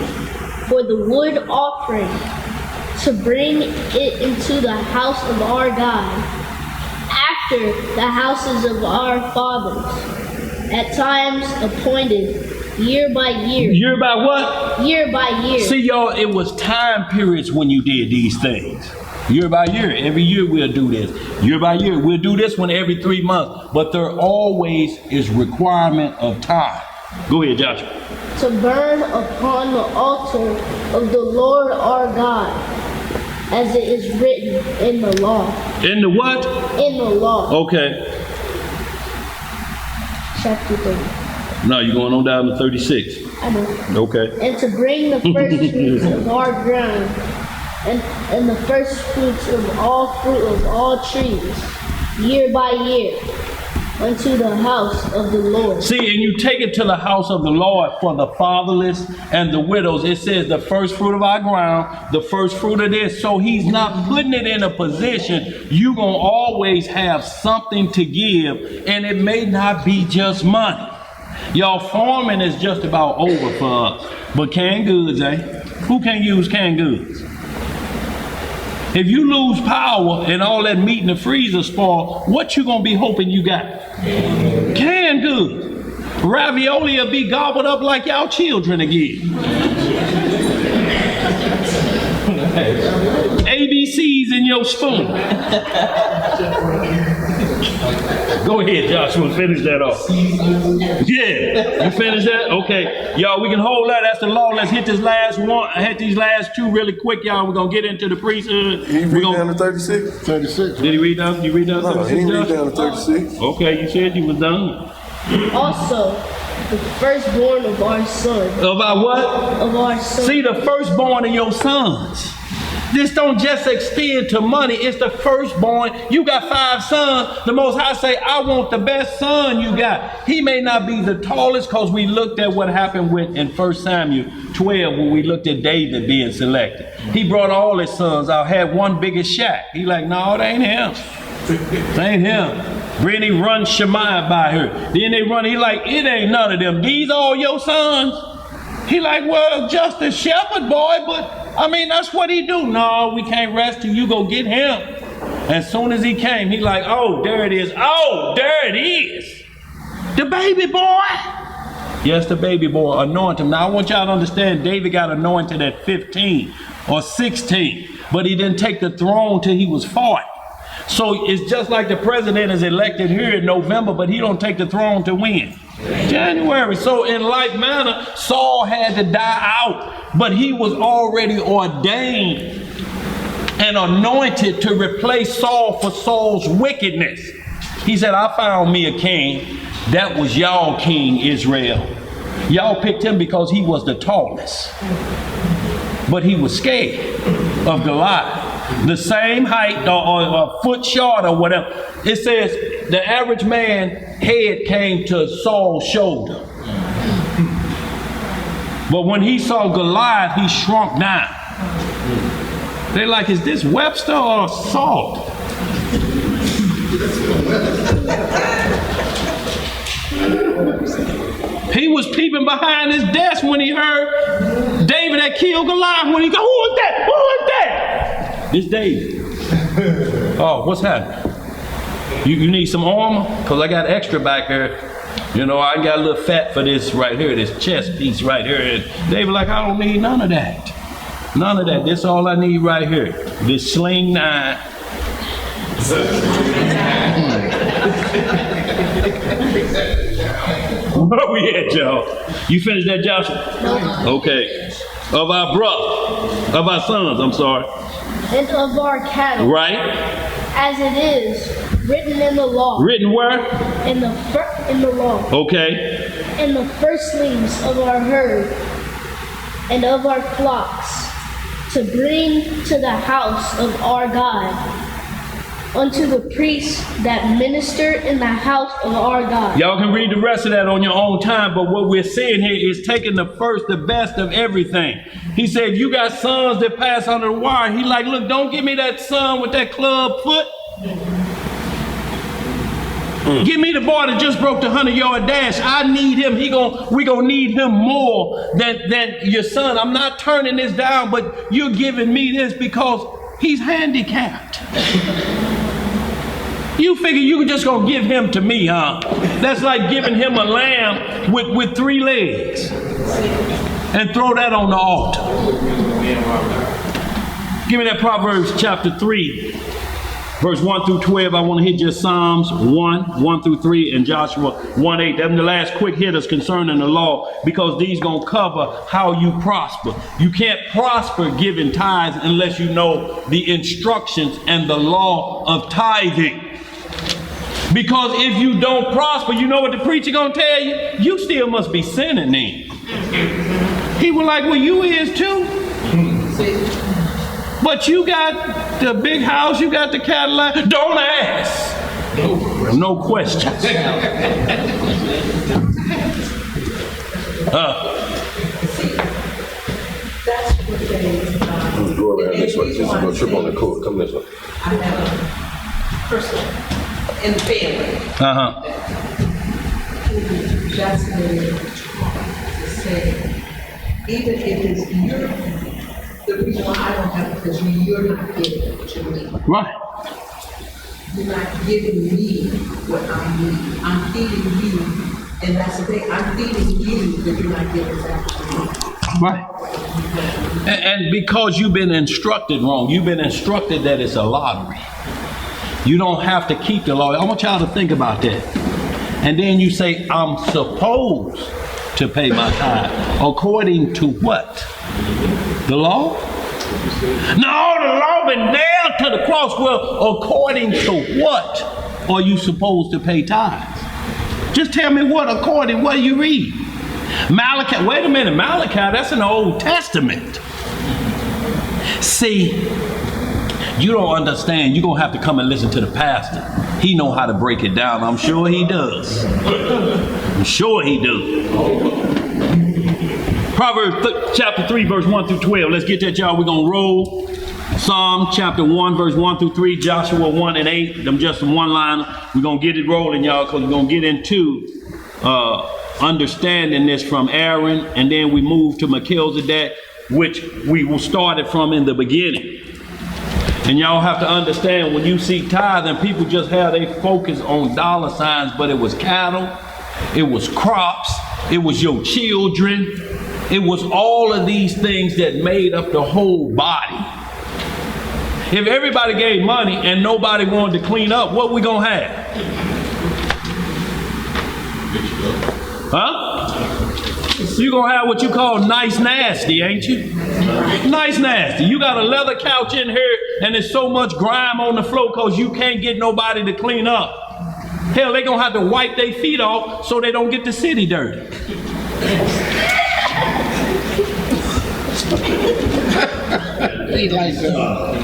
Speaker 7: for the wood offering to bring it into the house of our God, after the houses of our fathers, at times appointed, year by year.
Speaker 1: Year by what?
Speaker 7: Year by year.
Speaker 1: See, y'all, it was time periods when you did these things. Year by year. Every year we'll do this. Year by year. We'll do this one every 3 months. But there always is requirement of time. Go ahead, Joshua.
Speaker 7: To burn upon the altar of the Lord our God, as it is written in the law.
Speaker 1: In the what?
Speaker 7: In the law.
Speaker 1: Okay.
Speaker 7: Chapter 30.
Speaker 1: No, you're going on down to 36.
Speaker 7: I know.
Speaker 1: Okay.
Speaker 7: And to bring the first fruits of our ground, and the first fruits of fruit of all trees, year by year, unto the house of the Lord.
Speaker 1: See, and you take it to the house of the Lord for the fatherless and the widows. It says the first fruit of our ground, the first fruit of this. So he's not putting it in a position you're going to always have something to give, and it may not be just money. Y'all, farming is just about over for us. But canned goods, Who can use canned goods? If you lose power and all that meat in the freezer spoil, what you gonna be hoping you got? Canned goods. Ravioli will be gobbled up like y'all children again. ABCs in your spoon. Go ahead, Joshua, finish that off. Yeah, you finish that? Okay. Y'all, we can hold that. That's the law. Let's hit this last one. Hit these last two really quick, y'all. We're going to get into the priesthood.
Speaker 3: He read down to 36?
Speaker 2: 36.
Speaker 1: Did he read down? You read down to
Speaker 3: No,
Speaker 1: 36?
Speaker 3: he didn't read
Speaker 1: Joshua?
Speaker 3: down to 36.
Speaker 1: Okay, you said you was done.
Speaker 7: Also, the firstborn of our sons.
Speaker 1: About what?
Speaker 7: Of our sons.
Speaker 1: See, the firstborn of your sons. This don't just extend to money. It's the firstborn. You got 5 sons. The Most High say, I want the best son you got. He may not be the tallest, because we looked at what happened in 1 Samuel 12 when we looked at David being selected. He brought all his sons out, had one biggest shack. He like, no, it ain't him. It ain't him. Then he run Shemaiah by her. Then they run, he like, it ain't none of them. These all your sons? He like, well, just a shepherd boy, but I mean, that's what he do. No, we can't rest till you go get him. As soon as he came, he like, oh, there it is. Oh, there it is. The baby boy. Yes, the baby boy. Anoint him. Now, I want y'all to understand, David got anointed at 15 or 16, but he didn't take the throne till he was 40. So it's just like the president is elected here in November, but he don't take the throne to when? January. So in like manner, Saul had to die out, but he was already ordained and anointed to replace Saul for Saul's wickedness. He said, I found me a king. That was y'all king, Israel. Y'all picked him because he was the tallest. But he was scared of Goliath. The same height or a foot short or whatever. It says the average man head came to Saul's shoulder. But when he saw Goliath, he shrunk down. They're like, is this Webster or Salt? He was peeping behind his desk when he heard David had killed Goliath. When he go, who was that? Who was that? It's David. Oh, what's happening? You need some armor? Because I got extra back here. You know, I got a little fat for this right here, this chest piece right here. And David like, I don't need none of that. None of that. This all I need right here. This sling 9. Where we at, y'all? You finished that, Joshua? No. Okay. Of our brother, of our sons, I'm sorry.
Speaker 7: And of our cattle.
Speaker 1: Right.
Speaker 7: As it is written in the law.
Speaker 1: Written where?
Speaker 7: In the law.
Speaker 1: Okay.
Speaker 7: And the firstlings of our herd and of our flocks, to bring to the house of our God, unto the priests that minister in the house of our God.
Speaker 1: Y'all can read the rest of that on your own time, but what we're seeing here is taking the first, the best of everything. He said, you got sons that pass under the wire. He like, look, don't give me that son with that club foot. Give me the boy that just broke the 100-yard dash. I need him. We gonna need him more than your son. I'm not turning this down, but you're giving me this because he's handicapped. You figure you just gonna give him to me, huh? That's like giving him a lamb with 3 legs and throw that on the altar. Give me that Proverbs chapter 3, verse 1 through 12. I want to hit just Psalms 1 through 3, and Joshua 1:8. Them the last quick hitters concerning the law, because these gonna cover how you prosper. You can't prosper giving tithes unless you know the instructions and the law of tithing. Because if you don't prosper, you know what the preacher gonna tell you? You still must be sinning then. He was like, well, you is too. But you got the big house, you got the Cadillac. Don't ask. No questions.
Speaker 3: Go around this way. Just go trip on the cord. Come this way.
Speaker 9: I have a person in the family. That's to say, even if it's your, the reason why I don't have it, because you're not giving it to me.
Speaker 1: Right.
Speaker 9: You're not giving me what I need. I'm feeding you, and that's the thing. I'm feeding you, but you're not giving back to me.
Speaker 1: Right. And because you've been instructed wrong, you've been instructed that it's a lottery. You don't have to keep the law. I want y'all to think about that. And then you say, I'm supposed to pay my tithe. According to what? The law? No, the law been nailed to the cross. Well, according to what are you supposed to pay tithes? Just tell me what do you read? Malachi, wait a minute, Malachi, that's in the Old Testament. See, you don't understand. You're going to have to come and listen to the pastor. He know how to break it down. I'm sure he does. I'm sure he does. Proverbs chapter 3, verse 1 through 12. Let's get that, y'all. We're going to roll. Psalm chapter 1, verse 1 through 3. Joshua 1 and 8. Them just some one-liner. We're going to get it rolling, y'all, because we're going to get into understanding this from Aaron, and then we move to Melchizedek, which we will start it from in the beginning. And y'all have to understand, when you see tithing, people just have their focus on dollar signs, but it was cattle, it was crops, it was your children, it was all of these things that made up the whole body. If everybody gave money and nobody wanted to clean up, what we gonna have? Huh? You gonna have what you call nice nasty, ain't you? Nice nasty. You got a leather couch in here and there's so much grime on the floor because you can't get nobody to clean up. Hell, they gonna have to wipe their feet off so they don't get the city dirty.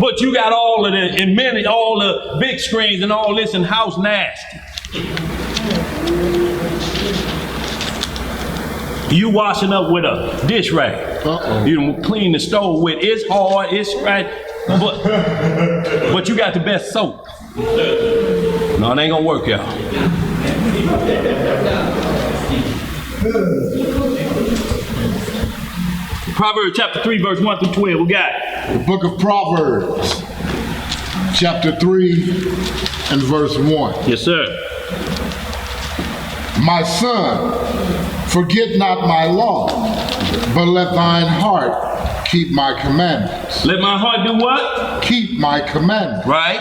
Speaker 1: But you got all of the, and many, all the big screens and all this in house nasty. You washing up with a dish rag. You clean the stove with, it's hard, it's scratched, but you got the best soap. No, it ain't gonna work, y'all. Proverbs chapter 3, verse 1 through 12, we got it.
Speaker 2: The book of Proverbs, chapter 3 and verse 1.
Speaker 1: Yes, sir.
Speaker 2: My son, forget not my law, but let thine heart keep my commandments.
Speaker 1: Let my heart do what?
Speaker 2: Keep my commandments.
Speaker 1: Right.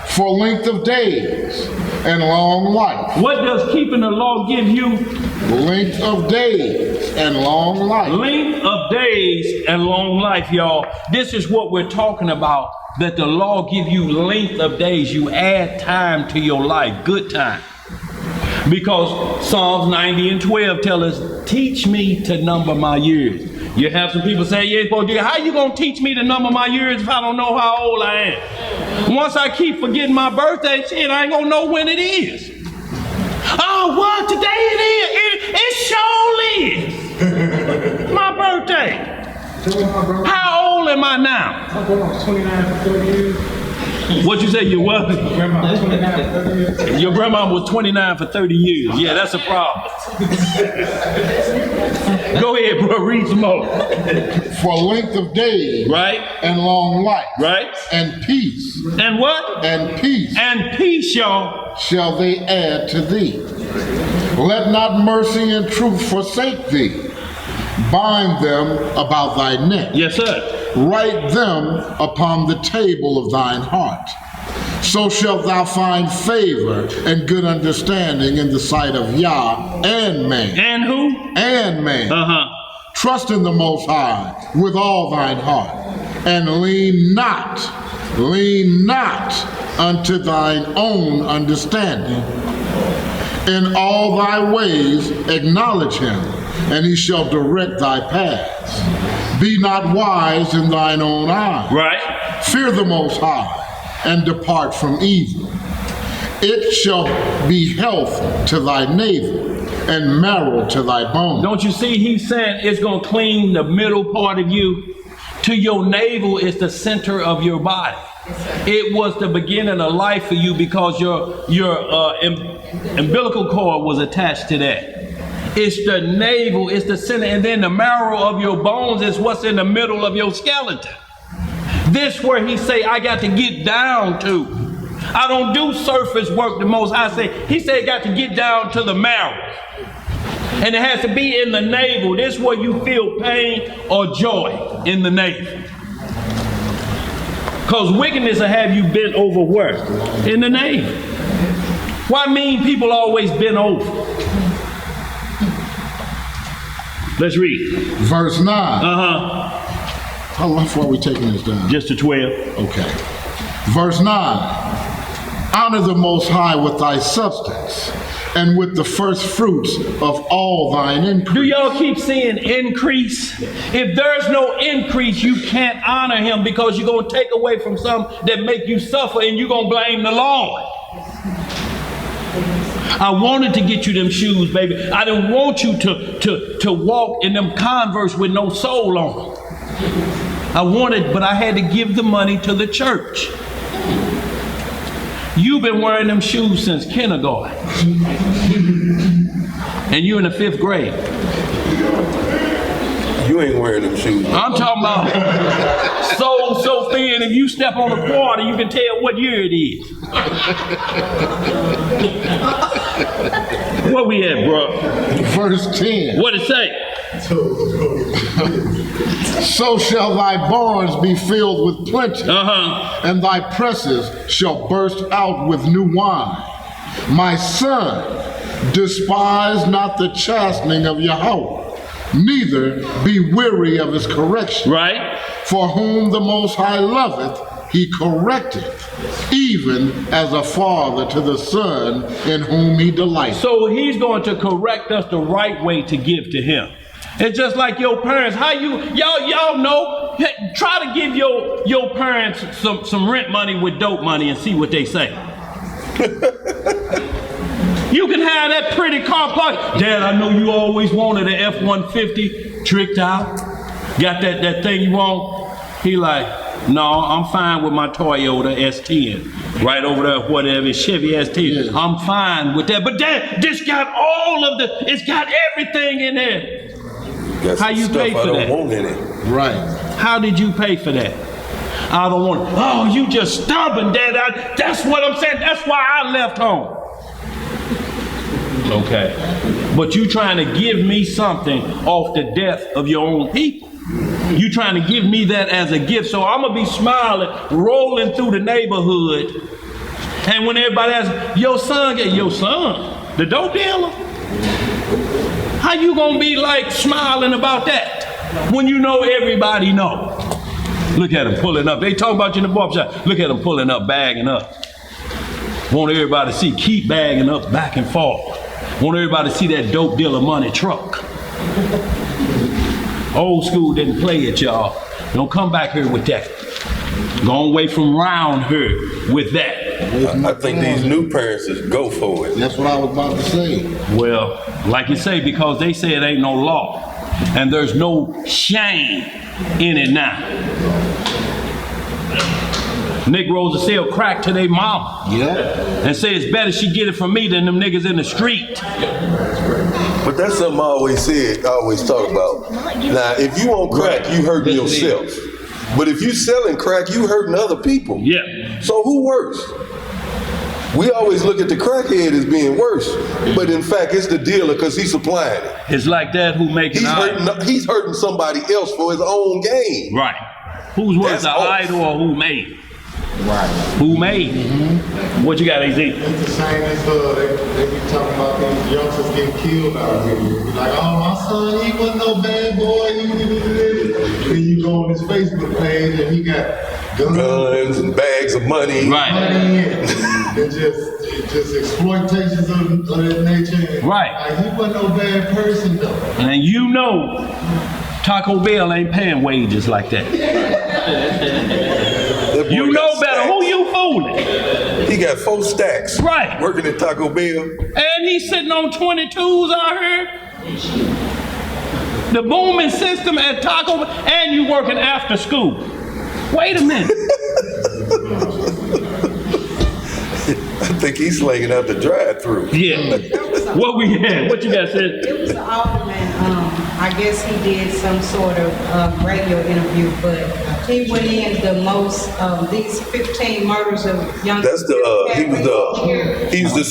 Speaker 2: For length of days and long life.
Speaker 1: What does keeping the law give you?
Speaker 2: Length of days and long life.
Speaker 1: Length of days and long life, y'all. This is what we're talking about, that the law give you length of days. You add time to your life, good time. Because Psalms 90 and 12 tell us, teach me to number my years. You have some people say, yeah, how you gonna teach me to number my years if I don't know how old I am? Once I keep forgetting my birthday, shit, I ain't gonna know when it is. Oh, what? Today it is. It surely is. My birthday. How old am I now?
Speaker 10: I'm going 29 for 30 years.
Speaker 1: What'd you say you was?
Speaker 10: Grandma was 29 for 30 years.
Speaker 1: Your grandma was 29 for 30 years. Yeah, that's a problem. Go ahead, bro. Read some more.
Speaker 2: For length of days.
Speaker 1: Right.
Speaker 2: And long life.
Speaker 1: Right.
Speaker 2: And peace.
Speaker 1: And what?
Speaker 2: And peace.
Speaker 1: And peace, y'all.
Speaker 2: Shall they add to thee. Let not mercy and truth forsake thee. Bind them about thy neck.
Speaker 1: Yes, sir.
Speaker 2: Write them upon the table of thine heart. So shalt thou find favor and good understanding in the sight of Yah and man.
Speaker 1: And who?
Speaker 2: And man. Trust in the Most High with all thine heart, and lean not unto thine own understanding. In all thy ways acknowledge him, and he shall direct thy paths. Be not wise in thine own eyes.
Speaker 1: Right.
Speaker 2: Fear the Most High, and depart from evil. It shall be health to thy navel, and marrow to thy bones.
Speaker 1: Don't you see, he's saying it's going to clean the middle part of you. To your navel is the center of your body. It was the beginning of life for you because your umbilical cord was attached to that. It's the navel, it's the center, and then the marrow of your bones is what's in the middle of your skeleton. This where he say, I got to get down to. I don't do surface work the Most High say. He said, got to get down to the marrow. And it has to be in the navel. This is where you feel pain or joy, in the navel. Because wickedness will have you bent over where? In the navel. Why mean people always bent over? Let's read.
Speaker 2: Verse 9.
Speaker 1: How
Speaker 2: far are we taking this down?
Speaker 1: Just to 12.
Speaker 2: Okay. Verse 9. Honor the Most High with thy substance, and with the first fruits of all thine increase.
Speaker 1: Do y'all keep seeing increase? If there's no increase, you can't honor him because you're going to take away from some that make you suffer and you're going to blame the Lord. I wanted to get you them shoes, baby. I didn't want you to walk in them Converse with no sole on. I wanted, but I had to give the money to the church. You've been wearing them shoes since kindergarten. And you're in the 5th grade.
Speaker 3: You ain't wearing them shoes.
Speaker 1: I'm talking about soles so thin, if you step on a quarter, you can tell what year it is. What we at, bro?
Speaker 2: Verse 10.
Speaker 1: What it say?
Speaker 2: So shall thy barns be filled with plenty, and thy presses shall burst out with new wine. My son, despise not the chastening of Yahweh, neither be weary of his correction.
Speaker 1: Right.
Speaker 2: For whom the Most High loveth, he correcteth, even as a father to the son in whom he delighteth.
Speaker 1: So he's going to correct us the right way to give to him. It's just like your parents. How y'all know? Try to give your parents some rent money with dope money and see what they say. You can have that pretty car parked. Dad, I know you always wanted an F-150, tricked out. Got that thing you want? He like, no, I'm fine with my Toyota S10. Right over there, whatever, Chevy S10. Yeah. I'm fine with that. But Dad, this got it's got everything in there. How you pay for that? Want in it.
Speaker 2: Right.
Speaker 1: How did you pay for that? I don't want it. Oh, you just stubborn, Dad. That's what I'm saying. That's why I left home. Okay. But you trying to give me something off the death of your own people. You trying to give me that as a gift. So I'm going to be smiling, rolling through the neighborhood. And when everybody asks, your son, the dope dealer? How you gonna be like smiling about that when you know everybody know? Look at him pulling up. They talk about you in the barbershop. Look at him pulling up, bagging up. Want everybody to see, keep bagging up back and forth. Want everybody to see that dope dealer money truck. Old school didn't play it, y'all. Don't come back here with that. Go away from round here with that.
Speaker 3: I think these new parents just go for it.
Speaker 2: That's what I was about to say.
Speaker 1: Well, like you say, because they say it ain't no law, and there's no shame in it now. Negroes will sell crack to their mama.
Speaker 2: Yeah.
Speaker 1: And say it's better she get it from me than them niggas in the street.
Speaker 3: But that's something I always talk about. Now, if you want crack, you hurting yourself. But if you selling crack, you hurting other people.
Speaker 1: Yeah.
Speaker 3: So who worse? We always look at the crackhead as being worse, but in fact, it's the dealer because he's supplying it.
Speaker 1: It's like that who making
Speaker 3: he's hurting somebody else for his own gain.
Speaker 1: Right. Who's worse, the idol or who made it?
Speaker 2: Right.
Speaker 1: Who made it? Mm-hmm. What you got, AZ?
Speaker 11: It's the same as they be talking about these youngsters getting killed out here. Be like, oh, my son, he wasn't no bad boy. Then you go on his Facebook page and he got
Speaker 3: guns and bags of money.
Speaker 1: Right.
Speaker 11: And just exploitations of that nature.
Speaker 1: Right.
Speaker 11: Like, he wasn't no bad person though.
Speaker 1: And you know, Taco Bell ain't paying wages like that. You know better. Who you fooling?
Speaker 3: He got 4 stacks.
Speaker 1: Right.
Speaker 3: Working at Taco Bell.
Speaker 1: And he's sitting on 22s out here. The booming system at Taco Bell, and you working after school. Wait a minute.
Speaker 3: I think he's slinging out the drive-through.
Speaker 1: Yeah. What we had? What you got said?
Speaker 8: It was an alderman. I guess he did some sort of radio interview, but he went in the most these 15 murders of young.
Speaker 3: That's he was the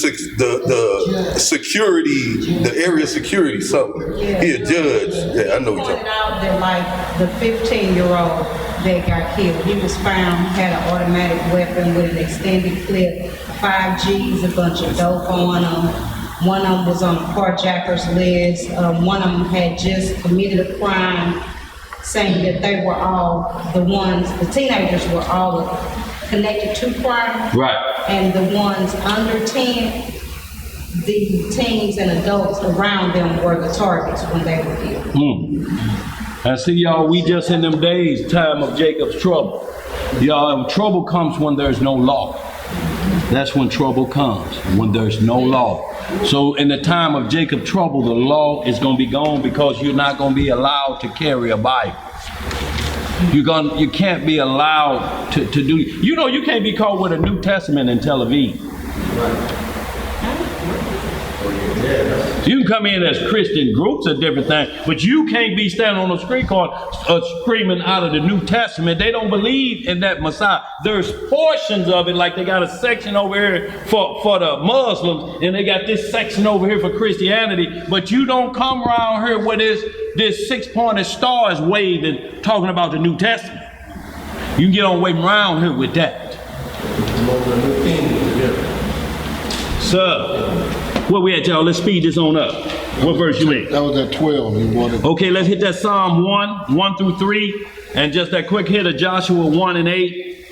Speaker 3: security, the area security something.
Speaker 8: Yeah.
Speaker 3: He a judge. Yeah, I know what you're
Speaker 8: pointed out that like the 15-year-old that got killed, he was found, he had an automatic weapon with an extended clip, 5 G's, a bunch of dope on him. One of them was on a carjacker's list. One of them had just committed a crime, saying that they were all the teenagers were all connected to crime.
Speaker 1: Right.
Speaker 8: And the ones under 10, the teens and adults around them were the targets when they were killed.
Speaker 1: I see y'all, we just in them days, time of Jacob's trouble. Y'all, trouble comes when there's no law. That's when trouble comes, when there's no law. So in the time of Jacob's trouble, the law is going to be gone because you're not going to be allowed to carry a Bible. You can't be allowed to do, you know, you can't be caught with a New Testament in Tel Aviv. You can come in as Christian groups or different things, but you can't be standing on the street corner screaming out of the New Testament. They don't believe in that Messiah. There's portions of it, like they got a section over here for the Muslims, and they got this section over here for Christianity, but you don't come around here with this this six-pointed star is waving, talking about the New Testament. You can get on waving around here with that. Sir, where we at, y'all? Let's speed this on up. What verse you in?
Speaker 2: That was at 12. You wanted.
Speaker 1: Okay, let's hit that Psalm 1 through 3, and just that quick hit of Joshua 1 and 8.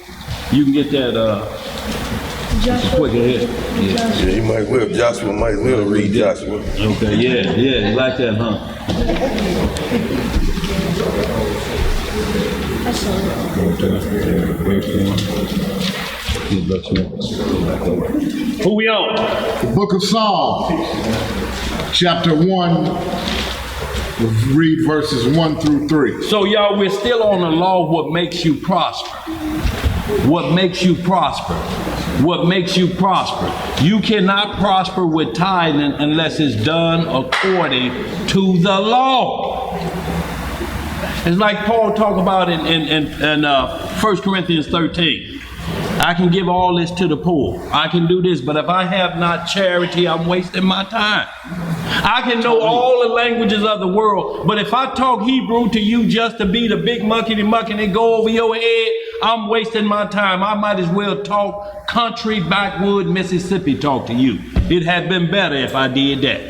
Speaker 1: You can get that, just a quick hit.
Speaker 3: Yeah, you might well, Joshua might well read Joshua.
Speaker 1: Okay, yeah, you like that, huh?
Speaker 7: I saw it.
Speaker 1: Who we on?
Speaker 2: The book of Psalms, chapter 1, read verses 1 through 3.
Speaker 1: So y'all, we're still on the law, what makes you prosper. What makes you prosper. What makes you prosper. You cannot prosper with tithing unless it's done according to the law. It's like Paul talked about in 1 Corinthians 13. I can give all this to the poor. I can do this, but if I have not charity, I'm wasting my time. I can know all the languages of the world, but if I talk Hebrew to you just to be the big muckety and go over your head, I'm wasting my time. I might as well talk country backwood Mississippi talk to you. It had been better if I did that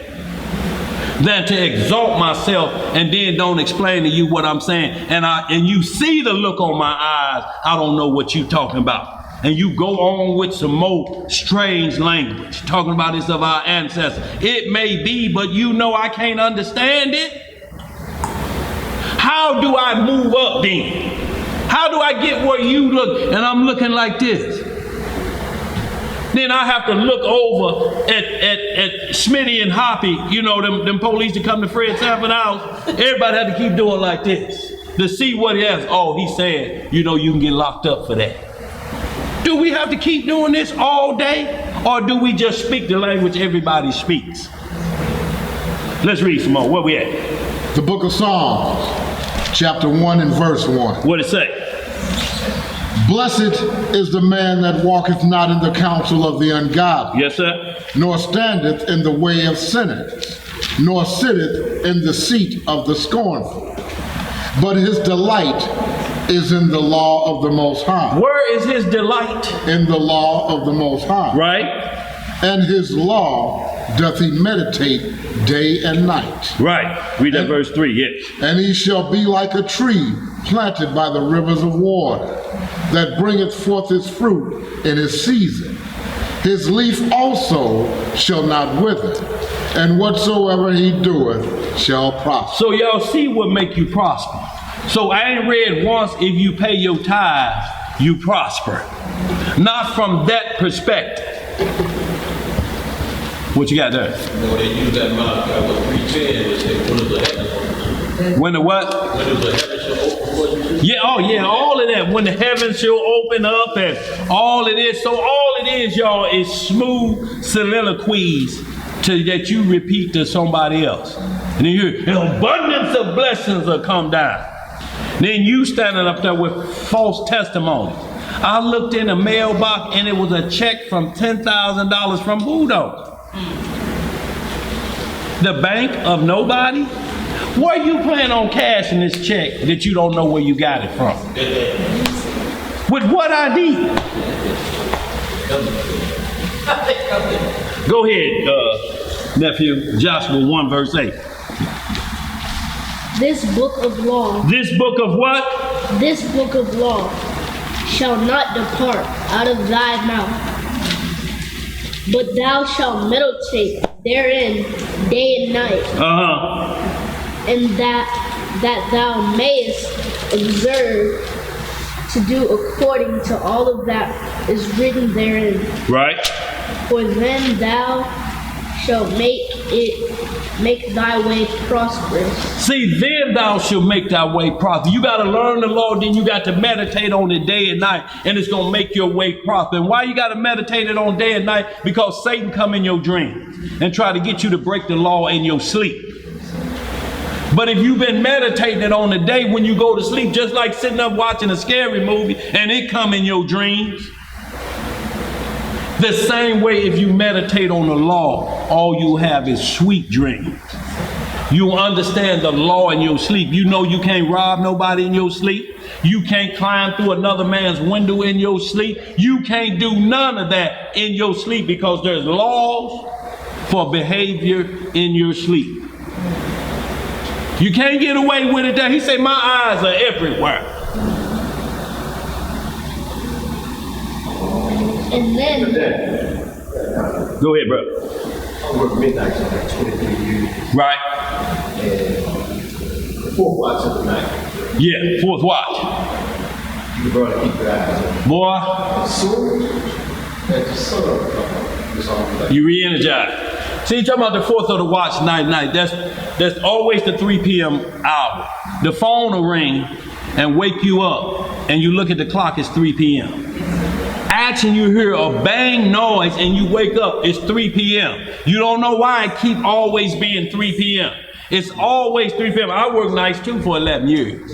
Speaker 1: than to exalt myself and then don't explain to you what I'm saying. And you see the look on my eyes, I don't know what you talking about. And you go on with some more strange language, talking about this of our ancestors. It may be, but you know I can't understand it. How do I move up then? How do I get where you look and I'm looking like this? Then I have to look over at Smitty and Hoppy, you know, them police that come to Fred Sanford house. Everybody had to keep doing like this to see what he has. Oh, he said, you know, you can get locked up for that. Do we have to keep doing this all day? Or do we just speak the language everybody speaks? Let's read some more. Where we at?
Speaker 2: The book of Psalms, chapter 1 and verse 1.
Speaker 1: What it say?
Speaker 2: Blessed is the man that walketh not in the counsel of the ungodly.
Speaker 1: Yes, sir.
Speaker 2: Nor standeth in the way of sinners, nor sitteth in the seat of the scornful. But his delight is in the law of the Most High.
Speaker 1: Where is his delight?
Speaker 2: In the law of the Most High.
Speaker 1: Right.
Speaker 2: And his law doth he meditate day and night.
Speaker 1: Right. Read that verse 3, yes.
Speaker 2: And he shall be like a tree planted by the rivers of water, that bringeth forth his fruit in his season. His leaf also shall not wither, and whatsoever he doeth shall prosper.
Speaker 1: So y'all see what make you prosper. So I ain't read once, if you pay your tithes, you prosper. Not from that perspective. What you got there?
Speaker 5: No, they use that Malachi 3:10, which say, when is the heaven?
Speaker 1: When the what?
Speaker 5: When is the heaven shall open?
Speaker 1: Yeah, oh yeah, all of that. When the heavens shall open up and all it is. So all it is, y'all, is smooth soliloquies that you repeat to somebody else. And then you hear, an abundance of blessings will come down. Then you standing up there with false testimonies. I looked in a mailbox and it was a check from $10,000 from who though? The bank of nobody? Where you plan on cashing this check that you don't know where you got it from? With what ID? Go ahead, nephew. Joshua 1 verse 8.
Speaker 7: This book of law.
Speaker 1: This book of what?
Speaker 7: This book of law shall not depart out of thy mouth, but thou shalt meditate therein day and night. And that thou mayest observe to do according to all of that is written therein.
Speaker 1: Right.
Speaker 7: For then thou shalt make thy way prosperous.
Speaker 1: See, then thou shalt make thy way prosperous. You got to learn the law, then you got to meditate on it day and night, and it's going to make your way prosperous. And why you got to meditate it on day and night? Because Satan come in your dream and try to get you to break the law in your sleep. But if you've been meditating it on the day when you go to sleep, just like sitting up watching a scary movie and it come in your dreams, the same way if you meditate on the law, all you have is sweet dreams. You understand the law in your sleep. You know you can't rob nobody in your sleep. You can't climb through another man's window in your sleep. You can't do none of that in your sleep because there's laws for behavior in your sleep. You can't get away with it there. He said, my eyes are everywhere.
Speaker 7: And then,
Speaker 1: go ahead, bro.
Speaker 4: I work midnight for like 23 years.
Speaker 1: Right.
Speaker 4: And the fourth watch of the night.
Speaker 1: Yeah, fourth watch.
Speaker 4: You brother keep your eyes on.
Speaker 1: Boy,
Speaker 4: As soon as the sun comes, it's all like.
Speaker 1: you re-energize. See, you talking about the fourth of the watch night. That's always the 3 p.m. hour. The phone will ring and wake you up, and you look at the clock, it's 3 p.m. Action, you hear a bang noise and you wake up, it's 3 p.m. You don't know why it keep always being 3 p.m. It's always 3 p.m. I worked nights too for 11 years.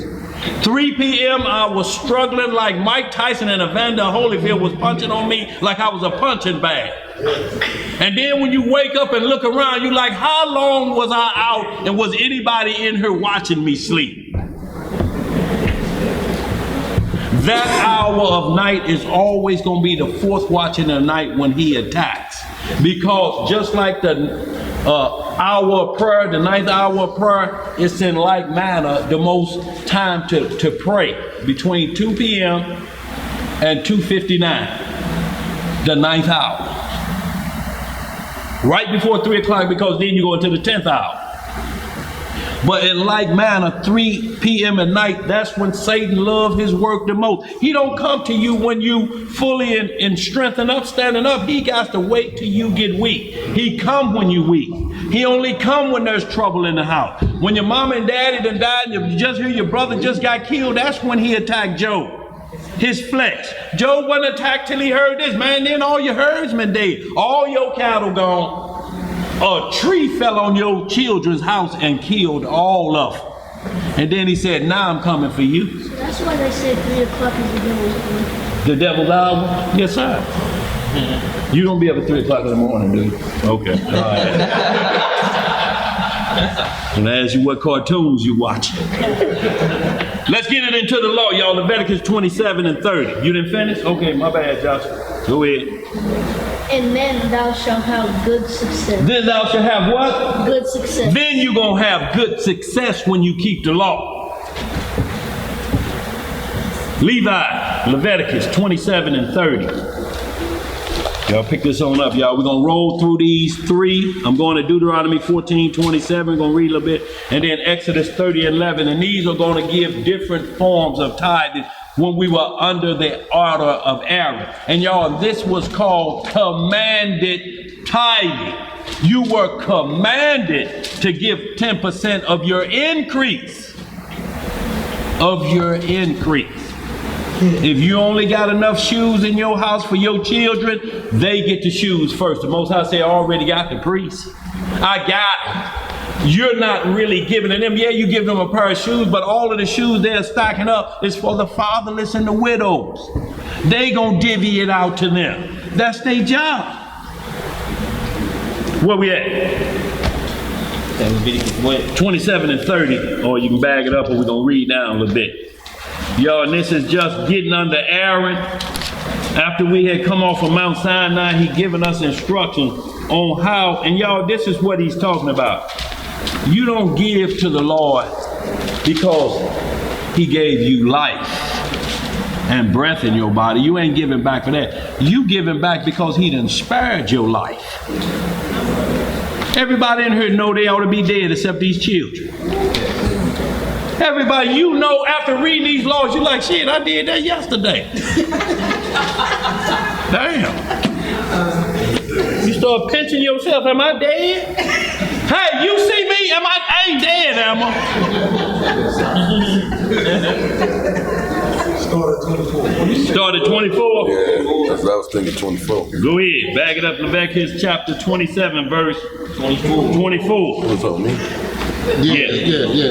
Speaker 1: 3 p.m. I was struggling like Mike Tyson and Evander Holyfield was punching on me like I was a punching bag. And then when you wake up and look around, you're like, how long was I out and was anybody in here watching me sleep? That hour of night is always going to be the fourth watch in the night when he attacks. Because just like the hour of prayer, the ninth hour of prayer, it's in like manner the most time to pray between 2 p.m. and 2:59, the ninth hour. Right before 3 o'clock, because then you go into the 10th hour. But in like manner, 3 p.m. at night, that's when Satan loves his work the most. He don't come to you when you fully in strength and up, standing up. He got to wait till you get weak. He come when you weak. He only come when there's trouble in the house. When your mama and daddy done died and you just hear your brother just got killed, that's when he attacked Job. His flesh. Job wasn't attacked till he heard this, man. Then all your herdsmen dead. All your cattle gone. A tree fell on your children's house and killed all of them. And then he said, now I'm coming for you.
Speaker 7: so that's why they say 3 o'clock is the devil's hour.
Speaker 1: The devil's hour? Yes, sir. You don't be up at 3 o'clock in the morning, dude. Okay. All right. And I ask you what cartoons you watch. Let's get it into the law, y'all. Leviticus 27 and 30. You didn't finish? Okay, my bad, Josh. Go ahead.
Speaker 7: And then thou shalt have good success.
Speaker 1: Then thou shalt have what?
Speaker 7: Good success.
Speaker 1: Then you're going to have good success when you keep the law. Leviticus 27 and 30. Y'all pick this on up, y'all. We're going to roll through these three. I'm going to Deuteronomy 14, 27. We're going to read a little bit. And then Exodus 30 and 11. And these are going to give different forms of tithing when we were under the order of Aaron. And y'all, this was called commanded tithing. You were commanded to give 10% of your increase. If you only got enough shoes in your house for your children, they get the shoes first. The Most High say, I already got the priest. I got it. You're not really giving them. Yeah, you give them a pair of shoes, but all of the shoes they're stacking up is for the fatherless and the widows. They gonna divvy it out to them. That's their job. Where we at? 27 and 30, or you can bag it up, or we're gonna read down a little bit. Y'all, and this is just getting under Aaron. After we had come off of Mount Sinai, he given us instructions on how, and y'all, this is what he's talking about. You don't give to the Lord because he gave you life and breath in your body. You ain't giving back for that. You giving back because he done spared your life. Everybody in here know they ought to be dead except these children. Everybody, you know, after reading these laws, you're like, shit, I did that yesterday. Damn. You start pinching yourself. Am I dead? Hey, you see me? I ain't dead, am I? Start at 24.
Speaker 3: Yeah, that's what I was thinking, 24.
Speaker 1: Go ahead, bag it up. Leviticus chapter 27, verse 24.
Speaker 3: What's on me?
Speaker 2: Yeah,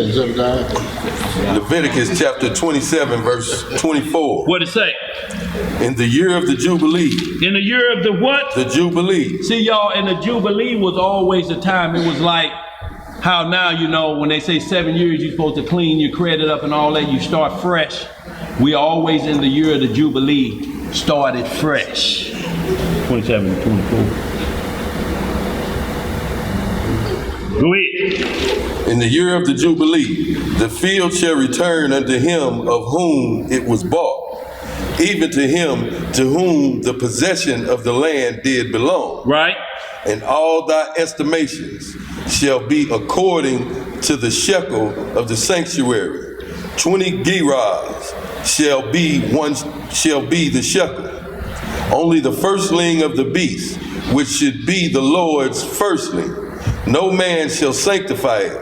Speaker 2: Zebediah.
Speaker 3: Leviticus chapter 27, verse 24.
Speaker 1: What'd it say?
Speaker 3: In the year of the Jubilee.
Speaker 1: In the year of the what?
Speaker 3: The Jubilee.
Speaker 1: See, y'all, and the Jubilee was always the time. It was like How now, you know, when they say 7 years, you're supposed to clean your credit up and all that, you start fresh. We always in the year of the Jubilee started fresh. 27 to 24. Go ahead.
Speaker 3: In the year of the Jubilee, the field shall return unto him of whom it was bought, even to him to whom the possession of the land did belong.
Speaker 1: Right.
Speaker 3: And all thy estimations shall be according to the shekel of the sanctuary. 20 gerahs shall be the shekel. Only the firstling of the beast, which should be the Lord's firstling. No man shall sanctify it,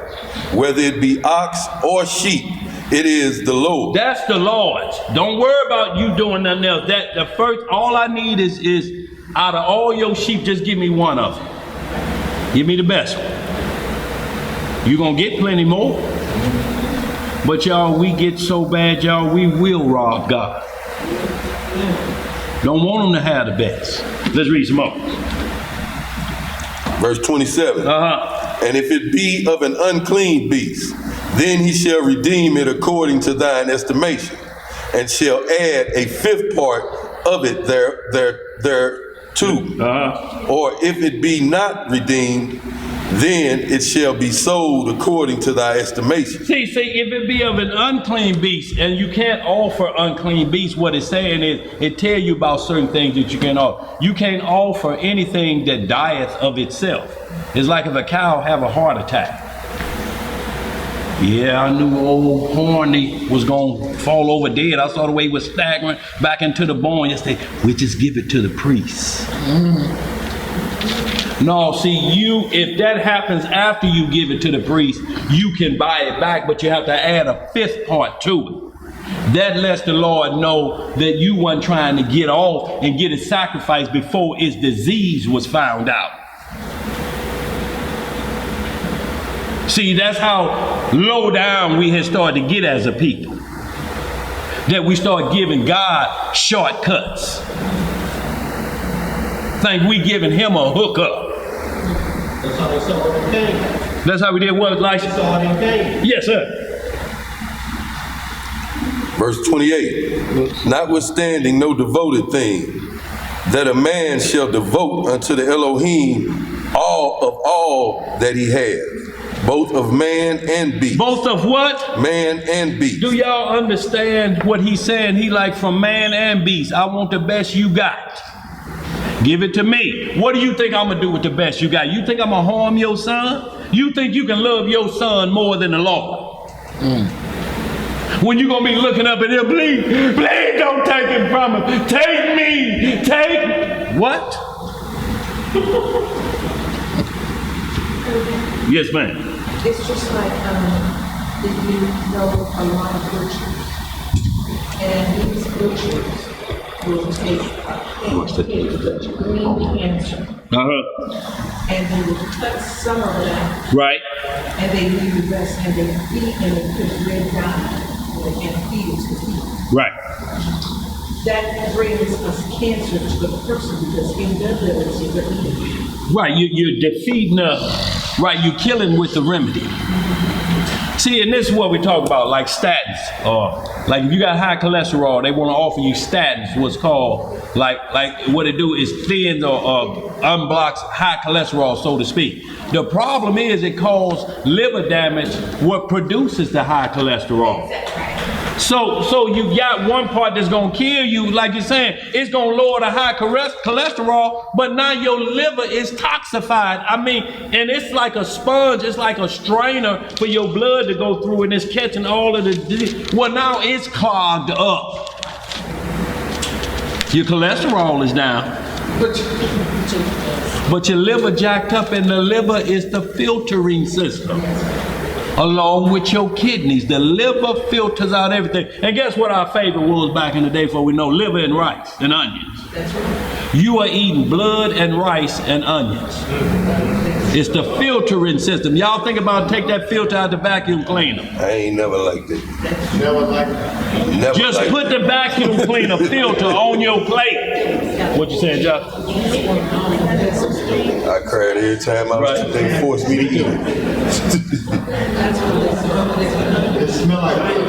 Speaker 3: whether it be ox or sheep. It is the Lord.
Speaker 1: That's the Lord's. Don't worry about you doing nothing else. That the first, all I need is out of all your sheep, just give me one of them. Give me the best one. You're gonna get plenty more. But y'all, we get so bad, y'all, we will rob God. Don't want them to have the best. Let's read some more.
Speaker 3: Verse 27. And if it be of an unclean beast, then he shall redeem it according to thine estimation, and shall add a fifth part of it thereto. Or if it be not redeemed, then it shall be sold according to thy estimation.
Speaker 1: See, if it be of an unclean beast, and you can't offer unclean beasts, what it's saying is, it tell you about certain things that you can't offer. You can't offer anything that dieth of itself. It's like if a cow have a heart attack. Yeah, I knew old Horny was gonna fall over dead. I saw the way he was staggering back into the bone yesterday. We just give it to the priest. No, see, if that happens after you give it to the priest, you can buy it back, but you have to add a fifth part to it. That lets the Lord know that you weren't trying to get off and get it sacrificed before its disease was found out. See, that's how low down we had started to get as a people. That we start giving God shortcuts. Think we giving him a hookup.
Speaker 4: That's how they saw it in Cain.
Speaker 1: That's how we did what, like?
Speaker 4: They saw it in Cain.
Speaker 1: Yes, sir.
Speaker 3: Verse 28. Notwithstanding no devoted thing, that a man shall devote unto the Elohim all that he has, both of man and beast.
Speaker 1: Both of what?
Speaker 3: Man and beast.
Speaker 1: Do y'all understand what he's saying? He like from man and beast. I want the best you got. Give it to me. What do you think I'm gonna do with the best you got? You think I'm gonna harm your son? You think you can love your son more than the Lord? When you gonna be looking up at him, please don't take it from him. Take me, what? Yes, ma'am.
Speaker 9: It's just like if you know a lot of butchers, and these butchers will take green cancer, and they will cut some of it out,
Speaker 1: right,
Speaker 9: and they leave the rest, and they feed and they put red dye and feed it to people.
Speaker 1: Right.
Speaker 9: That brings us cancer to the person because in their village is their eating.
Speaker 1: Right, you're defeating right, you're killing with the remedy. See, and this is what we talk about, like statins, or like if you got high cholesterol, they want to offer you statins, what's called, like what it do is thins or unblocks high cholesterol, so to speak. The problem is it causes liver damage, what produces the high cholesterol. So you got one part that's gonna kill you, like you're saying, it's gonna lower the high cholesterol, but now your liver is toxified. I mean, and it's like a sponge, it's like a strainer for your blood to go through, and it's catching all of the disease. Well, now it's clogged up. Your cholesterol is down, but your liver jacked up, and the liver is the filtering system. Along with your kidneys. The liver filters out everything. And guess what our favorite was back in the day before we know? Liver and rice and onions. You are eating blood and rice and onions. It's the filtering system. Y'all think about take that filter out the vacuum cleaner.
Speaker 3: I ain't never liked it.
Speaker 11: Never liked it.
Speaker 1: Just put the vacuum cleaner filter on your plate. What you saying, Josh?
Speaker 3: I cried every time they forced me to eat it.
Speaker 11: It smell like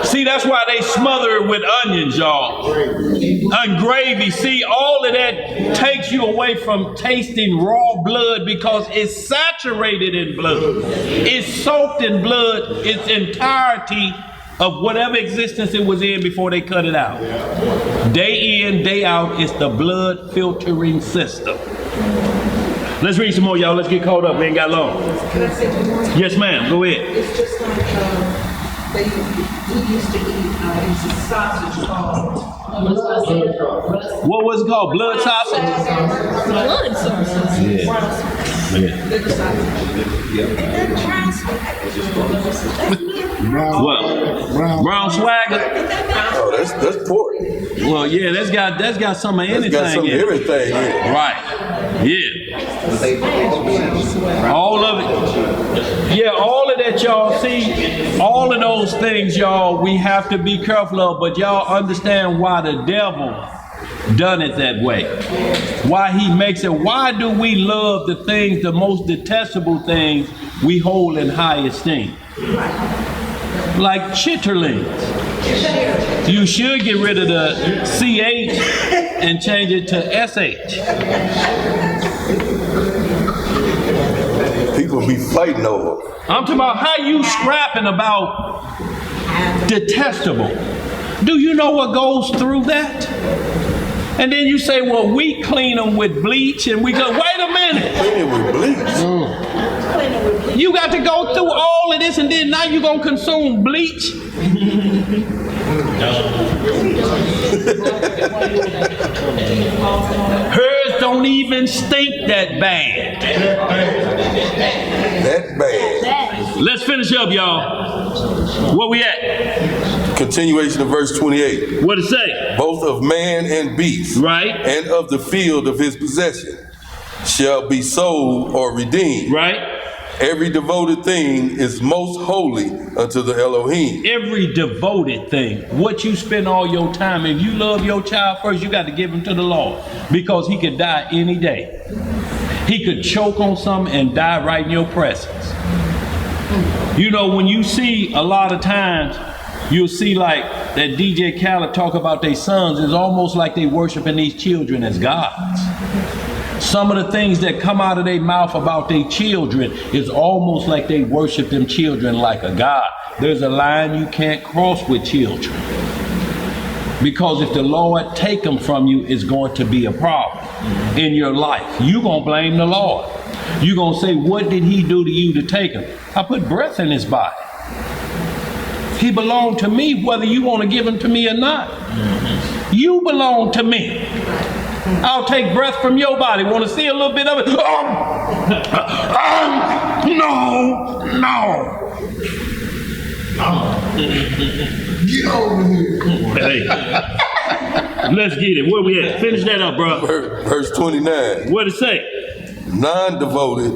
Speaker 1: See, that's why they smother it with onions, y'all. And gravy. See, all of that takes you away from tasting raw blood because it's saturated in blood. It's soaked in blood its entirety of whatever existence it was in before they cut it out. Day in, day out, it's the blood filtering system. Let's read some more, y'all. Let's get caught up. We ain't got long. Yes, ma'am. Go ahead.
Speaker 9: It's just like, we used to eat, it's a sausage called.
Speaker 1: What was it called? Blood sausage?
Speaker 7: Blood sausage.
Speaker 1: What? Brown swagger?
Speaker 3: Oh, that's pork.
Speaker 1: Well, yeah, that's got some of anything
Speaker 3: That's got some
Speaker 1: in
Speaker 3: of
Speaker 1: it.
Speaker 3: everything in it.
Speaker 1: Right. Yeah. All of it. Yeah, all of that, y'all. See, all of those things, y'all, we have to be careful of, but y'all understand why the devil done it that way. Why he makes it. Why do we love the things, the most detestable things we hold in high esteem? Like chitterlings. You should get rid of the CH and change it to SH.
Speaker 3: People be fighting over.
Speaker 1: I'm talking about how you scrapping about detestable. Do you know what goes through that? And then you say, well, we clean them with bleach, and we go, wait a minute.
Speaker 3: Clean it with bleach.
Speaker 1: You got to go through all of this, and then now you're going to consume bleach? Hers don't even stink that bad.
Speaker 3: That bad.
Speaker 1: Let's finish up, y'all. Where we at?
Speaker 3: Continuation of verse 28.
Speaker 1: What it say?
Speaker 3: Both of man and beast,
Speaker 1: right,
Speaker 3: and of the field of his possession, shall be sold or redeemed.
Speaker 1: Right.
Speaker 3: Every devoted thing is most holy unto the Elohim.
Speaker 1: Every devoted thing. What you spend all your time, if you love your child first, you got to give him to the Lord, because he could die any day. He could choke on something and die right in your presence. You know, when you see a lot of times, you'll see like that DJ Khaled talk about their sons, it's almost like they worshiping these children as gods. Some of the things that come out of their mouth about their children is almost like they worship them children like a god. There's a line you can't cross with children. Because if the Lord take them from you, it's going to be a problem in your life. You're going to blame the Lord. You're going to say, what did he do to you to take him? I put breath in his body. He belonged to me, whether you want to give him to me or not. You belong to me. I'll take breath from your body. Want to see a little bit of it? No.
Speaker 11: Get over here.
Speaker 1: Hey. Let's get it. Where we at? Finish that up, bro.
Speaker 3: Verse 29.
Speaker 1: What it say?
Speaker 3: Non-devoted,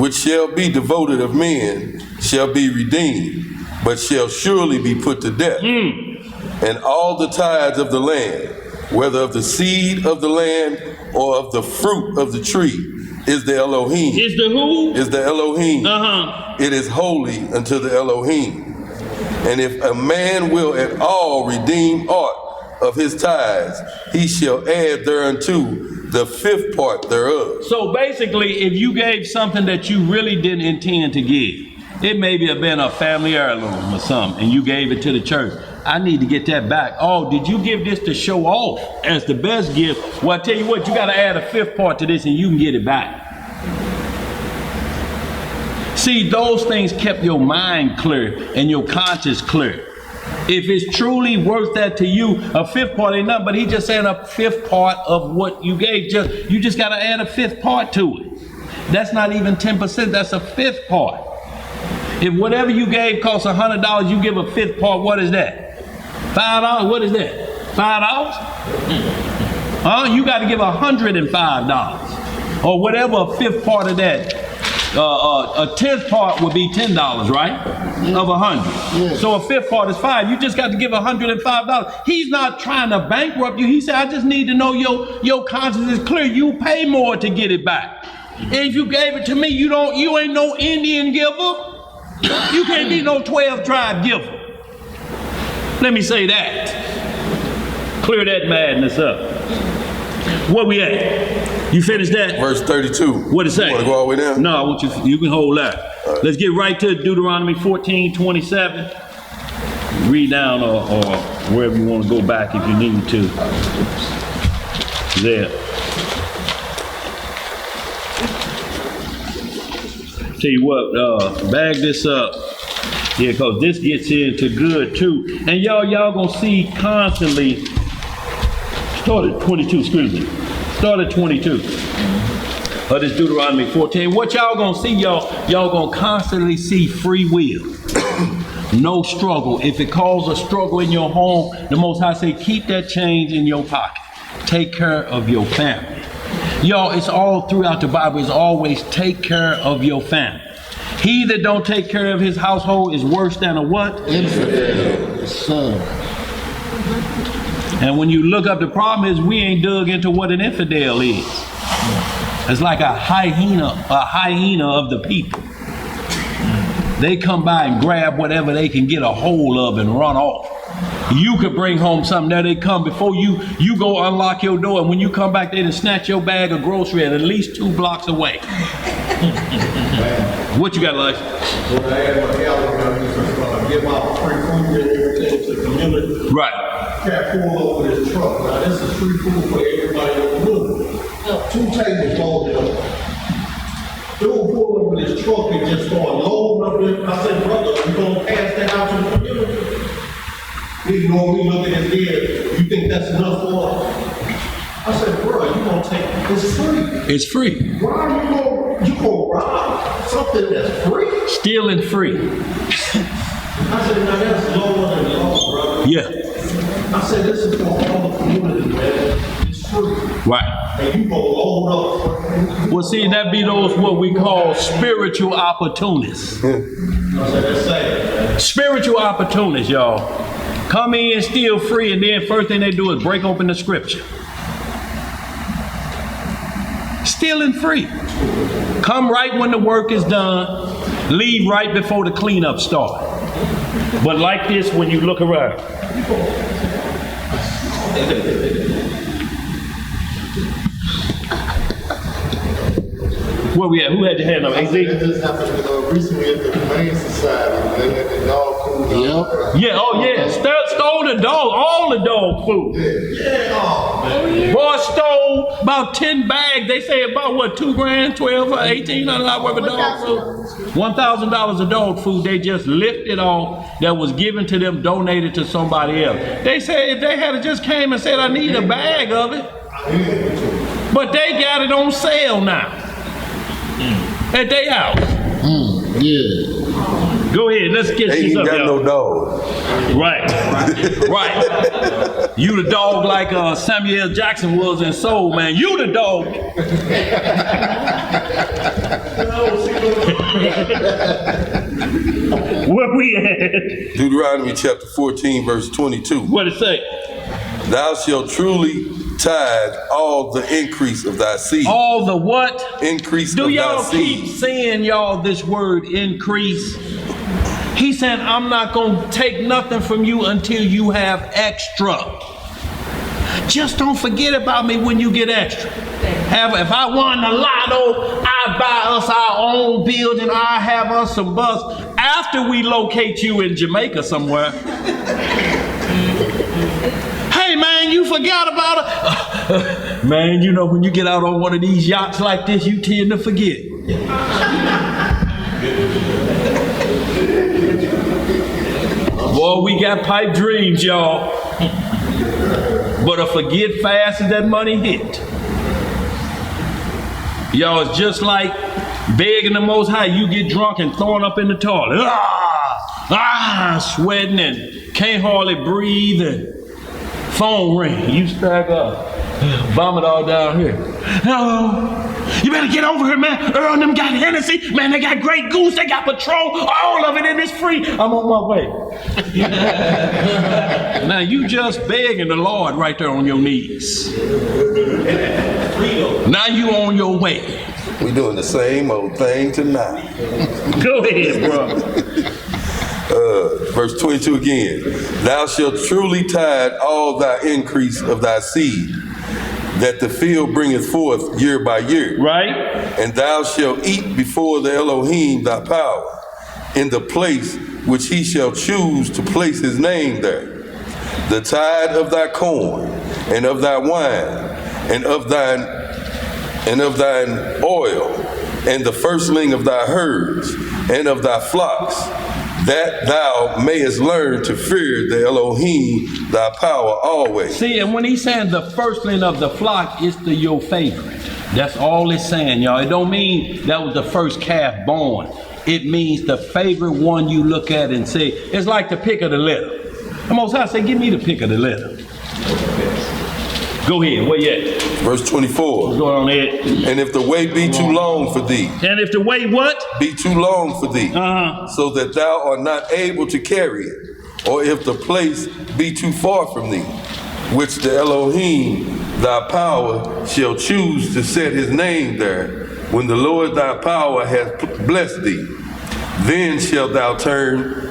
Speaker 3: which shall be devoted of men, shall be redeemed, but shall surely be put to death. And all the tithes of the land, whether of the seed of the land or of the fruit of the tree, is the Elohim.
Speaker 1: Is the who?
Speaker 3: Is the Elohim.
Speaker 1: Uh-huh.
Speaker 3: It is holy unto the Elohim. And if a man will at all redeem aught of his tithes, he shall add thereunto the fifth part thereof.
Speaker 1: So basically, if you gave something that you really didn't intend to give, it maybe have been a family heirloom or something, and you gave it to the church. I need to get that back. Oh, did you give this to show off as the best gift? Well, I tell you what, you got to add a fifth part to this and you can get it back. See, those things kept your mind clear and your conscience clear. If it's truly worth that to you, a fifth part ain't nothing, but he just saying a fifth part of what you gave. You just got to add a fifth part to it. That's not even 10%, that's a fifth part. If whatever you gave costs $100, you give a fifth part, what is that? $5? What is that? $5? You got to give $105. Or whatever a fifth part of that a tenth part would be $10, right? Of 100.
Speaker 2: Yeah.
Speaker 1: So a fifth part is 5. You just got to give $105. He's not trying to bankrupt you. He said, I just need to know your conscience is clear. You pay more to get it back. And if you gave it to me, you ain't no Indian giver. You can't be no 12 tribe giver. Let me say that. Clear that madness up. Where we at? You finished that?
Speaker 3: Verse 32.
Speaker 1: What it say?
Speaker 3: You want to go all the way down?
Speaker 1: No, I want you can hold that.
Speaker 3: Right.
Speaker 1: Let's get right to Deuteronomy 14:27. Read down or wherever you want to go back if you need to. There. Tell you what, bag this up. Yeah, because this gets into good too. And y'all gonna see constantly, start at 22, excuse me. Start at 22. Of this Deuteronomy 14. What y'all gonna see, y'all gonna constantly see free will. No struggle. If it causes a struggle in your home, the Most High say, keep that change in your pocket. Take care of your family. Y'all, it's all throughout the Bible. It's always take care of your family. He that don't take care of his household is worse than a what?
Speaker 2: Infidel. Son.
Speaker 1: And when you look up, the problem is we ain't dug into what an infidel is. It's like a hyena of the people. They come by and grab whatever they can get a hold of and run off. You could bring home something. There they come before you go unlock your door, and when you come back, they done snatch your bag of grocery at least 2 blocks away. What you got, Life?
Speaker 4: When I had my gallery, I give out free food and everything to the community.
Speaker 1: Right.
Speaker 4: Cat pulled over his truck. Now this is free food for everybody in the community. 2 tables loaded up. Dude pulled over his truck and just started loading up it. I said, brother, you gonna pass that out to the community? He know me looking at his head. You think that's enough for us? I said, bro, you gonna take it's free.
Speaker 1: It's free.
Speaker 4: Why are you gonna rob something that's free?
Speaker 1: Stealing free.
Speaker 4: I said, now that's lower than law, brother.
Speaker 1: Yeah.
Speaker 4: I said, this is for all the community, man. It's free.
Speaker 1: Right.
Speaker 4: And you gonna load up.
Speaker 1: Well, see, that be those what we call spiritual opportunists.
Speaker 4: I said, that's sad.
Speaker 1: Spiritual opportunists, y'all. Come in, steal free, and then first thing they do is break open the scripture. Stealing free. Come right when the work is done. Leave right before the cleanup starts. But like this, when you look around. Where we at? Who had your hand up? AZ?
Speaker 11: It just happened recently at the Humane Society. They had the dog food.
Speaker 1: Yeah, oh yeah. Stole the dog, all the dog food. Boy stole about 10 bags. They say about what, 2 grand, 12 or 1800 worth of dog food. $1,000 of dog food they just lifted off that was given to them, donated to somebody else. They say if they had just came and said, I need a bag of it. But they got it on sale now. At their house.
Speaker 2: Yeah.
Speaker 1: Go ahead, let's get
Speaker 3: They
Speaker 1: this
Speaker 3: ain't
Speaker 1: up,
Speaker 3: got
Speaker 1: y'all.
Speaker 3: no dog.
Speaker 1: Right. You the dog like Samuel Jackson was in Soul, man. You the dog. Where we at?
Speaker 3: Deuteronomy chapter 14, verse 22.
Speaker 1: What it say?
Speaker 3: Thou shalt truly tithe all the increase of thy seed.
Speaker 1: All the what?
Speaker 3: Increase
Speaker 1: Do
Speaker 3: of
Speaker 1: y'all
Speaker 3: thy
Speaker 1: keep
Speaker 3: seed.
Speaker 1: saying y'all this word increase? He said, I'm not going to take nothing from you until you have extra. Just don't forget about me when you get extra. If I won the lotto, I buy us our own building, I have us some bus. After we locate you in Jamaica somewhere. Hey man, you forgot about it. Man, you know when you get out on one of these yachts like this, you tend to forget. Boy, we got pipe dreams, y'all. But I forget fast as that money hit. Y'all, it's just like begging the Most High. You get drunk and throwing up in the toilet. Sweating and can't hardly breathe and phone ring. You stack up. Vomit all down here. Hello. You better get over here, man. Earl and them got Hennessy. Man, they got Grey Goose. They got Patrol. All of it in this free. I'm on my way. Now, you just begging the Lord right there on your knees. Now you on your way.
Speaker 3: We doing the same old thing tonight.
Speaker 1: Go ahead, bro.
Speaker 3: Verse 22 again. Thou shalt truly tithe all thy increase of thy seed, that the field bringeth forth year by year.
Speaker 1: Right.
Speaker 3: And thou shalt eat before the Elohim thy power, in the place which he shall choose to place his name there. The tithe of thy corn, and of thy wine, and of thine oil, and the firstling of thy herds, and of thy flocks, that thou mayest learn to fear the Elohim thy power always.
Speaker 1: See, and when he's saying the firstling of the flock, it's your favorite. That's all it's saying, y'all. It don't mean that was the first calf born. It means the favorite one you look at and say, it's like the pick of the litter. The Most High say, give me the pick of the litter. Go ahead, where you at?
Speaker 3: Verse 24.
Speaker 1: What's going on, Ed?
Speaker 3: And if the way be too long for thee.
Speaker 1: And if the way what?
Speaker 3: Be too long for thee. So that thou art not able to carry it. Or if the place be too far from thee, which the Elohim thy power shall choose to set his name there, when the Lord thy power hath blessed thee, then shalt thou turn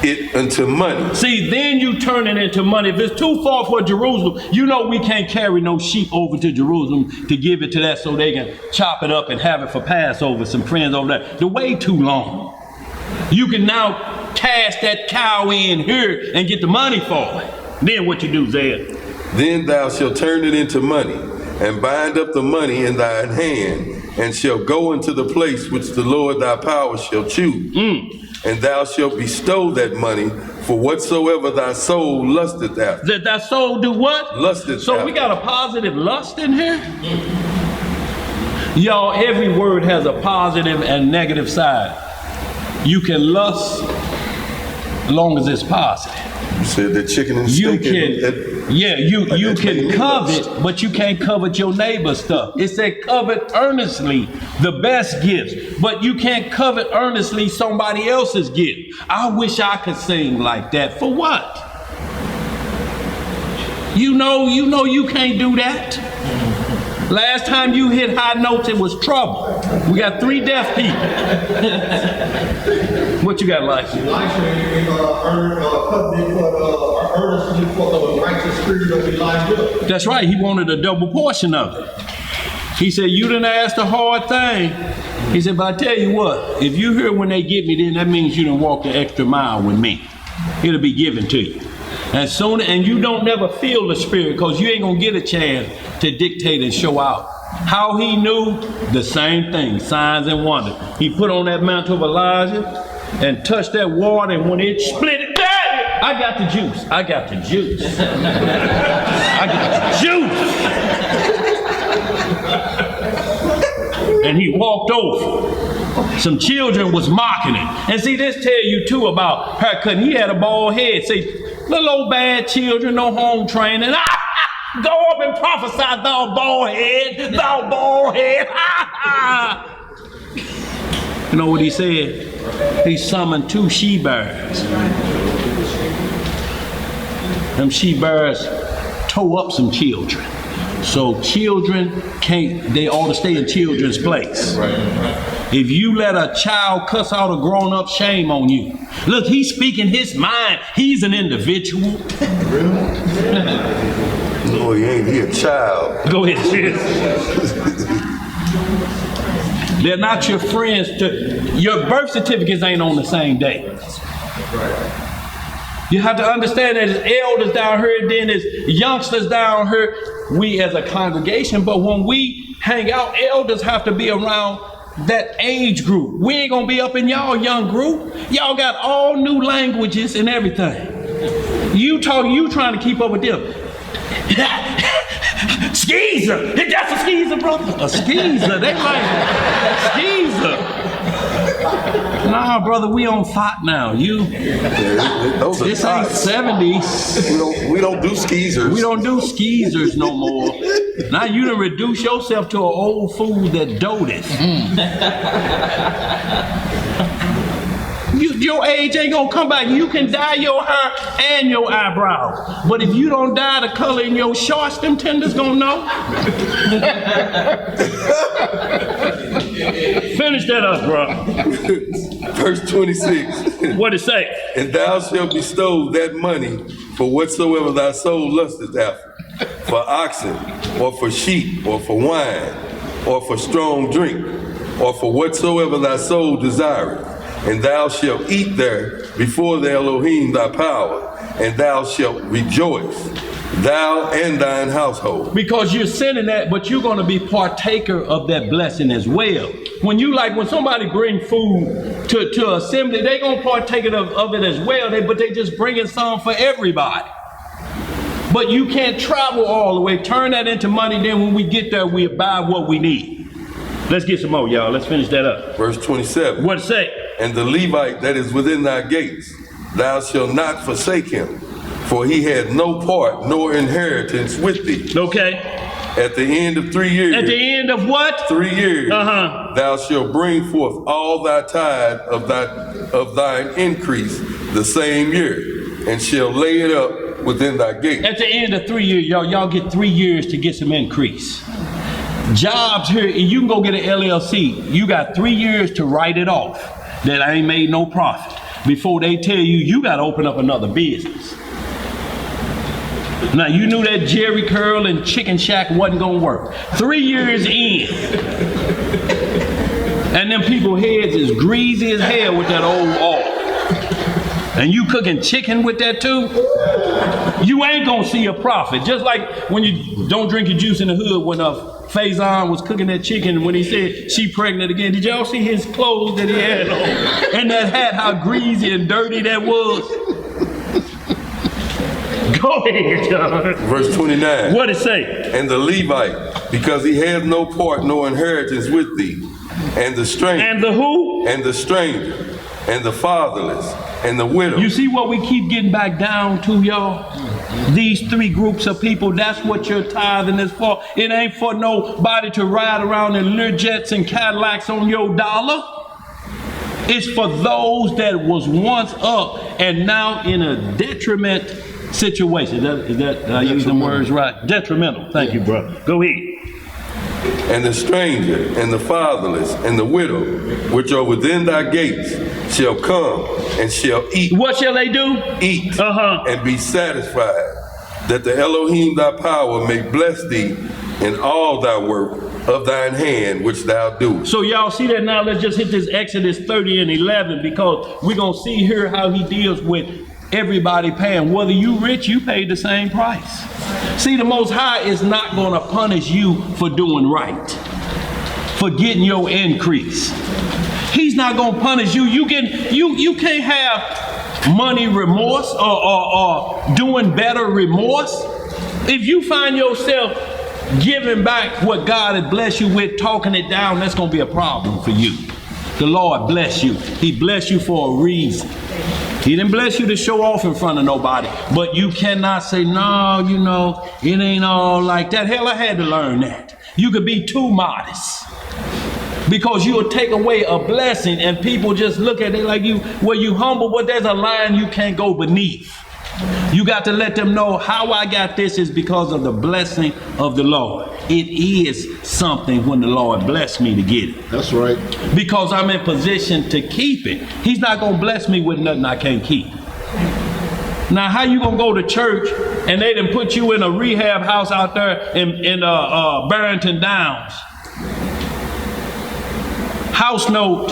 Speaker 3: it into money.
Speaker 1: See, then you turn it into money. If it's too far for Jerusalem, you know we can't carry no sheep over to Jerusalem to give it to that so they can chop it up and have it for Passover, some friends over there. The way too long. You can now cash that cow in here and get the money for it. Then what you do, Zed?
Speaker 3: Then thou shalt turn it into money, and bind up the money in thine hand, and shall go into the place which the Lord thy power shall choose. And thou shalt bestow that money for whatsoever thy soul lusteth after.
Speaker 1: That thy soul do what?
Speaker 3: Lusteth
Speaker 1: so
Speaker 3: after.
Speaker 1: We got a positive lust in here? Y'all, every word has a positive and negative side. You can lust as long as it's positive.
Speaker 3: You said that chicken and
Speaker 1: you
Speaker 3: steak.
Speaker 1: You can covet, but you can't covet your neighbor's stuff. It said covet earnestly the best gifts, but you can't covet earnestly somebody else's gift. I wish I could sing like that. For what? You know you can't do that. Last time you hit high notes, it was trouble. We got 3 deaf people. What you got, Elisha?
Speaker 4: Earnestly for the righteous spirit of Elijah.
Speaker 1: That's right. He wanted a double portion of it. He said, you didn't ask the hard thing. He said, but I tell you what, if you hear when they get me, then that means you done walked the extra mile with me. It'll be given to you. And you don't never feel the spirit because you ain't going to get a chance to dictate and show out. How he knew? The same thing, signs and wonders. He put on that mantle of Elijah and touched that water, and when it split it, I got the juice. I got the juice. I got the juice. And he walked over. Some children was mocking him. And see, this tell you too about haircut. He had a bald head. See, little old bad children, no home training. Go up and prophesy, thou bald head, thou bald head. You know what he said? He summoned 2 she-bears. Them she-bears tore up some children. So children they ought to stay in children's place. If you let a child cuss out a grown-up, shame on you. Look, he's speaking his mind. He's an individual.
Speaker 3: No, he ain't. He a child.
Speaker 1: Go ahead, sis. They're not your friends. Your birth certificates ain't on the same day. You have to understand that there's elders down here, then there's youngsters down here, we as a congregation, but when we hang out, elders have to be around that age group. We ain't gonna be up in y'all young group. Y'all got all new languages and everything. You trying to keep up with them. Skeezer! That's a skeezer, brother. A skeezer. They like skeezer. Nah, brother, we on thought now. This ain't 70s.
Speaker 3: We don't do skeezers.
Speaker 1: We don't do skeezers no more. Now you done reduce yourself to an old fool that doteth. Your age ain't gonna come back. You can dye your hair and your eyebrows. But if you don't dye the color in your shorts, them tenders gonna know. Finish that up, bro.
Speaker 3: Verse 26.
Speaker 1: What it say?
Speaker 3: And thou shalt bestow that money for whatsoever thy soul lusteth after, for oxen, or for sheep, or for wine, or for strong drink, or for whatsoever thy soul desireth. And thou shalt eat there before the Elohim thy power, and thou shalt rejoice, thou and thine household.
Speaker 1: Because you're sending that, but you're going to be partaker of that blessing as well. When somebody bring food to assembly, they going to partake of it as well, but they just bringing some for everybody. But you can't travel all the way, turn that into money, then when we get there, we buy what we need. Let's get some more, y'all. Let's finish that up.
Speaker 3: Verse 27.
Speaker 1: What it say?
Speaker 3: And the Levite that is within thy gates, thou shalt not forsake him, for he had no part nor inheritance with thee.
Speaker 1: Okay.
Speaker 3: At the end of 3 years.
Speaker 1: At the end of what?
Speaker 3: 3 years.
Speaker 1: Uh-huh.
Speaker 3: Thou shalt bring forth all thy tithe of thine increase the same year, and shall lay it up within thy gate.
Speaker 1: At the end of 3 years, y'all get 3 years to get some increase. Jobs here, and you can go get an LLC. You got 3 years to write it off that I ain't made no profit before they tell you got to open up another business. Now, you knew that Jerry Curl and Chicken Shack wasn't going to work. 3 years in. And them people's heads is greasy as hell with that old oil. And you cooking chicken with that too? You ain't going to see a profit. Just like when you don't drink your juice in the hood when Faison was cooking that chicken when he said she pregnant again. Did y'all see his clothes that he had on? And that hat, how greasy and dirty that was? Go ahead, John.
Speaker 3: Verse 29.
Speaker 1: What it say?
Speaker 3: And the Levite, because he has no part nor inheritance with thee, and the stranger.
Speaker 1: And the who?
Speaker 3: And the stranger, and the fatherless, and the widow.
Speaker 1: You see what we keep getting back down to, y'all? These 3 groups of people, that's what your tithing is for. It ain't for nobody to ride around in Learjets and Cadillacs on your dollar. It's for those that was once up and now in a detriment situation. Is that did I use them words right? Detrimental. Thank you, bro. Go ahead.
Speaker 3: And the stranger, and the fatherless, and the widow, which are within thy gates, shall come and shall eat.
Speaker 1: What shall they do?
Speaker 3: Eat and be satisfied, that the Elohim thy power may bless thee in all thy work of thine hand which thou doest.
Speaker 1: So y'all see that now? Let's just hit this Exodus 30 and 11 because we're going to see here how he deals with everybody paying. Whether you rich, you pay the same price. See, the Most High is not going to punish you for doing right, for getting your increase. He's not going to punish you. You can't have money remorse or doing better remorse. If you find yourself giving back what God had blessed you with, talking it down, that's going to be a problem for you. The Lord bless you. He blessed you for a reason. He didn't bless you to show off in front of nobody. But you cannot say, no, it ain't all like that. Hell, I had to learn that. You could be too modest. Because you'll take away a blessing and people just look at it like you humble, but there's a line you can't go beneath. You got to let them know how I got this is because of the blessing of the Lord. It is something when the Lord blessed me to get it.
Speaker 2: That's right.
Speaker 1: Because I'm in position to keep it. He's not going to bless me with nothing I can't keep. Now, how you going to go to church and they done put you in a rehab house out there in Barrington Downs? House note,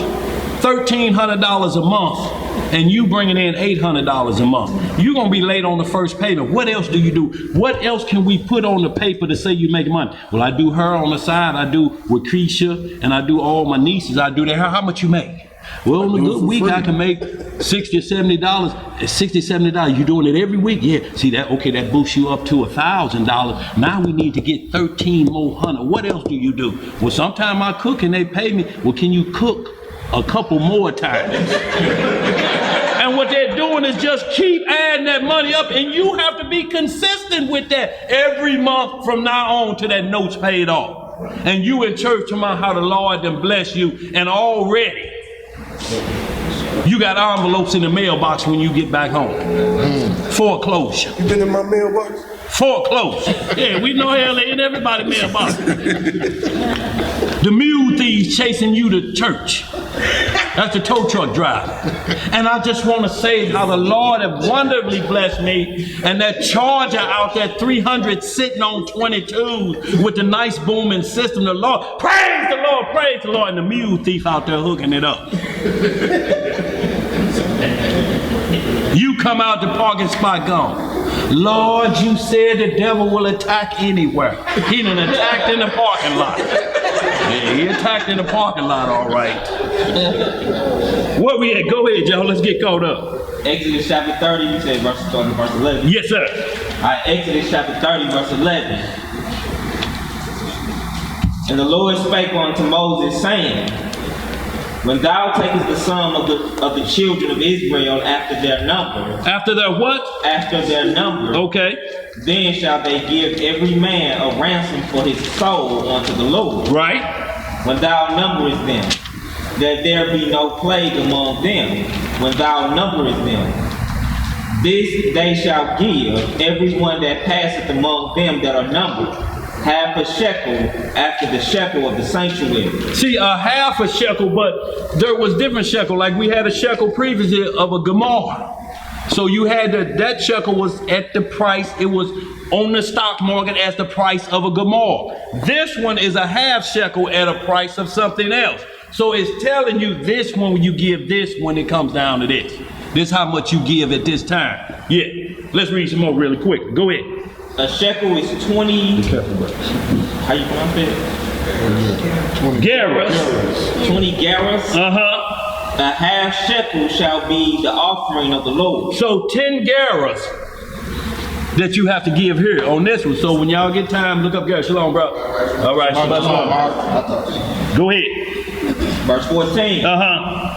Speaker 1: $1,300 a month, and you bringing in $800 a month. You're going to be late on the first payment. What else do you do? What else can we put on the paper to say you make money? Well, I do her on the side. I do with Keisha, and I do all my nieces. I do their hair. How much you make? Well, on a good week, I can make $60 or $70. $60, $70. You doing it every week? Yeah. See that? Okay, that boosts you up to $1,000. Now we need to get 13 more hundred. What else do you do? Well, sometimes I cook and they pay me. Well, can you cook a couple more times? And what they're doing doing is just keep adding that money up, and you have to be consistent with that every month from now on till that note's paid off. And you in church talking about how the Lord done bless you, and already you got envelopes in the mailbox when you get back home. Foreclosure.
Speaker 3: You been in my mailbox?
Speaker 1: Foreclosure. Yeah, we know hell ain't everybody mailbox. The mule thieves chasing you to church. That's the tow truck driver. And I just want to say how the Lord have wonderfully blessed me, and that Charger out there 300 sitting on 22 with the nice booming system. The Lord, praise the Lord, praise the Lord, and the mule thief out there hooking it up. You come out the parking spot gone. Lord, you said the devil will attack anywhere. He done attacked in the parking lot. Yeah, he attacked in the parking lot, all right. Where we at? Go ahead, y'all. Let's get caught up.
Speaker 6: Exodus chapter 30, you said verse 11.
Speaker 1: Yes, sir.
Speaker 6: All right, Exodus chapter 30, verse 11. And the Lord spake unto Moses, saying, when thou takest the sum of the children of Israel after their number.
Speaker 1: After their what?
Speaker 6: After their number.
Speaker 1: Okay.
Speaker 6: Then shall they give every man a ransom for his soul unto the Lord.
Speaker 1: Right.
Speaker 6: When thou numberest them, that there be no plague among them, when thou numberest them. This they shall give every one that passeth among them that are numbered, half a shekel after the shekel of the sanctuary.
Speaker 1: See, a half a shekel, but there was different shekel. Like we had a shekel previously of a gemar. So you had that shekel was at the price, it was on the stock market as the price of a gemar. This one is a half shekel at a price of something else. So it's telling you this one, you give this when it comes down to this. This how much you give at this time. Yeah, let's read some more really quick. Go ahead.
Speaker 6: A shekel is 20. How you pronounce it?
Speaker 1: 20
Speaker 6: gerahs. A half shekel shall be the offering of the Lord.
Speaker 1: So 10 gerahs that you have to give here on this one. So when y'all get time, look up gerahs. Shalom, bro. All right, shalom. Go ahead.
Speaker 6: Verse 14.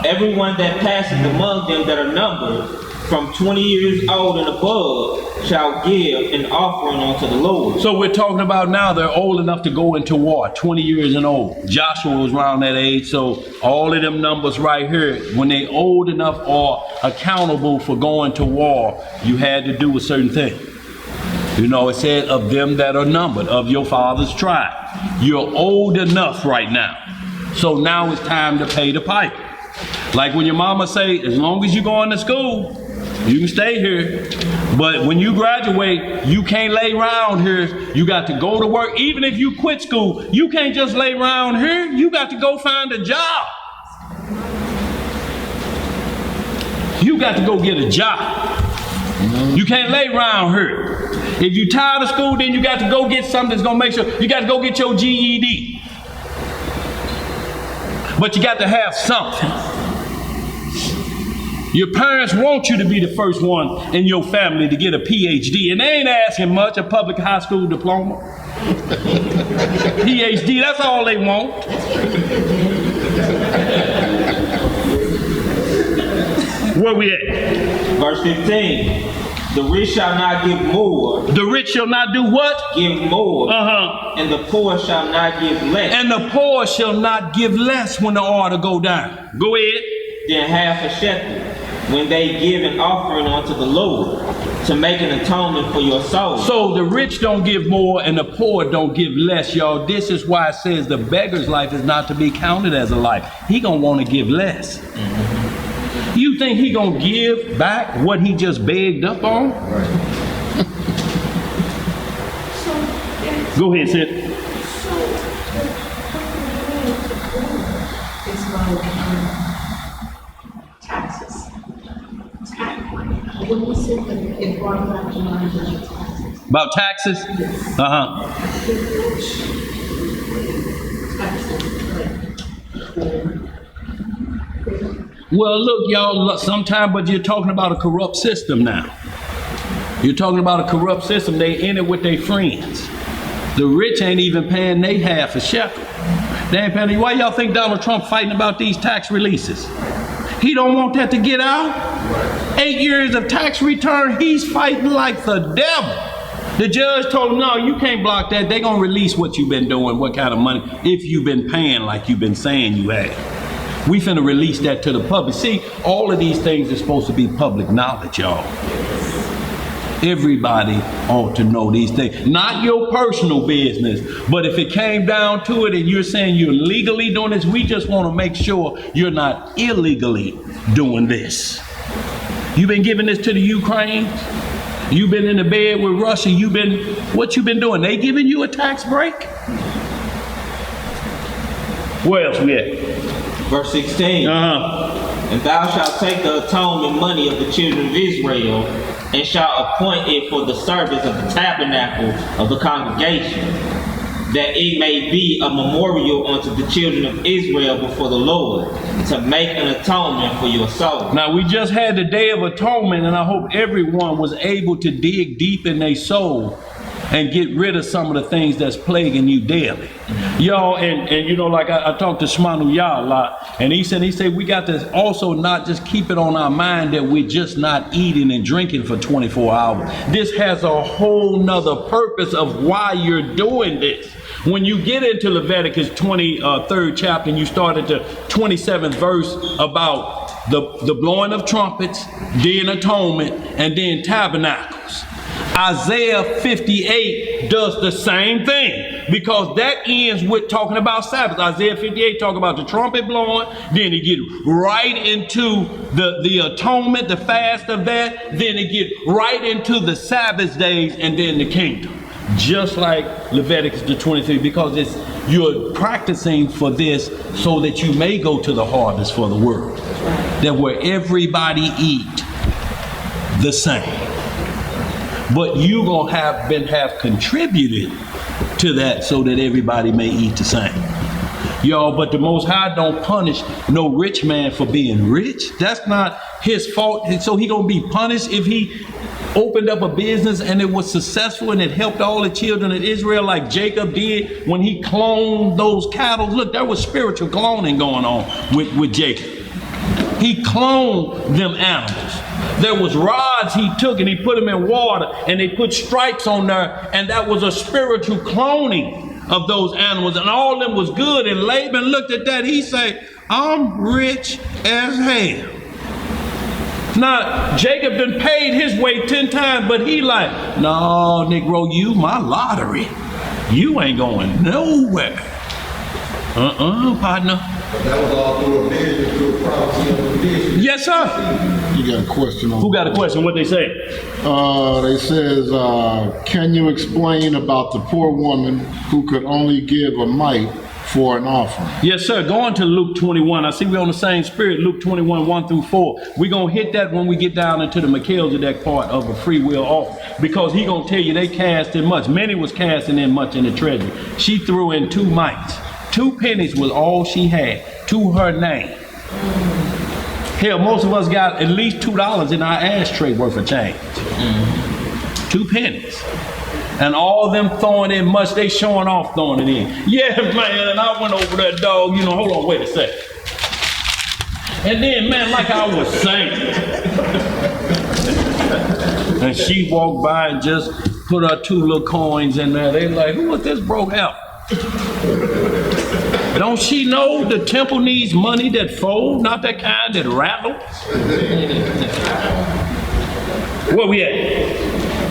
Speaker 6: Everyone that passeth among them that are numbered, from 20 years old and above, shall give an offering unto the Lord.
Speaker 1: So we're talking about now they're old enough to go into war, 20 years and old. Joshua was around that age, so all of them numbers right here, when they old enough or accountable for going to war, you had to do a certain thing. You know, it said of them that are numbered, of your father's tribe. You're old enough right now. So now it's time to pay the piper. Like when your mama say, as long as you're going to school, you can stay here. But when you graduate, you can't lay around here. You got to go to work. Even if you quit school, you can't just lay around here. You got to go find a job. You got to go get a job. You can't lay around here. If you're tired of school, then you got to go get something that's going to make sure. You got to go get your GED. But you got to have something. Your parents want you to be the first one in your family to get a PhD, and they ain't asking much, a public high school diploma. PhD, that's all they want. Where we at?
Speaker 6: Verse 15. The rich shall not give more.
Speaker 1: The rich shall not do what?
Speaker 6: Give more. And the poor shall not give less.
Speaker 1: And the poor shall not give less when the order go down. Go ahead.
Speaker 6: Then half a shekel, when they give an offering unto the Lord, to make an atonement for your soul.
Speaker 1: So the rich don't give more and the poor don't give less, y'all. This is why it says the beggar's life is not to be counted as a life. He gonna want to give less. You think he gonna give back what he just begged up on? Go ahead, Sid.
Speaker 9: It's about taxes. When we said that it brought back to mind about taxes.
Speaker 1: About taxes? Well, look, y'all, sometime, but you're talking about a corrupt system now. You're talking about a corrupt system. They in it with their friends. The rich ain't even paying they half a shekel. They ain't paying. Why y'all think Donald Trump fighting about these tax releases? He don't want that to get out. 8 years of tax return, he's fighting like the devil. The judge told him, no, you can't block that. They're going to release what you've been doing, what kind of money, if you've been paying like you've been saying you had. We finna release that to the public. See, all of these things are supposed to be public knowledge, y'all. Everybody ought to know these things. Not your personal business, but if it came down to it and you're saying you're legally doing this, we just want to make sure you're not illegally doing this. You've been giving this to the Ukraine? You've been in the bed with Russia? What you been doing? They giving you a tax break? Where else we at?
Speaker 6: Verse 16. And thou shalt take the atonement money of the children of Israel, and shalt appoint it for the service of the tabernacle of the congregation, that it may be a memorial unto the children of Israel before the Lord, to make an atonement for your soul.
Speaker 1: Now, we just had the Day of Atonement, and I hope everyone was able to dig deep in their soul and get rid of some of the things that's plaguing you daily. Y'all, and you know, like I talked to Shmanu Yah a lot, and he said we got to also not just keep it on our mind that we're just not eating and drinking for 24 hours. This has a whole nother purpose of why you're doing this. When you get into Leviticus 23rd chapter and you start at the 27th verse about the blowing of trumpets, then atonement, and then tabernacles. Isaiah 58 does the same thing, because that ends with talking about Sabbath. Isaiah 58 talk about the trumpet blowing, then it get right into the atonement, the fast of that, then it get right into the Sabbath days, and then the kingdom. Just like Leviticus the 23, because you're practicing for this so that you may go to the harvest for the world, that where everybody eat the same. But you gonna have contributed to that so that everybody may eat the same. Y'all, but the Most High don't punish no rich man for being rich. That's not his fault. And so he gonna be punished if he opened up a business and it was successful and it helped all the children of Israel like Jacob did when he cloned those cattle. Look, there was spiritual cloning going on with Jacob. He cloned them animals. There was rods he took and he put them in water and they put stripes on there, and that was a spiritual cloning of those animals, and all of them was good. And Laban looked at that, he said, I'm rich as hell. Now, Jacob done paid his way 10 times, but he like, no, Negro, you my lottery. You ain't going nowhere. Partner.
Speaker 4: That was all through a vision, through a prophecy of a vision.
Speaker 1: Yes, sir.
Speaker 2: You got a question on
Speaker 1: Who got a question? What they say?
Speaker 2: They says, can you explain about the poor woman who could only give a mite for an offering?
Speaker 1: Yes, sir. Going to Luke 21. I see we're on the same spirit. Luke 21, 1 through 4. We're going to hit that when we get down into the Melchizedek part of a free will offering, because he going to tell you they cast in much. Many was casting in much in the treasury. She threw in 2 mites. 2 pennies was all she had to her name. Hell, most of us got at least $2 in our ashtray worth of change. 2 pennies. And all them throwing in much, they showing off throwing it in. Yeah, man, and I went over that dog, hold on, wait a second. And then, man, like I was saying, and she walked by and just put her 2 little coins in there. They like, who was this broke out? Don't she know the temple needs money that fold, not that kind that rattle? Where we at?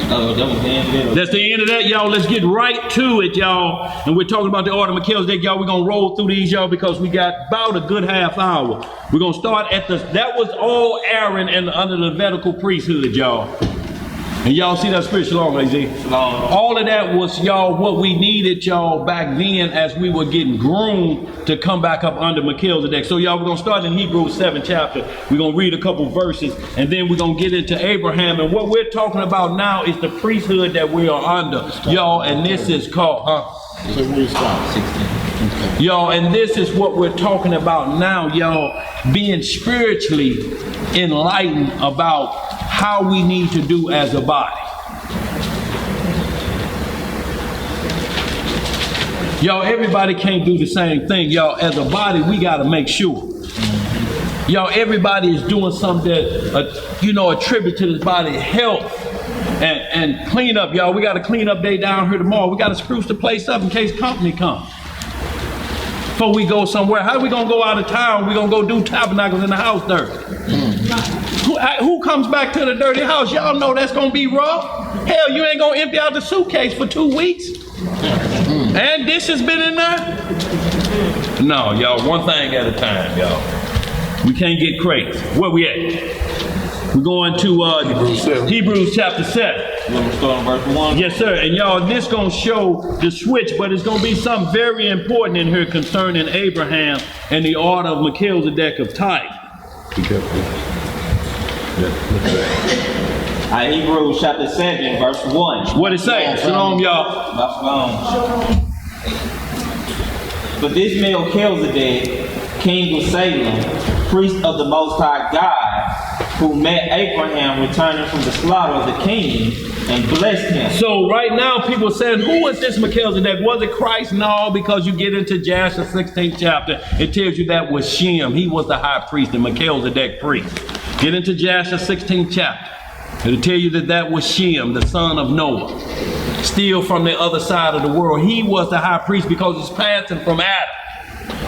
Speaker 6: That was the end of it.
Speaker 1: That's the end of that, y'all. Let's get right to it, y'all. And we're talking about the order of Melchizedek, y'all. We're going to roll through these, y'all, because we got about a good half hour. We're going to start at that was all Aaron and under the Levitical priesthood, y'all. And y'all see that spirit, shalom, AZ?
Speaker 6: Shalom.
Speaker 1: All of that was, y'all, what we needed, y'all, back then as we were getting groomed to come back up under Melchizedek. So, y'all, we're going to start in Hebrews 7th chapter. We're going to read a couple verses, and then we're going to get into Abraham. And what we're talking about now is the priesthood that we are under, y'all, and this is called,
Speaker 2: So we stop.
Speaker 6: 16.
Speaker 1: Y'all, and this is what we're talking about now, y'all, being spiritually enlightened about how we need to do as a body. Y'all, everybody can't do the same thing. Y'all, as a body, we got to make sure Y'all, everybody is doing something that, attribute to this body health and clean up, y'all. We got a clean up day down here tomorrow. We got to spruce the place up in case company comes. Before we go somewhere, how are we going to go out of town? We're going to go do tabernacles in the house dirty. Who comes back to the dirty house? Y'all know that's going to be rough. Hell, you ain't going to empty out the suitcase for 2 weeks. And this has been in there? No, y'all, one thing at a time, y'all. We can't get crazy. Where we at? We're going to Hebrews chapter 7.
Speaker 6: You want to start on verse 1?
Speaker 1: Yes, sir. And y'all, this going to show the switch, but it's going to be something very important in here concerning Abraham and the order of Melchizedek of Tithing.
Speaker 6: Hebrews chapter 7, verse 1.
Speaker 1: What it say? Shalom, y'all.
Speaker 6: Shalom. But this Melchizedek, king of Salem, priest of the Most High God, who met Abraham returning from the slaughter of the kings and blessed him.
Speaker 1: So right now people saying, who is this Melchizedek? Was it Christ? No, because you get into Jasher 16th chapter, it tells you that was Shem. He was the high priest, the Melchizedek priest. Get into Jasher 16th chapter. It'll tell you that was Shem, the son of Noah. Still from the other side of the world. He was the high priest because he's passing from Adam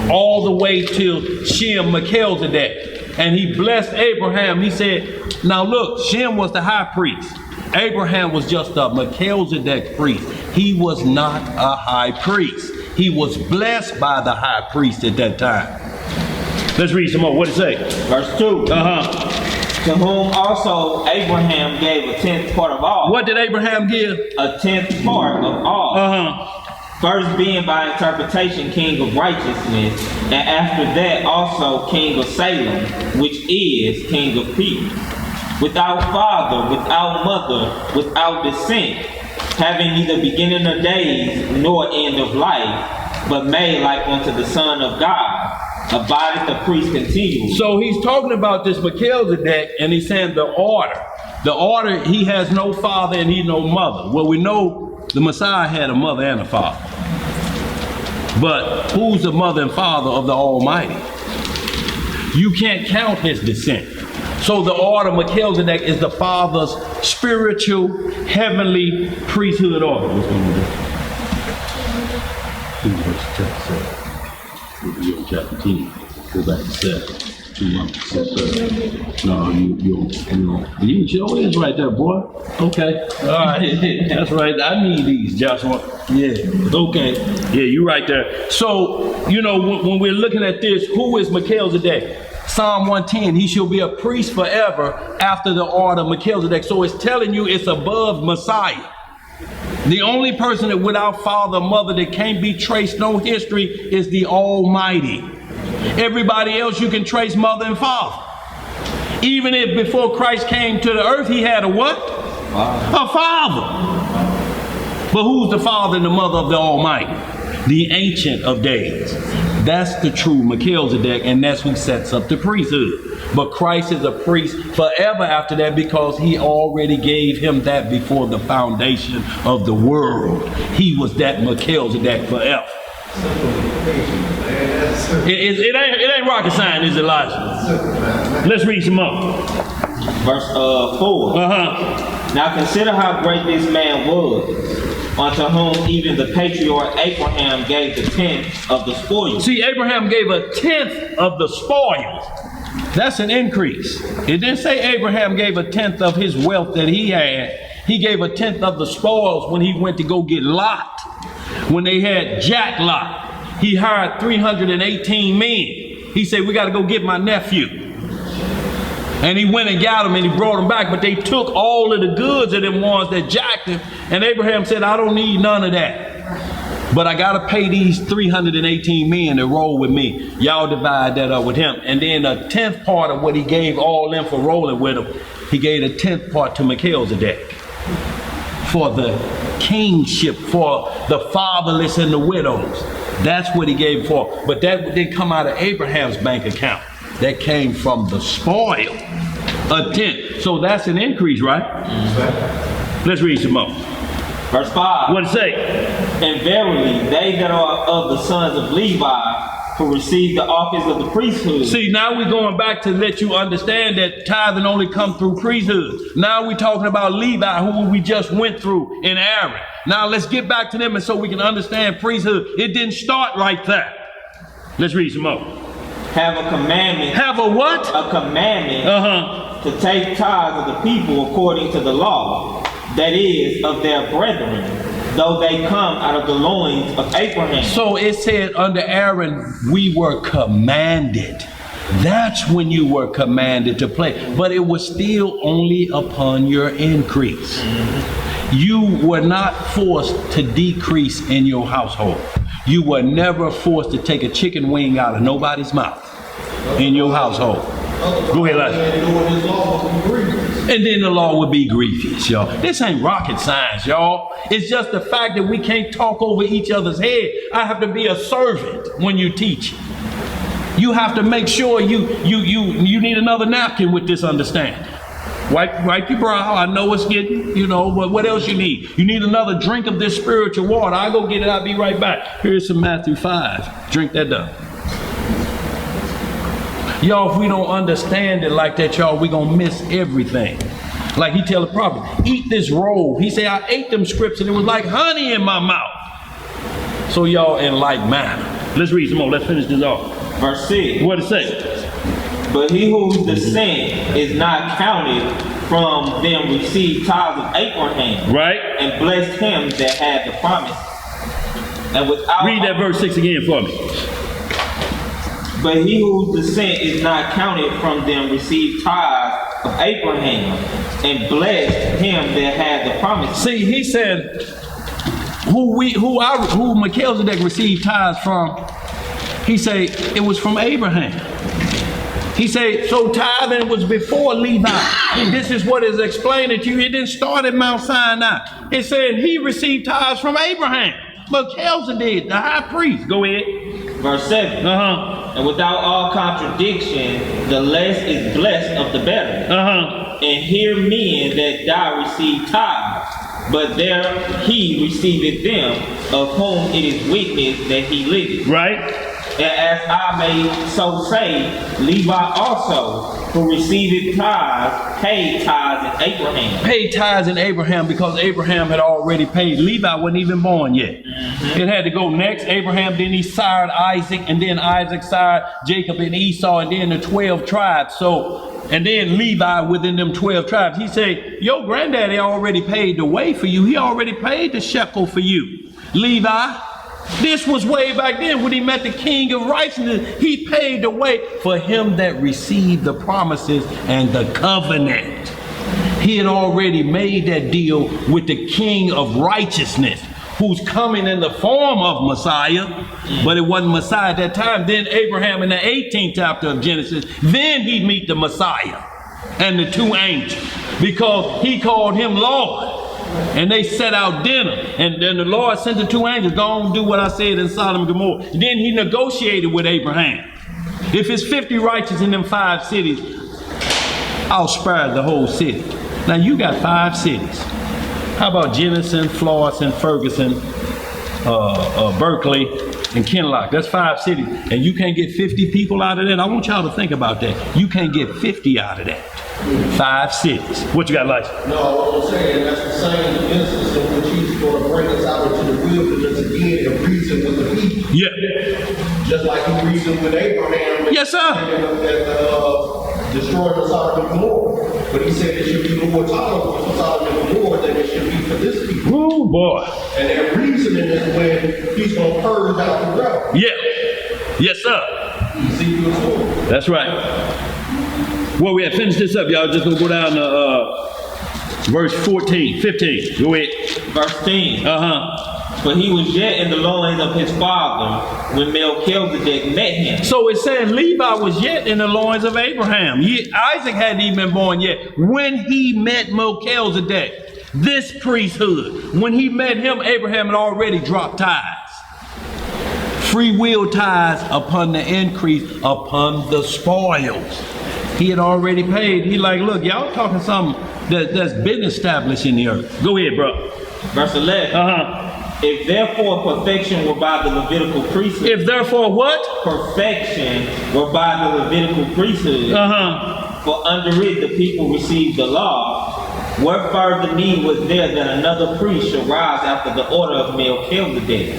Speaker 1: all the way to Shem, Melchizedek. And he blessed Abraham. He said, now look, Shem was the high priest. Abraham was just a Melchizedek priest. He was not a high priest. He was blessed by the high priest at that time. Let's read some more. What does it say?
Speaker 6: Verse 2. To whom also Abraham gave a 10th part of all.
Speaker 1: What did Abraham give?
Speaker 6: A 10th part of all. First being by interpretation king of righteousness, and after that also king of Salem, which is king of peace. Without father, without mother, without descent, having neither beginning of days nor end of life, but made like unto the Son of God, abideth the priest continually.
Speaker 1: So he's talking about this Melchizedek, and he's saying the order. The order, he has no father and he no mother. Well, we know the Messiah had a mother and a father. But who's the mother and father of the Almighty? You can't count his descent. So the order of Melchizedek is the Father's spiritual, heavenly priesthood order. What's going to do? Chapter 10. Go back to 7. No, you sure is right there, boy. Okay. All right. That's right. I need these, Joshua. Yeah. Okay. Yeah, you right there. So, when we're looking at this, who is Melchizedek? Psalm 110, he shall be a priest forever after the order of Melchizedek. So it's telling you it's above Messiah. The only person that without father, mother, that can't be traced, no history, is the Almighty. Everybody else you can trace mother and father. Even if before Christ came to the earth, he had a what? A father. But who's the father and the mother of the Almighty? The Ancient of Days. That's the true Melchizedek, and that's who sets up the priesthood. But Christ is a priest forever after that because he already gave him that before the foundation of the world. He was that Melchizedek forever. It ain't rocket science, is it, Elijah? Let's read some more.
Speaker 6: Verse 4. Now consider how great this man was, unto whom even the patriarch Abraham gave the 10th of the spoils.
Speaker 1: See, Abraham gave a 10th of the spoils. That's an increase. It didn't say Abraham gave a 10th of his wealth that he had. He gave a 10th of the spoils when he went to go get Lot. When they had Jack Lot, he hired 318 men. He said, we got to go get my nephew. And he went and got him and he brought him back, but they took all of the goods of them ones that jacked him. And Abraham said, I don't need none of that. But I got to pay these 318 men to roll with me. Y'all divide that up with him. And then a 10th part of what he gave all them for rolling with him, he gave a 10th part to Melchizedek for the kingship, for the fatherless and the widows. That's what he gave for. But that didn't come out of Abraham's bank account. That came from the spoil, a 10th. So that's an increase, right? Let's read some more.
Speaker 6: Verse 5.
Speaker 1: What it say?
Speaker 6: And verily, they that are of the sons of Levi to receive the office of the priesthood.
Speaker 1: See, now we're going back to let you understand that tithing only come through priesthood. Now we're talking about Levi, who we just went through, and Aaron. Now let's get back to them and so we can understand priesthood. It didn't start like that. Let's read some more.
Speaker 6: Have a commandment.
Speaker 1: Have a what?
Speaker 6: A commandment to take tithes of the people according to the law, that is, of their brethren, though they come out of the loins of Abraham.
Speaker 1: So it said under Aaron, we were commanded. That's when you were commanded to play. But it was still only upon your increase. You were not forced to decrease in your household. You were never forced to take a chicken wing out of nobody's mouth in your household. Go ahead, and then the law would be grievous, y'all. This ain't rocket science, y'all. It's just the fact that we can't talk over each other's head. I have to be a servant when you teach. You have to make sure you need another napkin with this understanding. Wipe your brow. I know it's getting, but what else you need? You need another drink of this spiritual water. I'll go get it. I'll be right back. Here's some Matthew 5. Drink that down. Y'all, if we don't understand it like that, y'all, we gonna miss everything. Like he tell the prophet, eat this roll. He say, I ate them scripts and it was like honey in my mouth. So y'all in like manner. Let's read some more. Let's finish this off.
Speaker 6: Verse 6.
Speaker 1: What it say?
Speaker 6: But he whose descent is not counted from them received tithes of Abraham.
Speaker 1: Right.
Speaker 6: And blessed him that had the promise. And without
Speaker 1: read that verse 6 again for me.
Speaker 6: But he whose descent is not counted from them received tithes of Abraham and blessed him that had the promise.
Speaker 1: See, he said, who Melchizedek received tithes from, he said it was from Abraham. He said, so tithing was before Levi. And this is what is explaining to you. It didn't start at Mount Sinai. It said he received tithes from Abraham. Melchizedek, the high priest. Go ahead.
Speaker 6: Verse 7. And without all contradiction, the less is blessed of the better. And here men that die receive tithes, but there he receiveth them, of whom it is witness that he liveth.
Speaker 1: Right.
Speaker 6: And as I may so say, Levi also, who received tithes, paid tithes in Abraham.
Speaker 1: Paid tithes in Abraham because Abraham had already paid. Levi wasn't even born yet. It had to go next. Abraham, then he sired Isaac, and then Isaac sired Jacob and Esau, and then the 12 tribes. And then Levi within them 12 tribes. He said, your granddaddy already paid the way for you. He already paid the shekel for you. Levi. This was way back then when he met the King of Righteousness. He paid the way for him that received the promises and the covenant. He had already made that deal with the King of Righteousness, who's coming in the form of Messiah, but it wasn't Messiah at that time. Then Abraham in the 18th chapter of Genesis, then he'd meet the Messiah and the two angels, because he called him Lord. And they set out dinner. And then the Lord sent the two angels, go on and do what I said in Sodom and Gomorrah. Then he negotiated with Abraham. If it's 50 righteous in them 5 cities, I'll spare the whole city. Now you got 5 cities. How about Jennison, Florissant, Ferguson, Berkeley, and Kinloch? That's 5 cities. And you can't get 50 people out of that? I want y'all to think about that. You can't get 50 out of that. 5 cities. What you got, Lice?
Speaker 4: No, what I'm saying, that's the same instance in which he's going to bring us out into the wilderness again and reason with the people.
Speaker 1: Yeah.
Speaker 4: Just like he reasoned with Abraham.
Speaker 1: Yes, sir.
Speaker 4: And destroyed the Sodom and Gomorrah. But he said it should be more tolerable for Sodom and Gomorrah than it should be for this people.
Speaker 1: Oh, boy.
Speaker 4: And their reasoning is when he's going to purge out the rebel.
Speaker 1: Yeah. Yes, sir.
Speaker 4: Ezekiel 4.
Speaker 1: That's right. Well, we have finished this up, y'all. Just gonna go down to verse 15. Go ahead.
Speaker 6: Verse 10. But he was yet in the loins of his father when Melchizedek met him.
Speaker 1: So it's saying Levi was yet in the loins of Abraham. Isaac hadn't even been born yet when he met Melchizedek, this priesthood. When he met him, Abraham had already dropped tithes. Free will tithes upon the increase, upon the spoils. He had already paid. He like, look, y'all talking something that's been established in the earth. Go ahead, bro.
Speaker 6: Verse 11. If therefore perfection were by the Levitical priesthood.
Speaker 1: If therefore what?
Speaker 6: Perfection were by the Levitical priesthood. For under it the people received the law. What further need was there that another priest should rise after the order of Melchizedek,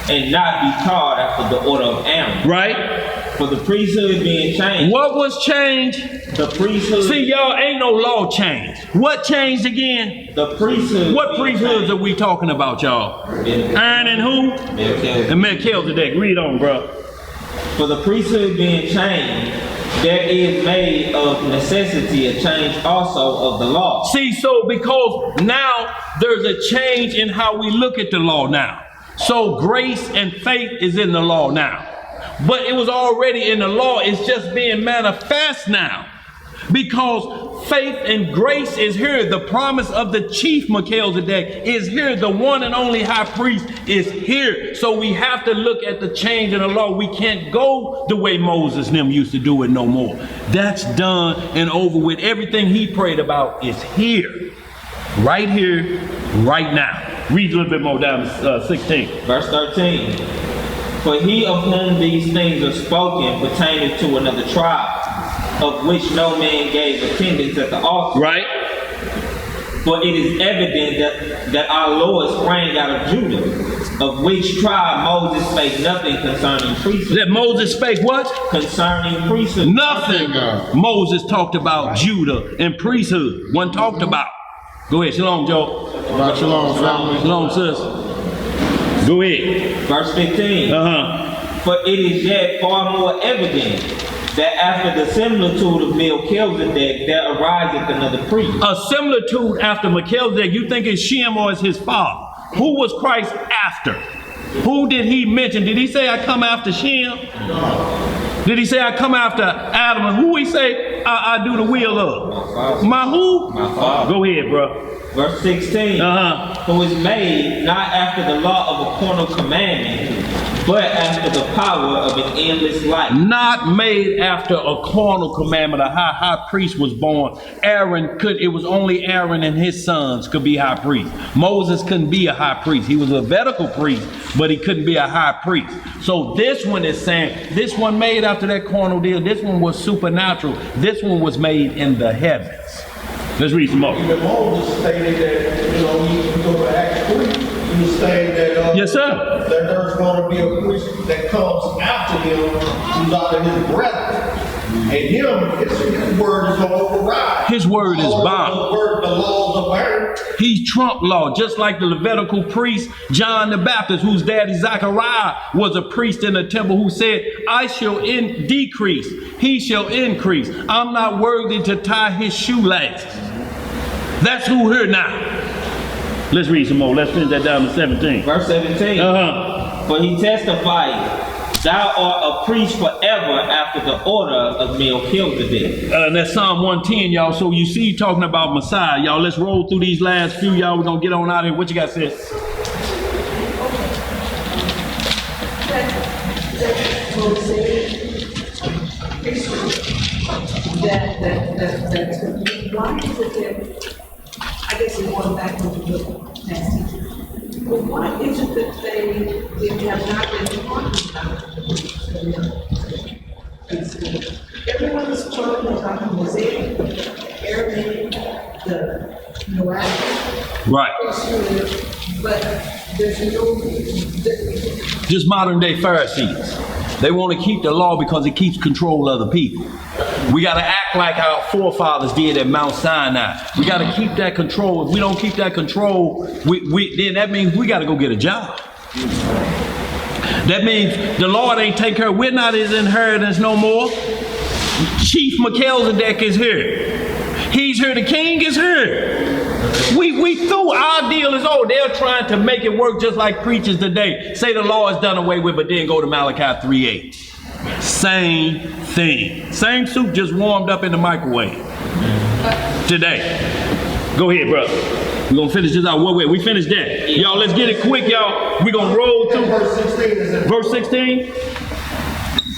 Speaker 6: and not be called after the order of Aaron?
Speaker 1: Right.
Speaker 6: For the priesthood being changed.
Speaker 1: What was changed?
Speaker 6: The priesthood.
Speaker 1: See, y'all, ain't no law changed. What changed again?
Speaker 6: The priesthood.
Speaker 1: What priesthoods are we talking about, y'all? Aaron and who?
Speaker 6: Melchizedek.
Speaker 1: And Melchizedek. Read on, bro.
Speaker 6: For the priesthood being changed, there is made of necessity a change also of the law.
Speaker 1: See, so because now there's a change in how we look at the law now. So grace and faith is in the law now. But it was already in the law. It's just being manifest now. Because faith and grace is here. The promise of the chief Melchizedek is here. The one and only high priest is here. So we have to look at the change in the law. We can't go the way Moses and them used to do it no more. That's done and over with. Everything he prayed about is here. Right here, right now. Read a little bit more down to 16.
Speaker 6: Verse 13. For he of whom these things are spoken pertaineth to another tribe, of which no man gave attendance at the altar.
Speaker 1: Right.
Speaker 6: For it is evident that our Lord sprang out of Judah, of which tribe Moses spake nothing concerning priesthood.
Speaker 1: That Moses spake what?
Speaker 6: Concerning priesthood.
Speaker 1: Nothing. Moses talked about Judah and priesthood. One talked about. Go ahead. Shalom, Joe.
Speaker 2: Shalom, family.
Speaker 1: Shalom, sis. Go ahead.
Speaker 6: Verse 15. For it is yet far more evident that after the similitude of Melchizedek there ariseth another priest.
Speaker 1: A similitude after Melchizedek, you think it's Shem or it's his father? Who was Christ after? Who did he mention? Did he say I come after Shem? No. Did he say I come after Adam? And who he say I do the will of? My who?
Speaker 6: My father.
Speaker 1: Go ahead, bro.
Speaker 6: Verse 16. Who is made not after the law of a carnal commandment, but after the power of an endless life.
Speaker 1: Not made after a carnal commandment. A high priest was born. It was only Aaron and his sons could be high priest. Moses couldn't be a high priest. He was a Levitical priest, but he couldn't be a high priest. So this one is saying, this one made after that carnal deal. This one was supernatural. This one was made in the heavens. Let's read some more.
Speaker 4: Even Moses stated that, you go to Acts 3, he was saying that,
Speaker 1: yes, sir.
Speaker 4: That there's going to be a priest that comes after him who's out of his brethren. And his word is going to override.
Speaker 1: His word is bomb.
Speaker 4: The laws of Aaron.
Speaker 1: He's trump law, just like the Levitical priest, John the Baptist, whose daddy Zechariah was a priest in the temple, who said, I shall decrease, he shall increase. I'm not worthy to tie his shoelaces. That's who here now. Let's read some more. Let's finish that down to 17.
Speaker 6: Verse 17. For he testified, thou art a priest forever after the order of Melchizedek.
Speaker 1: And that's Psalm 110, y'all. So you see talking about Messiah, y'all. Let's roll through these last few, y'all. We're going to get on out of here. What you got, sis?
Speaker 9: Why is it that, I guess it's going back to the past teacher, but why is it that they have not been talking about it? Everyone is talking about the Mosaic, Aramaic, the Noahic.
Speaker 1: Right.
Speaker 9: But there's no...
Speaker 1: Just modern day Pharisees. They want to keep the law because it keeps control of the people. We got to act like our forefathers did at Mount Sinai. We got to keep that control. If we don't keep that control, then that means we got to go get a job. That means the Lord ain't take care. We're not his inheritance no more. Chief Melchizedek is here. He's here. The king is here. We through. Our deal is over. They're trying to make it work just like preachers today. Say the law is done away with, but then go to Malachi 3:8. Same thing. Same soup just warmed up in the microwave today. Go ahead, brother. We're going to finish this out. What way? We finished that. Y'all, let's get it quick, y'all. We're going to roll through. Verse 16?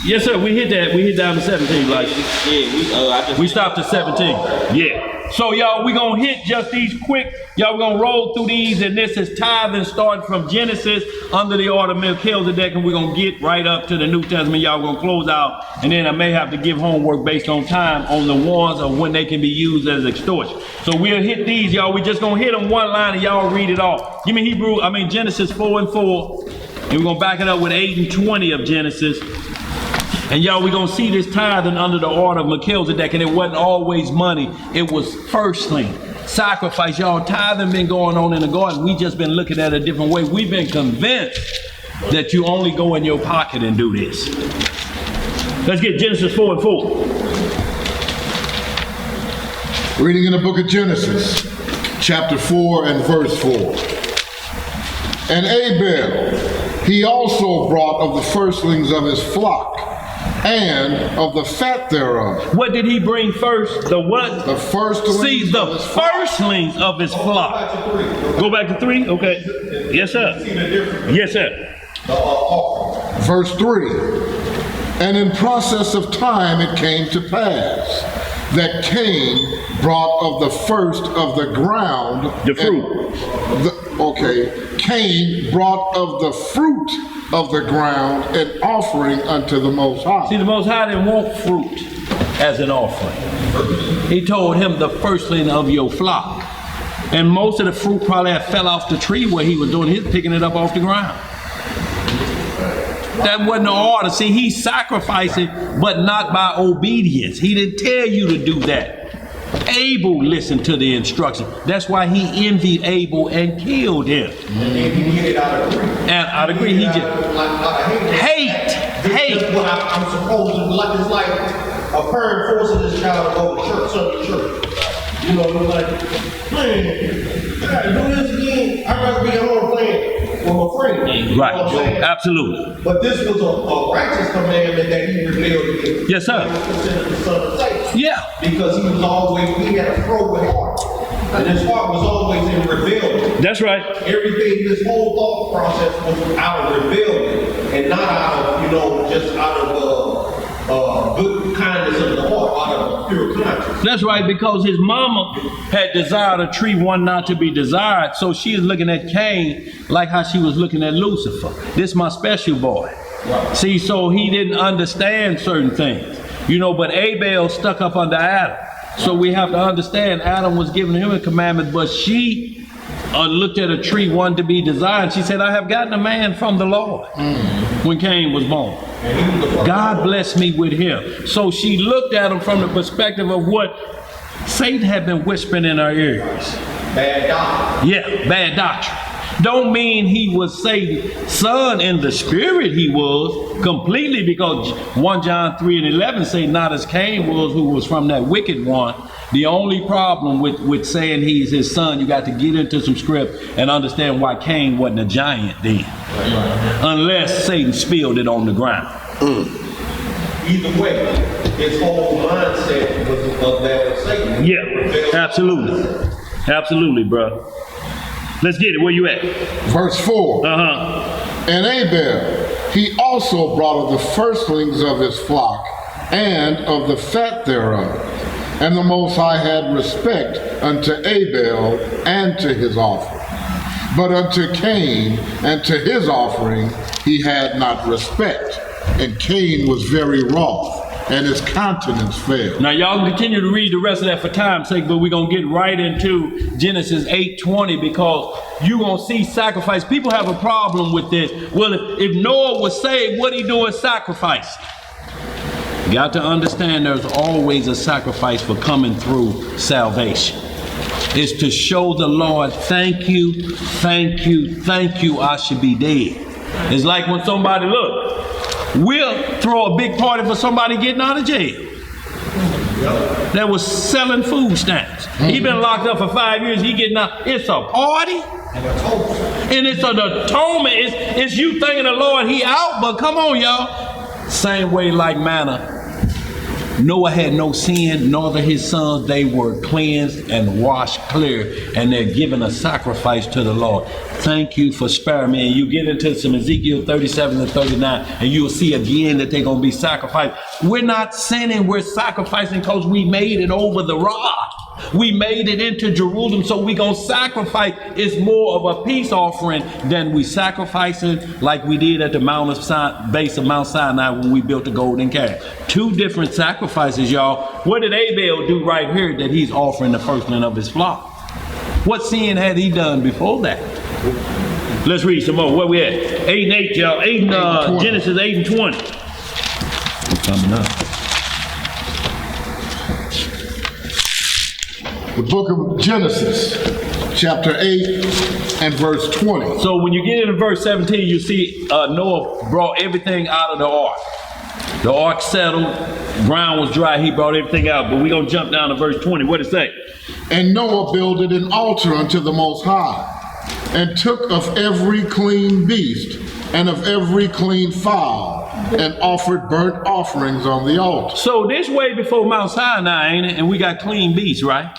Speaker 1: Yes, sir. We hit that. We hit down to 17. Like,
Speaker 6: yeah,
Speaker 1: we stopped at 17. Yeah. So y'all, we're going to hit just these quick. Y'all, we're going to roll through these, and this is tithing starting from Genesis under the order of Melchizedek, and we're going to get right up to the New Testament. Y'all going to close out, and then I may have to give homework based on time on the ones of when they can be used as extortion. So we'll hit these, y'all. We're just going to hit them one line, and y'all read it off. Give me Genesis 4:4, and we're going to back it up with 8 and 20 of Genesis. And y'all, we're going to see this tithing under the order of Melchizedek, and it wasn't always money. It was firstling, sacrifice. Y'all, tithing been going on in the garden. We just been looking at it a different way. We've been convinced that you only go in your pocket and do this. Let's get Genesis 4:4.
Speaker 2: Reading in the book of Genesis, chapter 4 and verse 4. And Abel, he also brought of the firstlings of his flock, and of the fat thereof.
Speaker 1: What did he bring first? The what?
Speaker 2: The firstlings.
Speaker 1: See, the firstlings of his flock. Go back to 3? Okay. Yes, sir. Yes, sir.
Speaker 2: Verse 3. And in process of time it came to pass that Cain brought of the first of the ground.
Speaker 1: The fruit.
Speaker 2: Cain brought of the fruit of the ground an offering unto the Most High.
Speaker 1: See, the Most High didn't want fruit as an offering. He told him the firstling of your flock. And most of the fruit probably had fell off the tree where he was doing his, picking it up off the ground. That wasn't the order. See, he's sacrificing, but not by obedience. He didn't tell you to do that. Abel listened to the instruction. That's why he envied Abel and killed him.
Speaker 4: And he did it out of greed.
Speaker 1: And out of greed, he just hate.
Speaker 4: What I'm supposed to like. It's like a parent forcing this child to go to church, Sunday church. You know, it's like, man, I gotta do this again. I'd rather be at home playing with my friend.
Speaker 1: Right, absolutely.
Speaker 4: But this was a righteous commandment that he rebelled against.
Speaker 1: Yes, sir.
Speaker 4: He was considered the son of Satan.
Speaker 1: Yeah.
Speaker 4: Because he had a throwaway heart. And his heart was always in rebellion.
Speaker 1: That's right.
Speaker 4: Everything, this whole thought process was out of rebellion and not out of, just out of good kindness of the heart, out of pure conscience.
Speaker 1: That's right, because his mama had desired a tree, one not to be desired. So she is looking at Cain like how she was looking at Lucifer. This my special boy. Right. See, so he didn't understand certain things. But Abel stuck up under Adam. So we have to understand Adam was giving him a commandment, but she looked at a tree, one to be desired. She said, I have gotten a man from the Lord when Cain was born. God blessed me with him. So she looked at him from the perspective of what Satan had been whispering in her ears.
Speaker 4: Bad doctrine.
Speaker 1: Yeah, bad doctrine. Don't mean he was Satan's son in the spirit. He was completely, because 1 John 3:11 say not as Cain was, who was from that wicked one. The only problem with saying he's his son, you got to get into some script and understand why Cain wasn't a giant then. Unless Satan spilled it on the ground.
Speaker 4: Either way, his whole mindset was of that of Satan.
Speaker 1: Yeah, absolutely. Absolutely, bro. Let's get it. Where you at?
Speaker 2: Verse 4. And Abel, he also brought of the firstlings of his flock and of the fat thereof. And the Most High had respect unto Abel and to his offering. But unto Cain and to his offering he had not respect. And Cain was very wroth, and his countenance fell.
Speaker 1: Now y'all continue to read the rest of that for time's sake, but we're going to get right into Genesis 8:20, because you're going to see sacrifice. People have a problem with this. Well, if Noah was saved, what he doing sacrifice? You got to understand there's always a sacrifice for coming through salvation. It's to show the Lord, thank you, thank you, thank you, I should be dead. It's like when somebody, we'll throw a big party for somebody getting out of jail. That was selling food stamps. He been locked up for 5 years. He getting out. It's a party. And it's an atonement. It's you thanking the Lord he out, but come on, y'all. Same way like manna. Noah had no sin, nor his sons. They were cleansed and washed clear, and they're giving a sacrifice to the Lord. Thank you for sparing me. And you get into some Ezekiel 37 and 39, and you'll see again that they're going to be sacrificed. We're not sinning, we're sacrificing because we made it over the rod. We made it into Jerusalem, so we gonna sacrifice. It's more of a peace offering than we sacrificing like we did at the base of Mount Sinai when we built the golden calf. Two different sacrifices, y'all. What did Abel do right here that he's offering the firstling of his flock? What sin had he done before that? Let's read some more. Where we at? 8 and 8, y'all. Genesis 8 and 20. Coming up.
Speaker 2: The book of Genesis, chapter 8 and verse 20.
Speaker 1: So when you get into verse 17, you see Noah brought everything out of the ark. The ark settled, ground was dry, he brought everything out. But we're going to jump down to verse 20. What does it say?
Speaker 2: And Noah builded an altar unto the Most High, and took of every clean beast and of every clean fowl, and offered burnt offerings on the altar.
Speaker 1: So this way before Mount Sinai, ain't it? And we got clean beasts, right?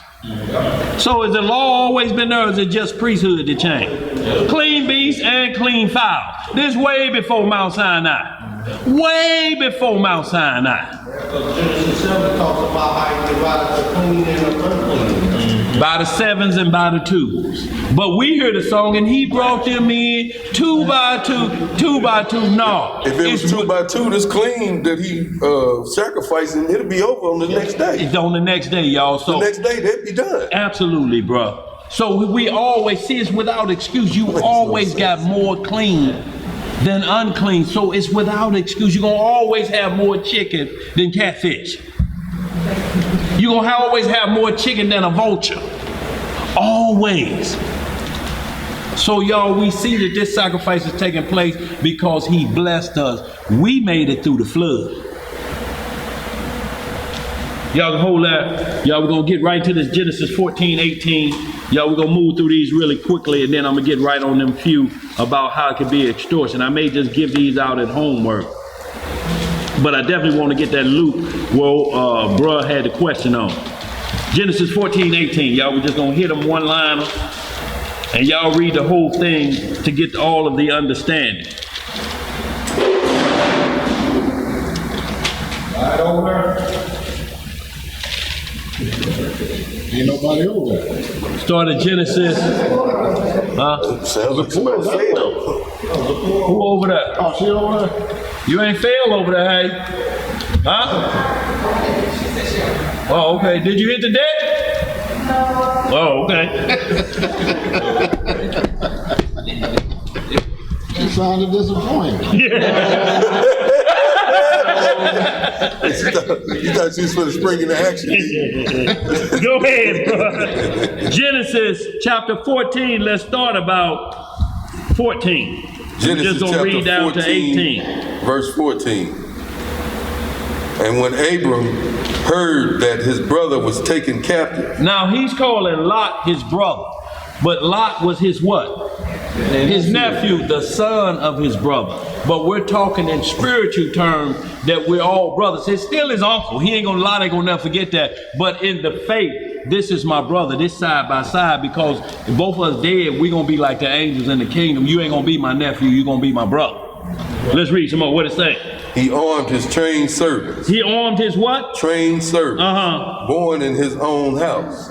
Speaker 1: So has the law always been there, or is it just priesthood that changed? Clean beasts and clean fowl. This way before Mount Sinai. Way before Mount Sinai.
Speaker 4: Genesis 7 talks about how he divided the clean and the unclean.
Speaker 1: By the sevens and by the twos. But we hear the song, and he brought them in 2 by 2, 2 by 2. No.
Speaker 3: If it was 2 by 2, this clean that he sacrificing, it'll be over on the next day.
Speaker 1: It's on the next day, y'all. So
Speaker 3: the next day, they'll be done.
Speaker 1: Absolutely, bro. So we always see it's without excuse. You always got more clean than unclean. So it's without excuse. You're going to always have more chicken than catfish. You're going to always have more chicken than a vulture. Always. So y'all, we see that this sacrifice is taking place because he blessed us. We made it through the flood. Y'all can hold that. Y'all, we're going to get right to this Genesis 14, 18. Y'all, we're going to move through these really quickly, and then I'm going to get right on them few about how it could be extortion. I may just give these out at homework. But I definitely want to get that loop where bruh had the question on. Genesis 14, 18. Y'all, we're just going to hit them one liner. And y'all read the whole thing to get all of the understanding.
Speaker 4: Right over.
Speaker 2: Ain't nobody over there.
Speaker 1: Start at Genesis.
Speaker 3: Sounds like somebody failed.
Speaker 1: Who over there?
Speaker 2: Oh, she over there?
Speaker 1: You ain't failed over there, hey? Huh? Oh, okay. Did you hit the deck? Oh, okay.
Speaker 2: She sounded disappointed.
Speaker 3: You thought she was going to spring into action.
Speaker 1: Go ahead, bro. Genesis chapter 14. Let's start about 14.
Speaker 3: Genesis
Speaker 1: just
Speaker 3: chapter
Speaker 1: read down
Speaker 3: 14,
Speaker 1: to 18.
Speaker 3: verse 14. And when Abram heard that his brother was taken captive.
Speaker 1: Now he's calling Lot his brother. But Lot was his what? His nephew, the son of his brother. But we're talking in spiritual terms that we're all brothers. It's still his uncle. He ain't gonna lie, they gonna never forget that. But in the faith, this is my brother, this side by side, because if both of us dead, we gonna be like the angels in the kingdom. You ain't gonna be my nephew, you gonna be my brother. Let's read some more. What it say?
Speaker 3: He armed his trained servants.
Speaker 1: He armed his what?
Speaker 3: Trained servants. Born in his own house.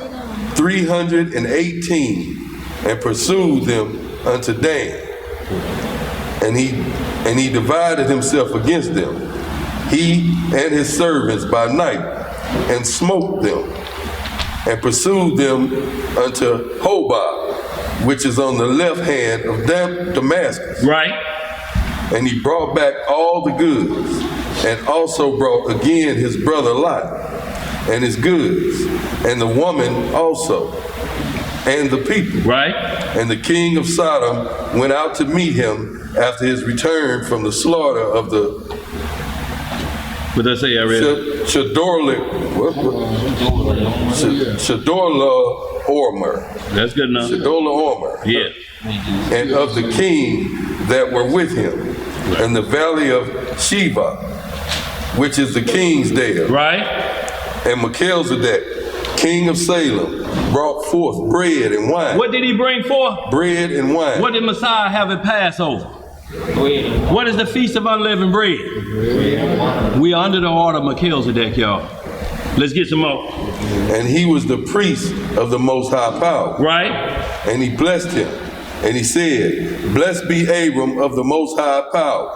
Speaker 3: 318, and pursued them unto Dan. And he divided himself against them, he and his servants by night, and smote them, and pursued them unto Hobah, which is on the left hand of Damascus.
Speaker 1: Right.
Speaker 3: And he brought back all the goods, and also brought again his brother Lot, and his goods, and the woman also, and the people.
Speaker 1: Right.
Speaker 3: And the king of Sodom went out to meet him after his return from the slaughter of the
Speaker 1: What did I say? I read
Speaker 3: Chedorlaomer.
Speaker 1: That's good enough.
Speaker 3: Chedorlaomer.
Speaker 1: Yeah.
Speaker 3: And of the king that were with him, in the valley of Sheba, which is the king's dale.
Speaker 1: Right.
Speaker 3: And Melchizedek, king of Salem, brought forth bread and wine.
Speaker 1: What did he bring forth?
Speaker 3: Bread and wine.
Speaker 1: What did Messiah have at Passover? What is the Feast of Unleavened Bread? We are under the order of Melchizedek, y'all. Let's get some more.
Speaker 3: And he was the priest of the Most High Power.
Speaker 1: Right.
Speaker 3: And he blessed him. And he said, Blessed be Abram of the Most High Power,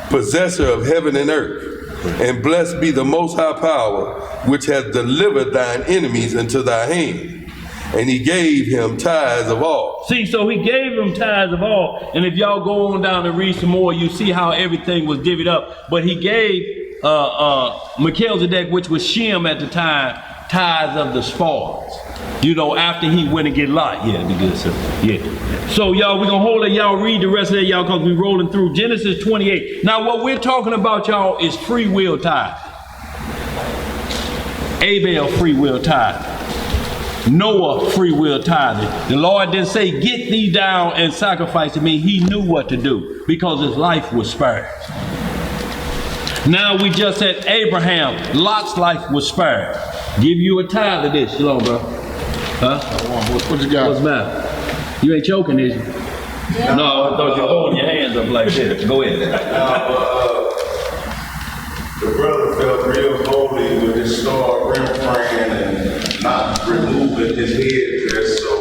Speaker 3: possessor of heaven and earth. And blessed be the Most High Power, which hath delivered thine enemies into thy hand. And he gave him tithes of all.
Speaker 1: See, so he gave him tithes of all. And if y'all go on down and read some more, you see how everything was divvied up. But he gave Melchizedek, which was Shem at the time, tithes of the spoils. You know, after he went and get Lot. Yeah, that'd be good, sir. Yeah. So y'all, we're gonna hold it. Y'all read the rest of that, y'all, because we're rolling through Genesis 28. Now, what we're talking about, y'all, is free will tithe. Abel free will tithe. Noah free will tithing. The Lord didn't say, get thee down and sacrifice to me. He knew what to do because his life was spared. Now we just said Abraham, Lot's life was spared. Give you a tithe of this. Shalom, bro. Huh?
Speaker 2: What you got?
Speaker 1: What's the matter? You ain't choking, is you? Yeah. No, I thought you were holding your hands up like this. Go ahead.
Speaker 11: The brother felt real holy with his star rim frame and not removing his headdress, so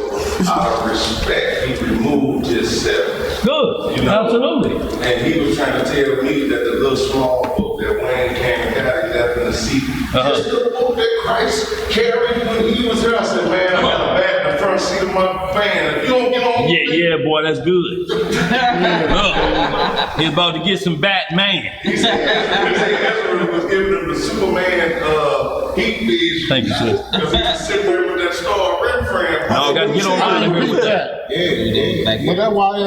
Speaker 11: out of respect, he removed himself.
Speaker 1: Good,
Speaker 11: you know?
Speaker 1: Absolutely.
Speaker 11: And he was trying to tell me that the little small book that Wayne came and got, he left in the seat, just the book that Christ carried when he was here. I said, man, I got a bag in the front seat of my van. If you don't get on,
Speaker 1: yeah, boy, that's good. He's about to get some Batman.
Speaker 11: He said Ezra was giving him the Superman heat vision.
Speaker 1: Thank you, sir.
Speaker 11: Because he was sitting there with that star red frame.
Speaker 1: No, I got to get on
Speaker 2: I
Speaker 1: out
Speaker 2: agree
Speaker 1: of
Speaker 2: with that.
Speaker 11: Yeah.
Speaker 2: But that's why I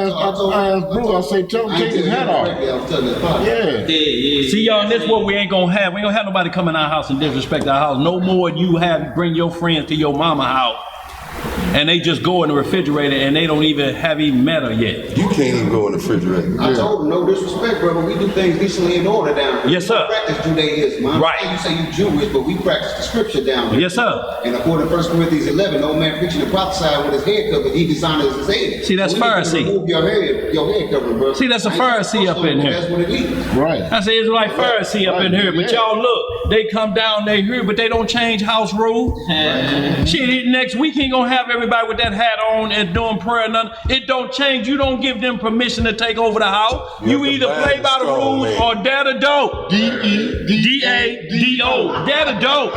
Speaker 2: asked Bruce, I say, tell him take his hat off. Yeah.
Speaker 1: See, y'all, this is what we ain't gonna have. We ain't gonna have nobody come in our house and disrespect our house. No more you have bring your friends to your mama house and they just go in the refrigerator and they don't even have met her yet.
Speaker 3: You can't even go in the refrigerator.
Speaker 12: I told him, no disrespect, brother. We do things decently in order down here.
Speaker 1: Yes, sir.
Speaker 12: We practice Judaism.
Speaker 1: Right.
Speaker 12: You say you Jewish, but we practice the scripture down here.
Speaker 1: Yes, sir.
Speaker 12: And according to 1 Corinthians 11, no man preaching and prophesying with his head covered, he dishonors his head.
Speaker 1: See, that's
Speaker 12: so
Speaker 1: Pharisee.
Speaker 12: Remove your head covering, brother.
Speaker 1: See, that's a Pharisee up in here.
Speaker 12: That's what it is.
Speaker 2: Right.
Speaker 1: I say it's like Pharisee up in here, but y'all look, they come down, they here, but they don't change house rules. Shit, next week he ain't gonna have everybody with that hat on and doing prayer and nothing. It don't change. You don't give them permission to take over the house. You either play by the rules or dare the dope. D-A-D-O. Dare the dope.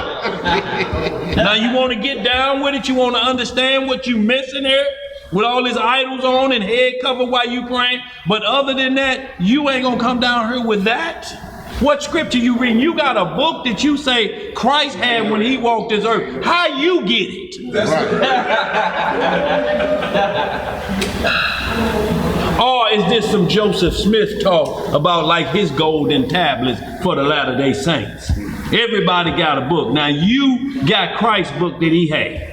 Speaker 1: Now you want to get down with it. You want to understand what you missing here with all these idols on and head cover while you praying. But other than that, you ain't gonna come down here with that. What scripture you reading? You got a book that you say Christ had when he walked this earth. How you get it? Or is this some Joseph Smith talk about like his golden tablets for the Latter-day Saints? Everybody got a book. Now you got Christ's book that he had.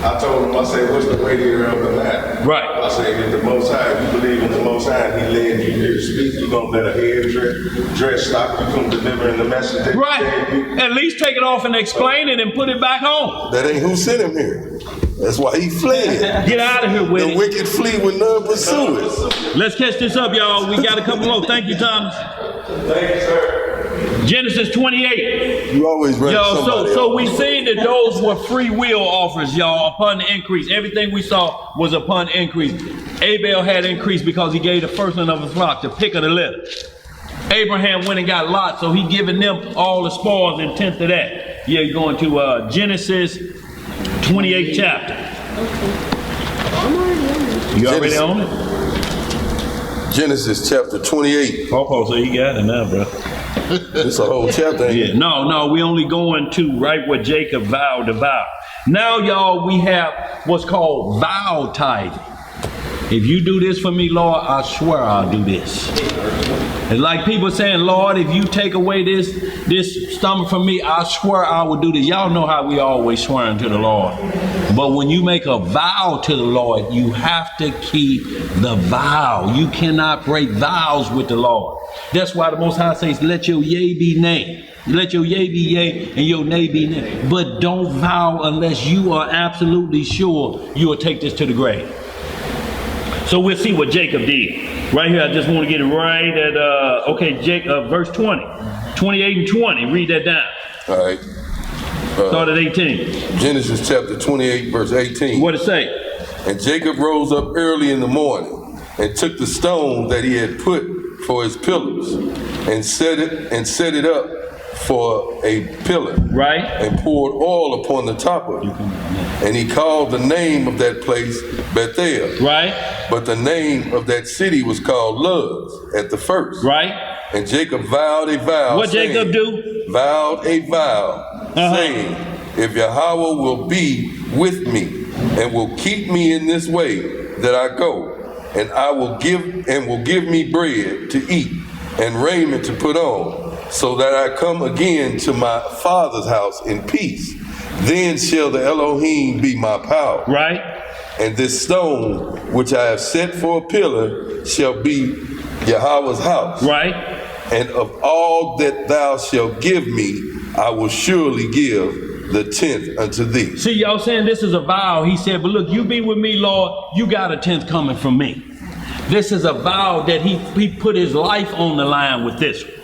Speaker 11: I told him, I said, what's the weightier of the matter?
Speaker 1: Right.
Speaker 11: I said, if the Most High, if you believe in the Most High, and he led you here to speak, you're going to let a head dress stop you from delivering the message that
Speaker 1: right.
Speaker 11: he gave you.
Speaker 1: At least take it off and explain it and put it back on.
Speaker 3: That ain't who sent him here. That's why he fled.
Speaker 1: Get out of here with
Speaker 3: the
Speaker 1: it.
Speaker 3: wicked flee when none pursue it.
Speaker 1: Let's catch this up, y'all. We got a couple more. Thank you, Thomas.
Speaker 11: Thank you, sir.
Speaker 1: Genesis 28.
Speaker 3: You always run somebody
Speaker 1: so
Speaker 3: else.
Speaker 1: we seen that those were free will offers, y'all, upon the increase. Everything we saw was upon increase. Abel had increase because he gave the firstling of his flock, the pick of the litter. Abraham went and got Lot, so he giving them all the spoils and tenth of that. Yeah, you're going to Genesis 28th chapter. You already on it?
Speaker 3: Genesis chapter 28.
Speaker 1: Pawpaw, so you got it now, bro.
Speaker 3: It's a whole chapter. Ain't
Speaker 1: Yeah, no, we only going to right where Jacob vowed to vow. Now, y'all, we have what's called vow tithing. If you do this for me, Lord, I swear I'll do this. It's like people saying, Lord, if you take away this stomach from me, I swear I will do this. Y'all know how we always swearing to the Lord. But when you make a vow to the Lord, you have to keep the vow. You cannot break vows with the Lord. That's why the Most High says, let your yea be nay. Let your yea be yea and your nay be nay. But don't vow unless you are absolutely sure you will take this to the grave. So we'll see what Jacob did. Right here, I just want to get it right at, verse 20. 28 and 20, read that down.
Speaker 3: All right.
Speaker 1: Start at 18.
Speaker 3: Genesis chapter 28, verse 18.
Speaker 1: What it say?
Speaker 3: And Jacob rose up early in the morning and took the stone that he had put for his pillars and set it up for a pillar.
Speaker 1: Right.
Speaker 3: And poured oil upon the top of it. And he called the name of that place Bethel.
Speaker 1: Right.
Speaker 3: But the name of that city was called Luz at the first.
Speaker 1: Right.
Speaker 3: And Jacob vowed a vow.
Speaker 1: What
Speaker 3: saying,
Speaker 1: Jacob do?
Speaker 3: Vowed a vow, saying, if Yahweh will be with me and will keep me in this way that I go, and will give me bread to eat and raiment to put on, so that I come again to my father's house in peace, then shall the Elohim be my power.
Speaker 1: Right.
Speaker 3: And this stone which I have set for a pillar shall be Yahweh's house.
Speaker 1: Right.
Speaker 3: And of all that thou shalt give me, I will surely give the 10th unto thee.
Speaker 1: See, y'all saying this is a vow. He said, but look, you be with me, Lord, you got a 10th coming from me. This is a vow that he put his life on the line with this one.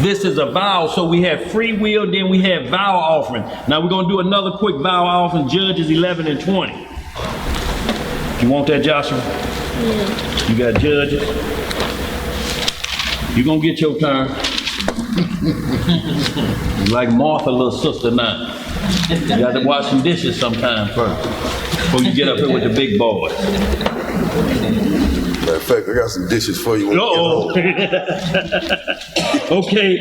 Speaker 1: This is a vow. So we have free will, then we have vow offering. Now we're going to do another quick vow offering, Judges 11 and 20. You want that, Joshua?
Speaker 7: Yeah.
Speaker 1: You got Judges? You're going to get your turn. Like Martha, little sister now. You got to wash some dishes sometime first before you get up here with the big boys.
Speaker 3: Matter of fact, I got some dishes for you when you get home.
Speaker 1: Okay,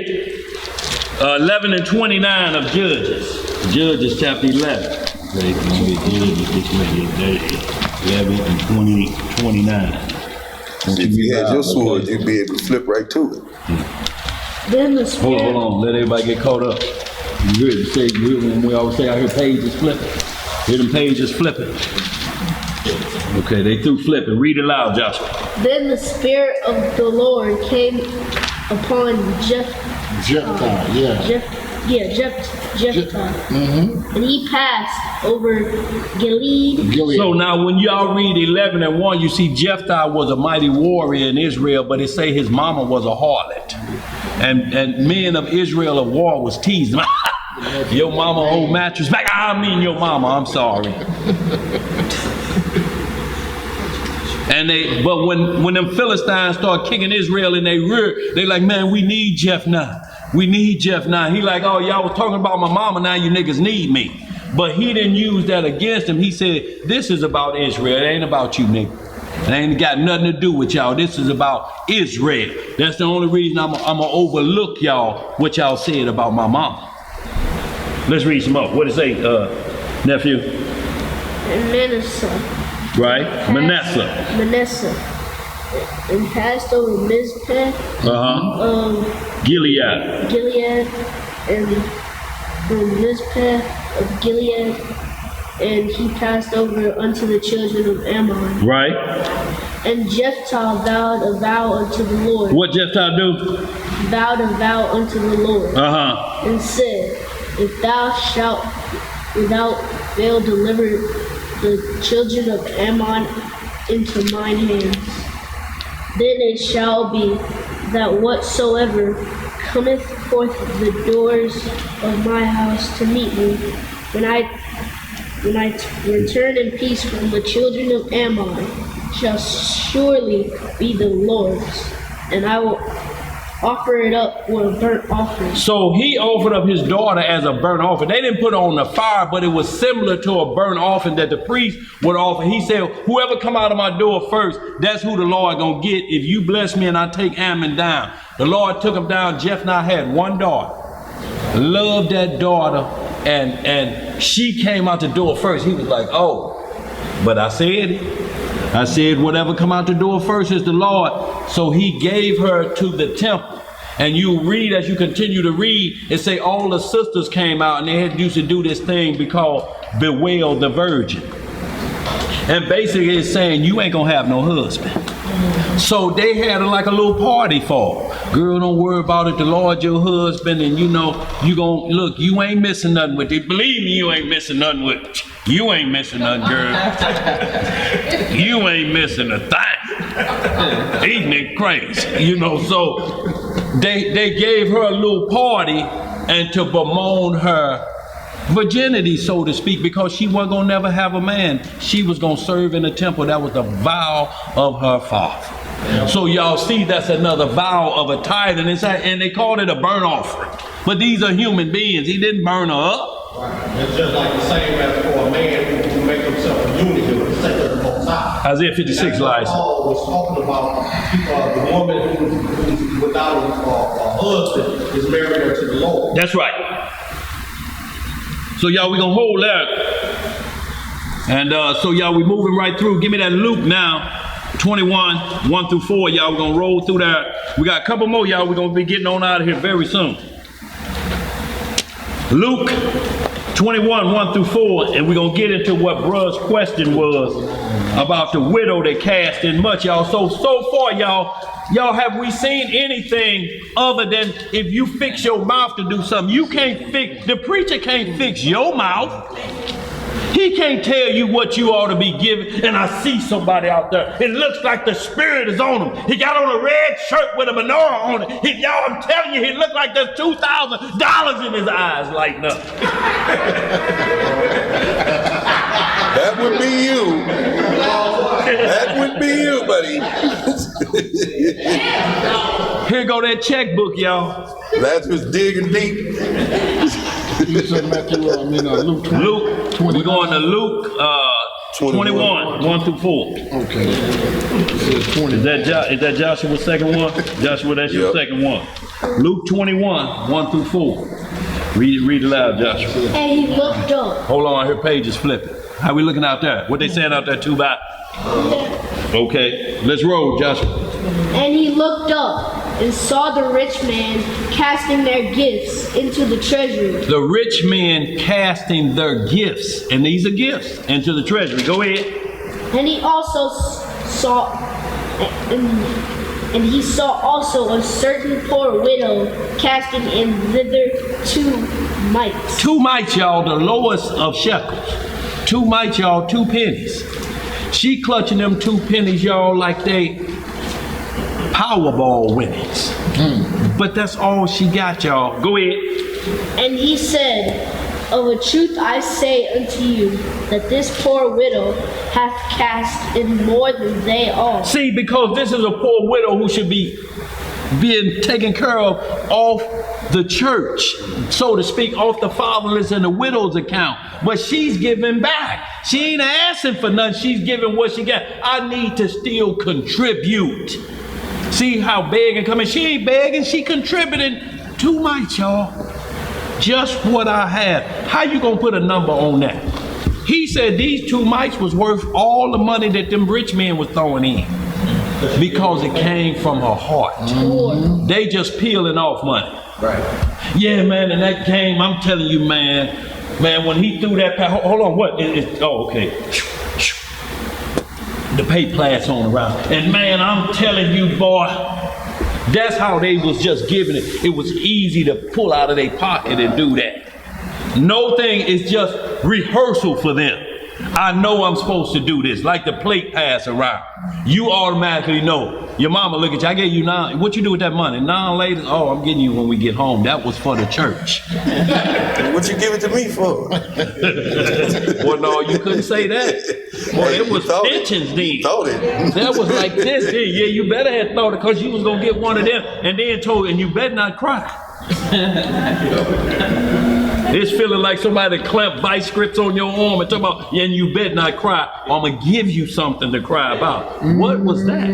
Speaker 1: 11 and 29 of Judges. Judges chapter 11. 11 and 29.
Speaker 3: If you had your sword, you'd be able to flip right to it.
Speaker 7: Then the Spirit.
Speaker 1: Hold on, let everybody get caught up. You heard say, when we always say I hear pages flipping. Hear them pages flipping. Okay, they through flipping. Read it loud, Joshua.
Speaker 7: Then the Spirit of the Lord came upon Jephthah. And he passed over Gilead.
Speaker 1: So now when y'all read 11 and 1, you see Jephthah was a mighty warrior in Israel, but it say his mama was a harlot. And men of Israel of war was teased him. Your mama old mattress back. I mean your mama, I'm sorry. But when them Philistines start kicking Israel in their rear, they like, man, we need Jeff now. We need Jeff now. He like, oh, y'all was talking about my mama, now you niggas need me. But he didn't use that against him. He said, this is about Israel. It ain't about you, nigga. It ain't got nothing to do with y'all. This is about Israel. That's the only reason I'm gonna overlook y'all, what y'all said about my mama. Let's read some more. What it say, nephew?
Speaker 7: And Manasseh.
Speaker 1: Right? Manasseh.
Speaker 7: And passed over Mizpeh.
Speaker 1: Gilead.
Speaker 7: And from Mizpeh of Gilead. And he passed over unto the children of Ammon.
Speaker 1: Right.
Speaker 7: And Jephthah vowed a vow unto the Lord.
Speaker 1: What Jephthah do?
Speaker 7: Vowed a vow unto the Lord. And said, if thou shalt without fail deliver the children of Ammon into mine hands, then it shall be that whatsoever cometh forth the doors of my house to meet me, when I return in peace from the children of Ammon, shall surely be the Lord's, and I will offer it up for a burnt offering.
Speaker 1: So he offered up his daughter as a burnt offering. They didn't put her on the fire, but it was similar to a burnt offering that the priest would offer. He said, whoever come out of my door first, that's who the Lord gonna get. If you bless me and I take Ammon down. The Lord took him down. Jephthah had one daughter. Loved that daughter, and she came out the door first. He was like, oh, but I said whatever come out the door first is the Lord. So he gave her to the temple. And you read, as you continue to read, it say all the sisters came out and they used to do this thing because bewail the virgin. And basically it's saying you ain't gonna have no husband. So they had like a little party for her. Girl, don't worry about it. The Lord your husband, and you know, you gon' look, you ain't missing nothing with it. Believe me, you ain't missing nothing with it. You ain't missing nothing, girl. You ain't missing a thing. Eating it crazy. You know, so they gave her a little party and to bemoan her virginity, so to speak, because she wasn't gonna never have a man. She was gonna serve in the temple. That was the vow of her father. So y'all see, that's another vow of a tithing, and they called it a burnt offering. But these are human beings. He didn't burn her up.
Speaker 4: It's just like the same as for a man who make himself a unit for the sake of the Most High.
Speaker 1: Isaiah 56 lies.
Speaker 4: Paul was talking about the woman who's without a husband is married unto the Lord.
Speaker 1: That's right. So y'all, we gonna hold that. And so y'all, we moving right through. Give me that Luke now, 21, 1 through 4. Y'all, we're gonna roll through that. We got a couple more, y'all. We're gonna be getting on out of here very soon. Luke 21, 1 through 4, and we're going to get into what Bruh's question was about the widow that cast in much, y'all. So far, y'all, have we seen anything other than if you fix your mouth to do something? You can't fix, the preacher can't fix your mouth. He can't tell you what you ought to be giving. And I see somebody out there. It looks like the Spirit is on him. He got on a red shirt with a menorah on it. Y'all, I'm telling you, he looked like there's $2,000 in his eyes lighting up.
Speaker 3: That would be you. That would be you, buddy.
Speaker 1: Here go that checkbook, y'all.
Speaker 3: Lazarus digging deep.
Speaker 2: You said Matthew, Luke 20.
Speaker 1: Luke, we're going to Luke 21, 1 through 4.
Speaker 2: Okay.
Speaker 1: Is that Joshua's second one? Joshua, that's your second one. Luke 21, 1 through 4. Read it loud, Joshua.
Speaker 7: And he looked up.
Speaker 1: Hold on, her page is flipping. How we looking out there? What they saying out there, 2 by? Okay, let's roll, Joshua.
Speaker 7: And he looked up and saw the rich man casting their gifts into the treasury.
Speaker 1: The rich men casting their gifts, and these are gifts, into the treasury. Go ahead.
Speaker 7: And he also saw, and he saw also a certain poor widow casting in thither 2 mites.
Speaker 1: 2 mites, y'all, the lowest of shekels. 2 mites, y'all, 2 pennies. She clutching them 2 pennies, y'all, like they Powerball winnings. But that's all she got, y'all. Go ahead.
Speaker 7: And he said, of a truth I say unto you, that this poor widow hath cast in more than they all.
Speaker 1: See, because this is a poor widow who should be being taken care of off the church, so to speak, off the fatherless and the widow's account. But she's giving back. She ain't asking for nothing. She's giving what she got. I need to still contribute. See how begging coming? She ain't begging, she contributing 2 mites, y'all. Just what I had. How you gonna put a number on that? He said these 2 mites was worth all the money that them rich men was throwing in. Because it came from her heart. They just peeling off money.
Speaker 4: Right.
Speaker 1: Yeah, man, and that came, I'm telling you, man, when he threw that, hold on, what? Oh, okay. The pay plats on around. And man, I'm telling you, boy, that's how they was just giving it. It was easy to pull out of their pocket and do that. No thing is just rehearsal for them. I know I'm supposed to do this, like the plate pass around. You automatically know. Your mama look at you, I gave you 9. What you do with that money? 9 later, oh, I'm getting you when we get home. That was for the church.
Speaker 3: What you give it to me for?
Speaker 1: Well, no, you couldn't say that. Well, it was pensions then.
Speaker 3: Thought it.
Speaker 1: That was like this. Yeah, you better have thought it because you was going to get one of them and then told, and you better not cry. It's feeling like somebody clamped vice grips on your arm and talk about, and you better not cry, or I'm going to give you something to cry about. What was that?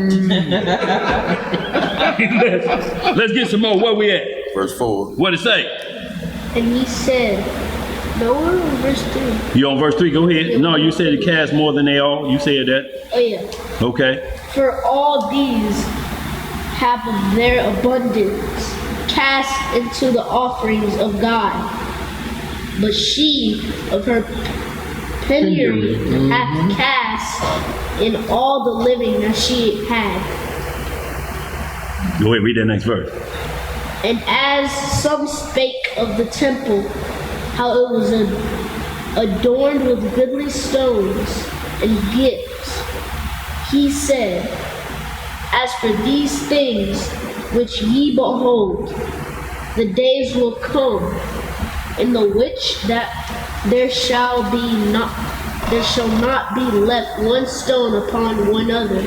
Speaker 1: Let's get some more. Where we at?
Speaker 3: Verse 4.
Speaker 1: What it say?
Speaker 7: And he said, no, we're on verse 3.
Speaker 1: You on verse 3? Go ahead. No, you said it cast more than they all. You said that.
Speaker 7: Oh, yeah.
Speaker 1: Okay.
Speaker 7: For all these have of their abundance cast into the offerings of God. But she of her penury hath cast in all the living that she had.
Speaker 1: Go ahead, read that next verse.
Speaker 7: And as some spake of the temple, how it was adorned with goodly stones and gifts, he said, as for these things which ye behold, the days will come, in the which that there shall not be left one stone upon one other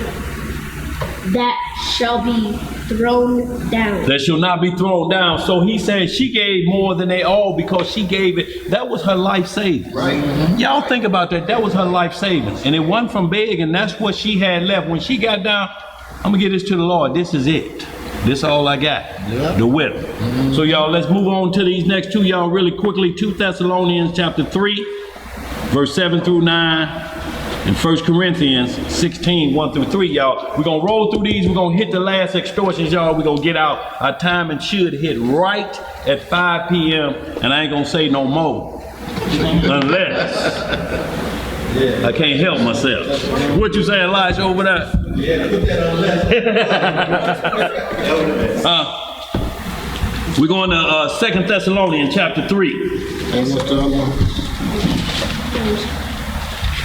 Speaker 7: that shall be thrown down.
Speaker 1: That shall not be thrown down. So he said she gave more than they all because she gave it. That was her life savings.
Speaker 12: Right.
Speaker 1: Y'all think about that. That was her life savings. And it wasn't from begging. That's what she had left. When she got down, I'm going to give this to the Lord. This is it. This is all I got.
Speaker 2: Yeah.
Speaker 1: The whip. So y'all, let's move on to these next two, y'all, really quickly. 2 Thessalonians chapter 3, verse 7 through 9. And 1 Corinthians 16, 1 through 3, y'all. We're going to roll through these. We're going to hit the last extortions, y'all. We're going to get out. Our timing should hit right at 5 p.m. And I ain't going to say no more. Unless I can't help myself. What you say, Elijah, over there?
Speaker 4: Yeah, put that on less.
Speaker 1: We're going to 2 Thessalonians chapter 3.
Speaker 2: And what's the other one?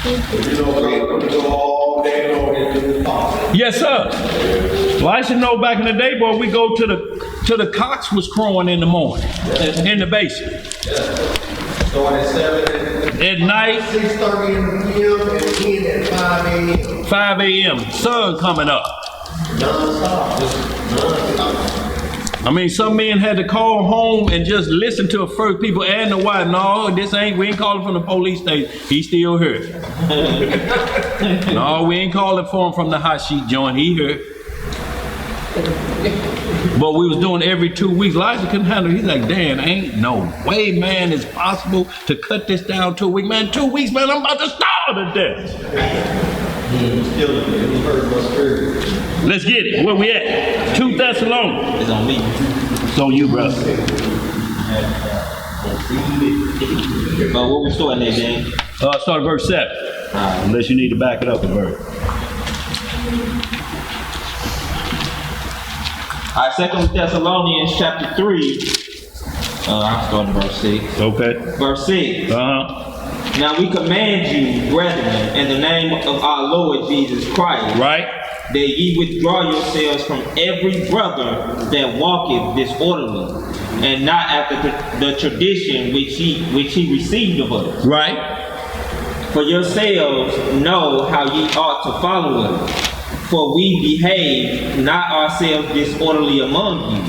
Speaker 4: You know, we're going to go all day long into the pot.
Speaker 1: Yes, sir. Well, I should know back in the day, boy, we go to the cocks was crowing in the morning, in the basement.
Speaker 4: Start at 7
Speaker 1: At night,
Speaker 4: 6:30 in the p.m. and end at 5 a.m.
Speaker 1: 5 a.m., sun coming up.
Speaker 4: Non-stop.
Speaker 1: I mean, some men had to call home and just listen to the first people and the wife. No, we ain't calling from the police station. He still here. No, we ain't calling for him from the hot sheet joint. He here. But we was doing every 2 weeks. Elijah couldn't handle it. He's like, Dan, ain't no way, man, it's possible to cut this down to a week. Man, 2 weeks, man, I'm about to starve to death. Let's get it. Where we at? 2 Thessalonians.
Speaker 6: It's on me.
Speaker 1: It's on you, brother.
Speaker 6: But what we starting there, James?
Speaker 1: Start at verse 7. Unless you need to back it up a verse.
Speaker 6: All right, 2 Thessalonians chapter 3. I'm starting verse 6.
Speaker 1: Okay.
Speaker 6: Verse 6. Now we command you, brethren, in the name of our Lord Jesus Christ,
Speaker 1: Right.
Speaker 6: that ye withdraw yourselves from every brother that walketh disorderly, and not after the tradition which he received of us.
Speaker 1: Right.
Speaker 6: For yourselves know how ye ought to follow us. For we behave not ourselves disorderly among you,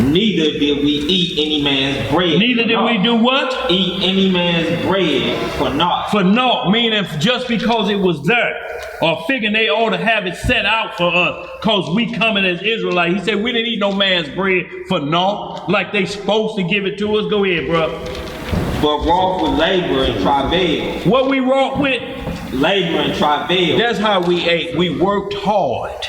Speaker 6: neither did we eat any man's bread.
Speaker 1: Neither did we do what?
Speaker 6: Eat any man's bread for naught.
Speaker 1: For naught, meaning just because it was there, or figuring they ought to have it set out for us, because we coming as Israelites. He said we didn't eat no man's bread for naught, like they supposed to give it to us. Go ahead, bro.
Speaker 6: But wrought with labor and travail.
Speaker 1: What we wrought with?
Speaker 6: Labor and travail.
Speaker 1: That's how we ate. We worked hard.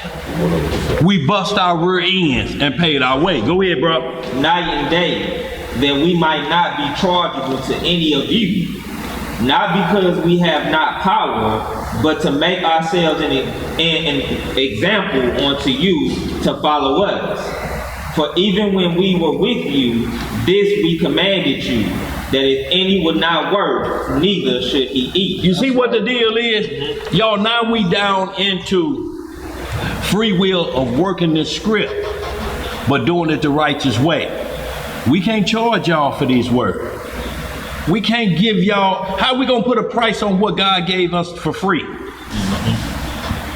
Speaker 1: We bust our rear ends and paid our way. Go ahead, bro.
Speaker 6: Night and day, that we might not be chargeable to any of you. Not because we have not power, but to make ourselves an example unto you to follow us. For even when we were with you, this we commanded you, that if any would not work, neither should he eat.
Speaker 1: You see what the deal is? Y'all, now we down into free will of working this script, but doing it the righteous way. We can't charge y'all for these words. We can't give y'all, how we gonna put a price on what God gave us for free?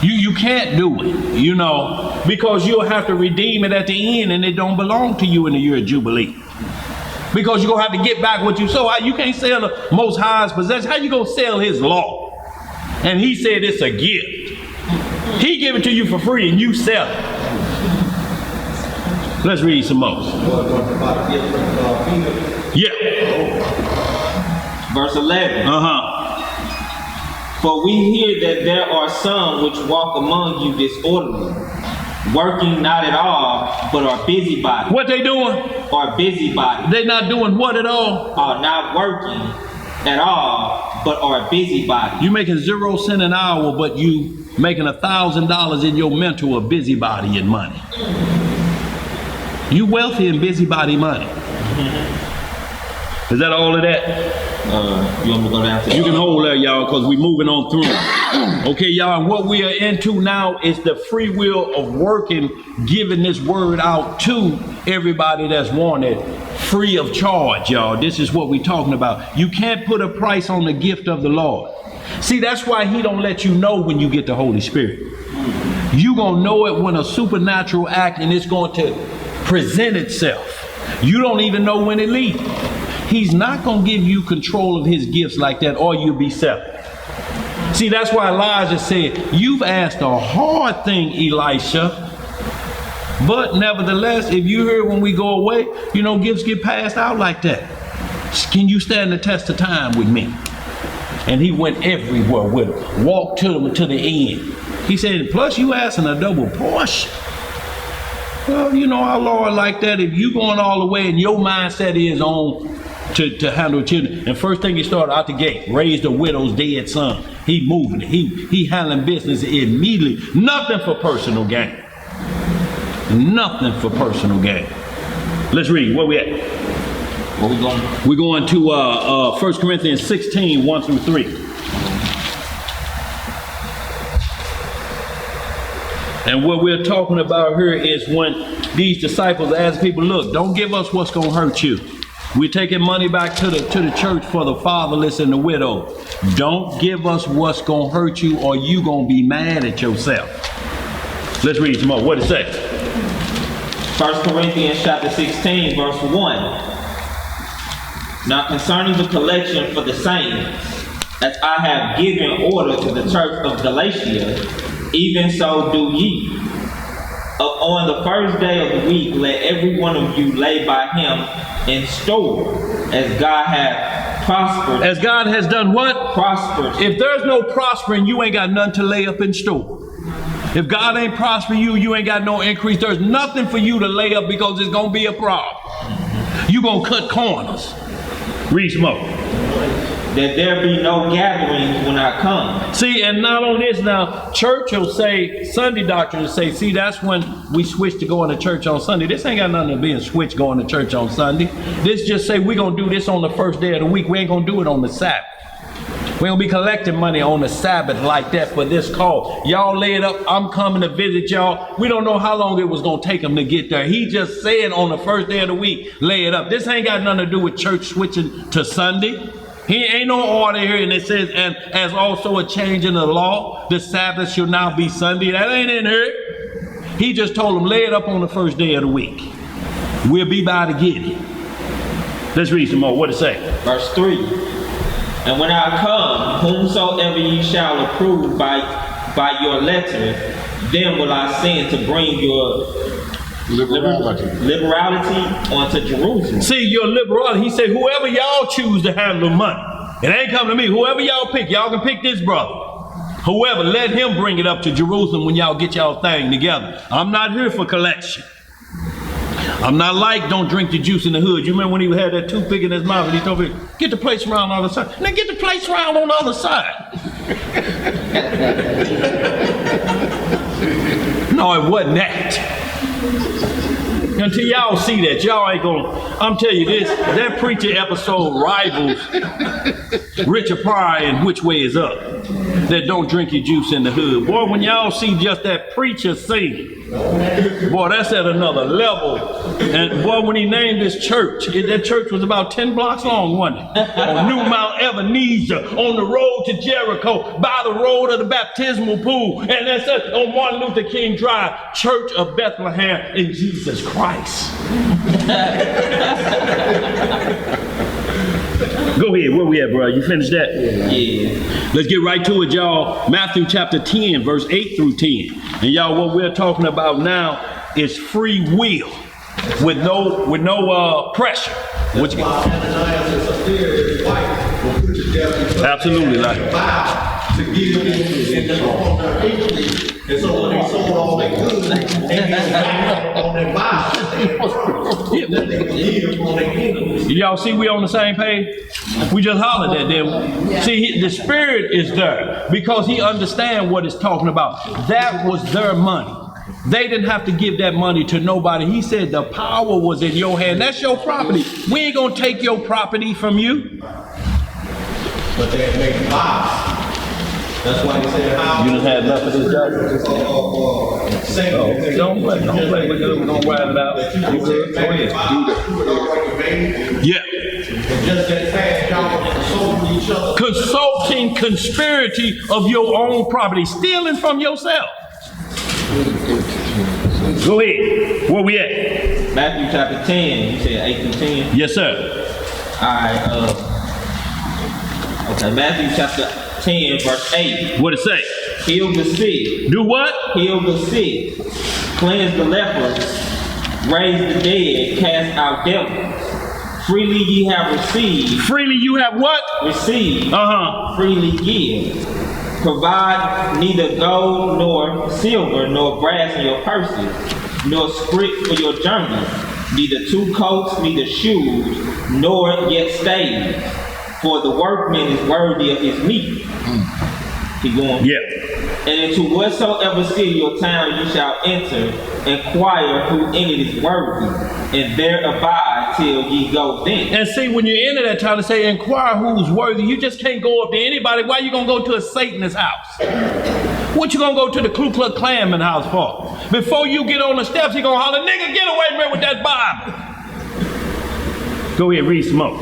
Speaker 1: You can't do it, you know, because you'll have to redeem it at the end and it don't belong to you in the year of Jubilee. Because you're going to have to get back what you sold. You can't sell the Most High's possession. How you going to sell his law? And he said it's a gift. He give it to you for free and you sell it. Let's read some more. Yeah.
Speaker 6: Verse 11. For we hear that there are some which walk among you disorderly, working not at all, but are busybodies.
Speaker 1: What they doing?
Speaker 6: Are busybodies.
Speaker 1: They not doing what at all?
Speaker 6: Are not working at all, but are busybodies.
Speaker 1: You making 0 cents an hour, but you making $1,000 in your mental of busybody in money. You wealthy in busybody money. Is that all of that?
Speaker 6: You want me to go down to
Speaker 1: You can hold that, y'all, because we're moving on through. Okay, y'all, and what we are into now is the free will of working, giving this word out to everybody that's wanted free of charge, y'all. This is what we're talking about. You can't put a price on the gift of the Lord. See, that's why he don't let you know when you get the Holy Spirit. You gonna know it when a supernatural act and it's going to present itself. You don't even know when it leaves. He's not gonna give you control of his gifts like that, or you'll be separate. See, that's why Elijah said, you've asked a hard thing, Elisha. But nevertheless, if you heard when we go away, you know, gifts get passed out like that. Can you stand the test of time with me? And he went everywhere with them, walked to them to the end. He said, plus you asking a double portion. Well, you know, our Lord like that. If you going all the way and your mindset is on to handle children, and first thing he started out the gate, raised a widow's dead son. He moving it. He handling business immediately. Nothing for personal gain. Nothing for personal gain. Let's read. Where we at?
Speaker 6: Where we going?
Speaker 1: We're going to 1 Corinthians 16, 1 through 3. And what we're talking about here is when these disciples ask people, look, don't give us what's going to hurt you. We're taking money back to the church for the fatherless and the widow. Don't give us what's going to hurt you, or you going to be mad at yourself. Let's read some more. What does it say?
Speaker 6: 1 Corinthians chapter 16, verse 1. Now concerning the collection for the saints, as I have given order to the church of Galatia, even so do ye. On the first day of the week, let every one of you lay by him in store, as God hath prospered.
Speaker 1: As God has done what?
Speaker 6: Prospered.
Speaker 1: If there's no prospering, you ain't got nothing to lay up in store. If God ain't prospering you, you ain't got no increase. There's nothing for you to lay up because it's going to be a problem. You going to cut corners. Read some more.
Speaker 6: That there be no gatherings when I come.
Speaker 1: See, and not on this now, church will say, Sunday doctrine will say, see, that's when we switch to going to church on Sunday. This ain't got nothing to being switched going to church on Sunday. This just say we're going to do this on the first day of the week. We ain't going to do it on the Sabbath. We don't be collecting money on the Sabbath like that for this call. Y'all lay it up. I'm coming to visit y'all. We don't know how long it was going to take him to get there. He just said on the first day of the week, lay it up. This ain't got nothing to do with church switching to Sunday. He ain't no order here, and it says, and as also a change in the law, the Sabbath shall now be Sunday. That ain't in here. He just told them, lay it up on the first day of the week. We'll be by to get it. Let's read some more. What it say?
Speaker 6: Verse 3. And when I come, whomsoever ye shall approve by your letter, then will I send to bring your liberality onto Jerusalem.
Speaker 1: See, your liberality, he said, whoever y'all choose to handle money, it ain't come to me. Whoever y'all pick, y'all can pick this brother. Whoever, let him bring it up to Jerusalem when y'all get y'all thing together. I'm not here for collection. I'm not like don't drink the juice in the hood. You remember when he had that toothpick in his mouth and he told me, get the plates around on the other side. Now get the plates around on the other side. No, it wasn't that. Until y'all see that, y'all ain't gonna, I'm telling you this, that preacher episode rivals Richard Pryor and Which Way Is Up. That don't drink your juice in the hood. Boy, when y'all see just that preacher sing, boy, that's at another level. And boy, when he named this church, that church was about 10 blocks long, wasn't it? On New Mount Ebenezer, on the road to Jericho, by the road of the baptismal pool, and that's on Martin Luther King Drive, Church of Bethlehem in Jesus Christ. Go ahead, where we at, bro? You finished that?
Speaker 6: Yeah.
Speaker 1: Let's get right to it, y'all. Matthew chapter 10, verse 8 through 10. And y'all, what we're talking about now is free will with no pressure. What you got? Absolutely, like.
Speaker 4: To give in the form of increase. And so when they sold all their goods, they gave back on their vows. Then they give on their kingdom.
Speaker 1: Y'all see we on the same page? We just hollered at them. See, the spirit is there because he understands what it's talking about. That was their money. They didn't have to give that money to nobody. He said the power was in your hand. That's your property. We ain't gonna take your property from you.
Speaker 4: But they had made vows. That's why he said how.
Speaker 1: You done had enough of this, Josh? Don't play. We're gonna ride it out. You good? Go ahead. Yeah.
Speaker 4: Just that fast, y'all consulting each other.
Speaker 1: Consulting conspiracy of your own property, stealing from yourself. Go ahead. Where we at?
Speaker 6: Matthew chapter 10, you said 8 through 10?
Speaker 1: Yes, sir.
Speaker 6: Alright, okay, Matthew chapter 10, verse 8.
Speaker 1: What it say?
Speaker 6: Heal the sick.
Speaker 1: Do what?
Speaker 6: Heal the sick. Cleanse the lepers. Raise the dead. Cast out devils. Freely ye have received.
Speaker 1: Freely you have what?
Speaker 6: Received.
Speaker 1: Uh-huh.
Speaker 6: Freely give. Provide neither gold nor silver nor brass in your purses, nor scrip for your journey, neither 2 coats, neither shoes, nor yet staves. For the workman is worthy of his meat. Keep going.
Speaker 1: Yeah.
Speaker 6: And into whatsoever city or town you shall enter, inquire who in it is worthy, and there abide till ye go thence.
Speaker 1: And see, when you enter that town to say, inquire who's worthy, you just can't go up to anybody. Why you gonna go to a Satanist house? What you gonna go to the Ku Klux Klanman house for? Before you get on the steps, he gonna holler, nigga, get away from me with that Bible. Go ahead, read some more.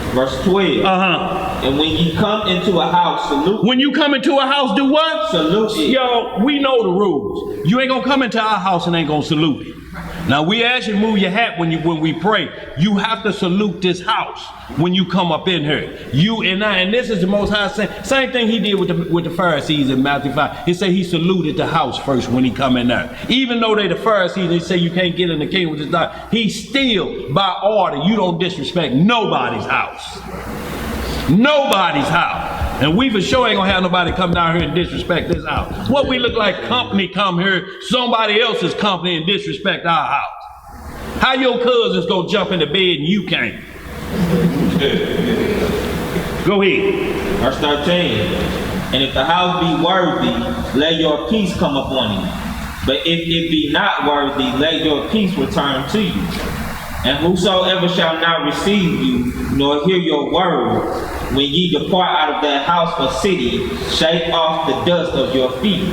Speaker 6: Verse 12.
Speaker 1: Uh-huh.
Speaker 6: And when ye come into a house, salute.
Speaker 1: When you come into a house, do what?
Speaker 6: Salute it.
Speaker 1: Yo, we know the rules. You ain't gonna come into our house and ain't gonna salute it. Now we ask you to move your hat when we pray. You have to salute this house when you come up in here. You and I, and this is the Most High saying. Same thing he did with the Pharisees in Matthew 5. He said he saluted the house first when he come in there. Even though they the Pharisees, they say you can't get in the kingdom with this dog. He still, by order, you don't disrespect nobody's house. Nobody's house. And we for sure ain't gonna have nobody come down here and disrespect this house. What we look like company come here, somebody else's company, and disrespect our house. How your cousins gonna jump in the bed and you can't? Go ahead.
Speaker 6: Verse 13. And if the house be worthy, let your peace come upon it. But if it be not worthy, let your peace return to you. And whosoever shall not receive you, nor hear your word, when ye depart out of that house or city, shake off the dust of your feet.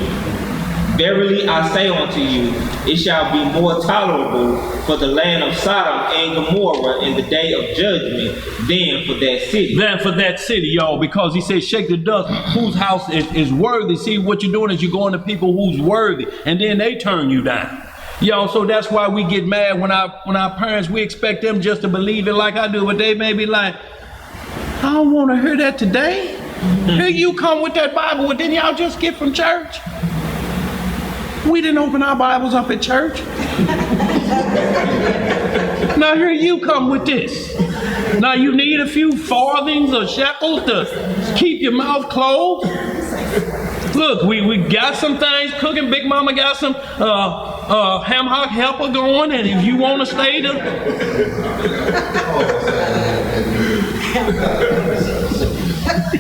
Speaker 6: Verily I say unto you, it shall be more tolerable for the land of Sodom and Gomorrah in the day of judgment than for that city.
Speaker 1: Than for that city, y'all, because he said shake the dust. Whose house is worthy? See, what you're doing is you're going to people who's worthy, and then they turn you down. Yo, so that's why we get mad when our parents, we expect them just to believe it like I do, but they may be like, I don't want to hear that today. Here you come with that Bible, what didn't y'all just get from church? We didn't open our Bibles up at church. Now here you come with this. Now you need a few farthings or shekels to keep your mouth closed. Look, we got some things cooking. Big Mama got some ham hock helper going, and if you want to stay to...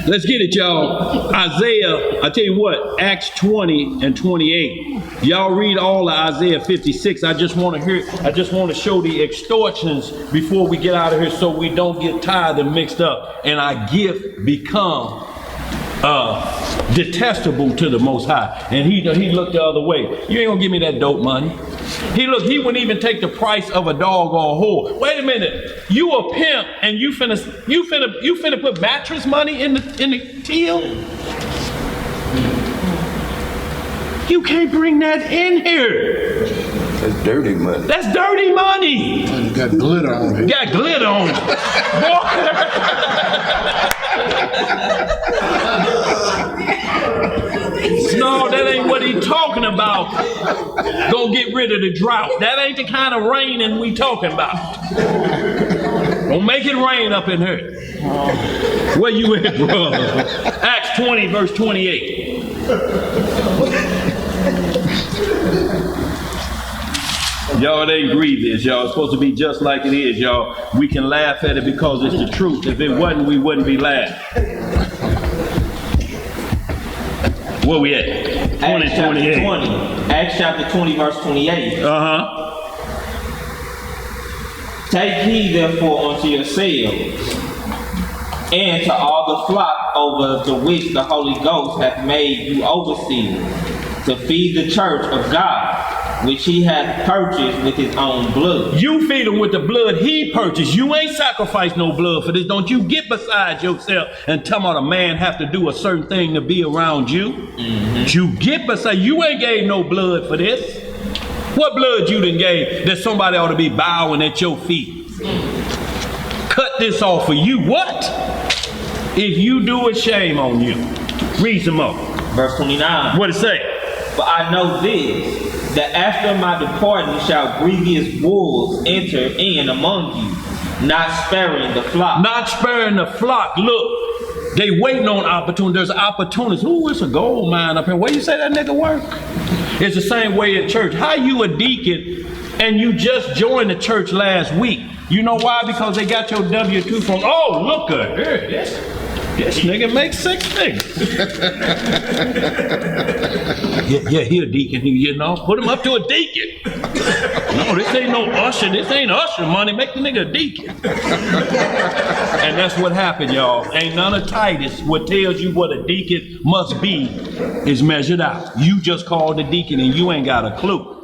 Speaker 1: Let's get it, y'all. Isaiah, I tell you what, Acts 20 and 28. Y'all read all of Isaiah 56. I just want to show the extortions before we get out of here so we don't get tired and mixed up. And our gift become detestable to the Most High. And he looked the other way. You ain't gonna give me that dope money. He wouldn't even take the price of a dog or a whore. Wait a minute, you a pimp and you finna put mattress money in the till? You can't bring that in here.
Speaker 3: That's dirty money.
Speaker 1: That's dirty money.
Speaker 2: You got glitter on it.
Speaker 1: Got glitter on it. No, that ain't what he talking about. Go get rid of the drought. That ain't the kind of raining we talking about. Don't make it rain up in here. Where you at, bro? Acts 20, verse 28. Y'all, it ain't grievous, y'all. It's supposed to be just like it is, y'all. We can laugh at it because it's the truth. If it wasn't, we wouldn't be laughing. Where we at? 20, 28.
Speaker 6: Acts chapter 20, verse 28. Take heed therefore unto yourselves, and to all the flock over the which the Holy Ghost hath made you overseers, to feed the church of God, which he hath purchased with his own blood.
Speaker 1: You feed them with the blood he purchased. You ain't sacrificed no blood for this. Don't you get beside yourself and tell me a man have to do a certain thing to be around you. You get beside, you ain't gave no blood for this. What blood you done gave that somebody ought to be bowing at your feet? Cut this off for you. What? If you do it, shame on you. Read some more.
Speaker 6: Verse 29.
Speaker 1: What it say?
Speaker 6: But I know this, that after my departing shall grievous wolves enter in among you, not sparing the flock.
Speaker 1: Not sparing the flock. Look, they waiting on opportunity. There's opportunities. Ooh, it's a gold mine up here. Where you say that nigga work? It's the same way at church. How you a deacon and you just joined the church last week? You know why? Because they got your W-2 from, oh, look at here. This nigga makes 6 figures. yeah, he a deacon, you know. Put him up to a deacon. No, this ain't no usher. This ain't usher money. Make the nigga a deacon. And that's what happened, y'all. Ain't none of Titus what tells you what a deacon must be is measured out. You just called a deacon and you ain't got a clue.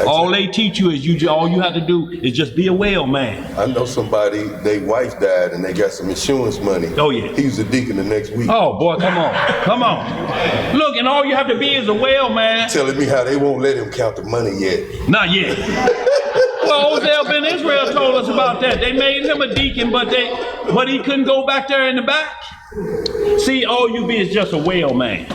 Speaker 1: All they teach you is all you have to do is just be a well man.
Speaker 3: I know somebody, their wife died and they got some insurance money.
Speaker 1: Oh yeah.
Speaker 3: He was a deacon the next week.
Speaker 1: Oh boy, come on. Look, and all you have to be is a well man.
Speaker 3: Telling me how they won't let him count the money yet.
Speaker 1: Not yet. Well, Hosea ben Israel told us about that. They made him a deacon, but he couldn't go back there in the back. See, all you be is just a well man.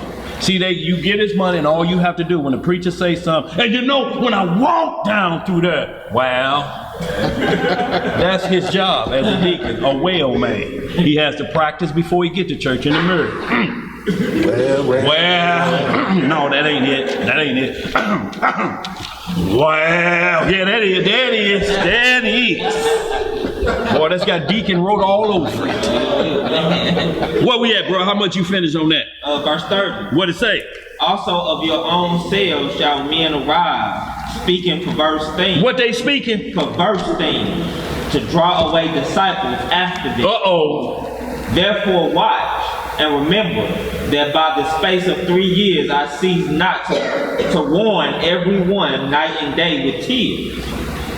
Speaker 1: See, you get his money and all you have to do when the preacher say something, and you know, when I walk down through there, wow, that's his job as a deacon, a well man. He has to practice before he get to church in the mirror. Well, no, that ain't it. Wow, yeah, that is. Boy, that's got deacon wrote all over it. Where we at, bro? How much you finished on that?
Speaker 6: Verse 30.
Speaker 1: What it say?
Speaker 6: Also of your own selves shall men arise, speaking perverse things.
Speaker 1: What they speaking?
Speaker 6: Perverse things, to draw away disciples after them. Therefore watch, and remember that by the space of 3 years I cease not to warn every one night and day with tears.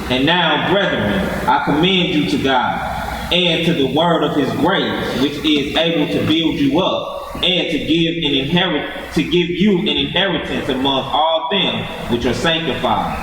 Speaker 6: And now, brethren, I commend you to God and to the word of his grace, which is able to build you up and to give you an inheritance among all them which are sanctified.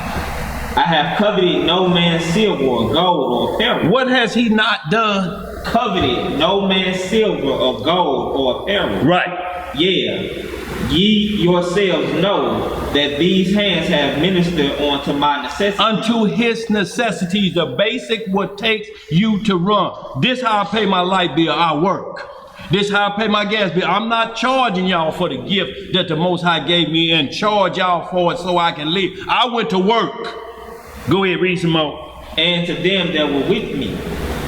Speaker 6: I have coveted no man's silver or gold or apparel.
Speaker 1: What has he not done?
Speaker 6: Coveted no man's silver or gold or apparel.
Speaker 1: Right.
Speaker 6: Yeah. Ye yourselves know that these hands have ministered unto my necessities.
Speaker 1: Unto his necessities, the basic what takes you to run. This how I pay my light bill, I work. This how I pay my gas bill. I'm not charging y'all for the gift that the Most High gave me and charge y'all for it so I can live. I went to work. Go ahead, read some more.
Speaker 6: And to them that were with me.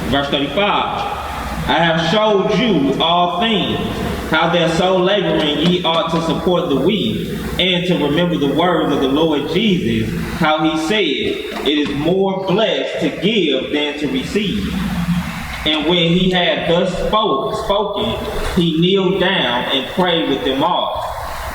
Speaker 6: Verse 35. I have showed you all things, how that so laboring ye ought to support the weak, and to remember the words of the Lord Jesus, how he said, it is more blessed to give than to receive. And when he had thus spoken, he kneeled down and prayed with them all.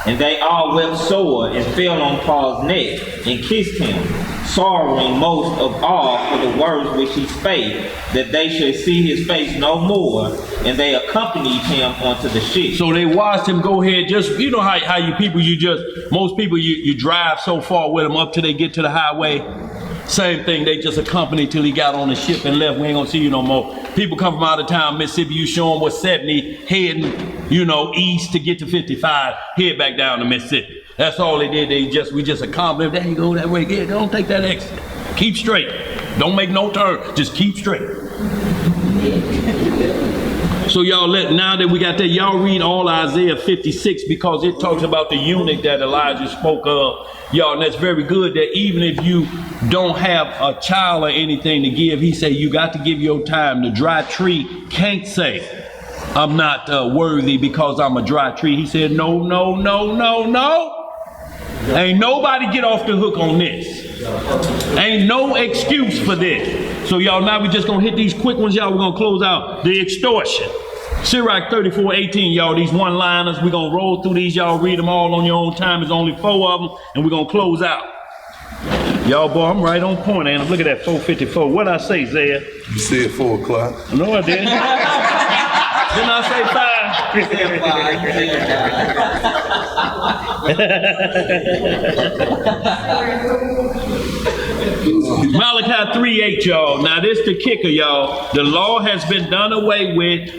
Speaker 6: And they all wept sore and fell on Paul's neck and kissed him, sorrowing most of all for the words which he spake, that they should see his face no more. And they accompanied him onto the ship.
Speaker 1: So they watched him go ahead. Just, you know how you people, most people you drive so far with them up till they get to the highway. Same thing, they just accompanied till he got on the ship and left. We ain't gonna see you no more. People come from out of town, Mississippi, you show them what 70, heading, east to get to 55, head back down to Mississippi. That's all they did. We just accompanied. There you go, that way. Yeah, don't take that exit. Keep straight. Don't make no turn. Just keep straight. So y'all, now that we got that, y'all read all Isaiah 56 because it talks about the eunuch that Elijah spoke of. Y'all, and that's very good that even if you don't have a child or anything to give, he said you got to give your time. The dry tree can't say, I'm not worthy because I'm a dry tree. He said, no. Ain't nobody get off the hook on this. Ain't no excuse for this. So y'all, now we just gonna hit these quick ones, y'all. We're gonna close out the extortion. Sirach 34:18, y'all, these one-liners. We're going to roll through these. Y'all read them all on your own time. There's only 4 of them, and we're going to close out. Y'all, boy, I'm right on point, and look at that 4:54. What'd I say, Zed?
Speaker 3: You said 4 o'clock.
Speaker 1: No, I didn't. Didn't I say 5? Malachi 3:8, y'all. Now this the kicker, y'all. The law has been done away with.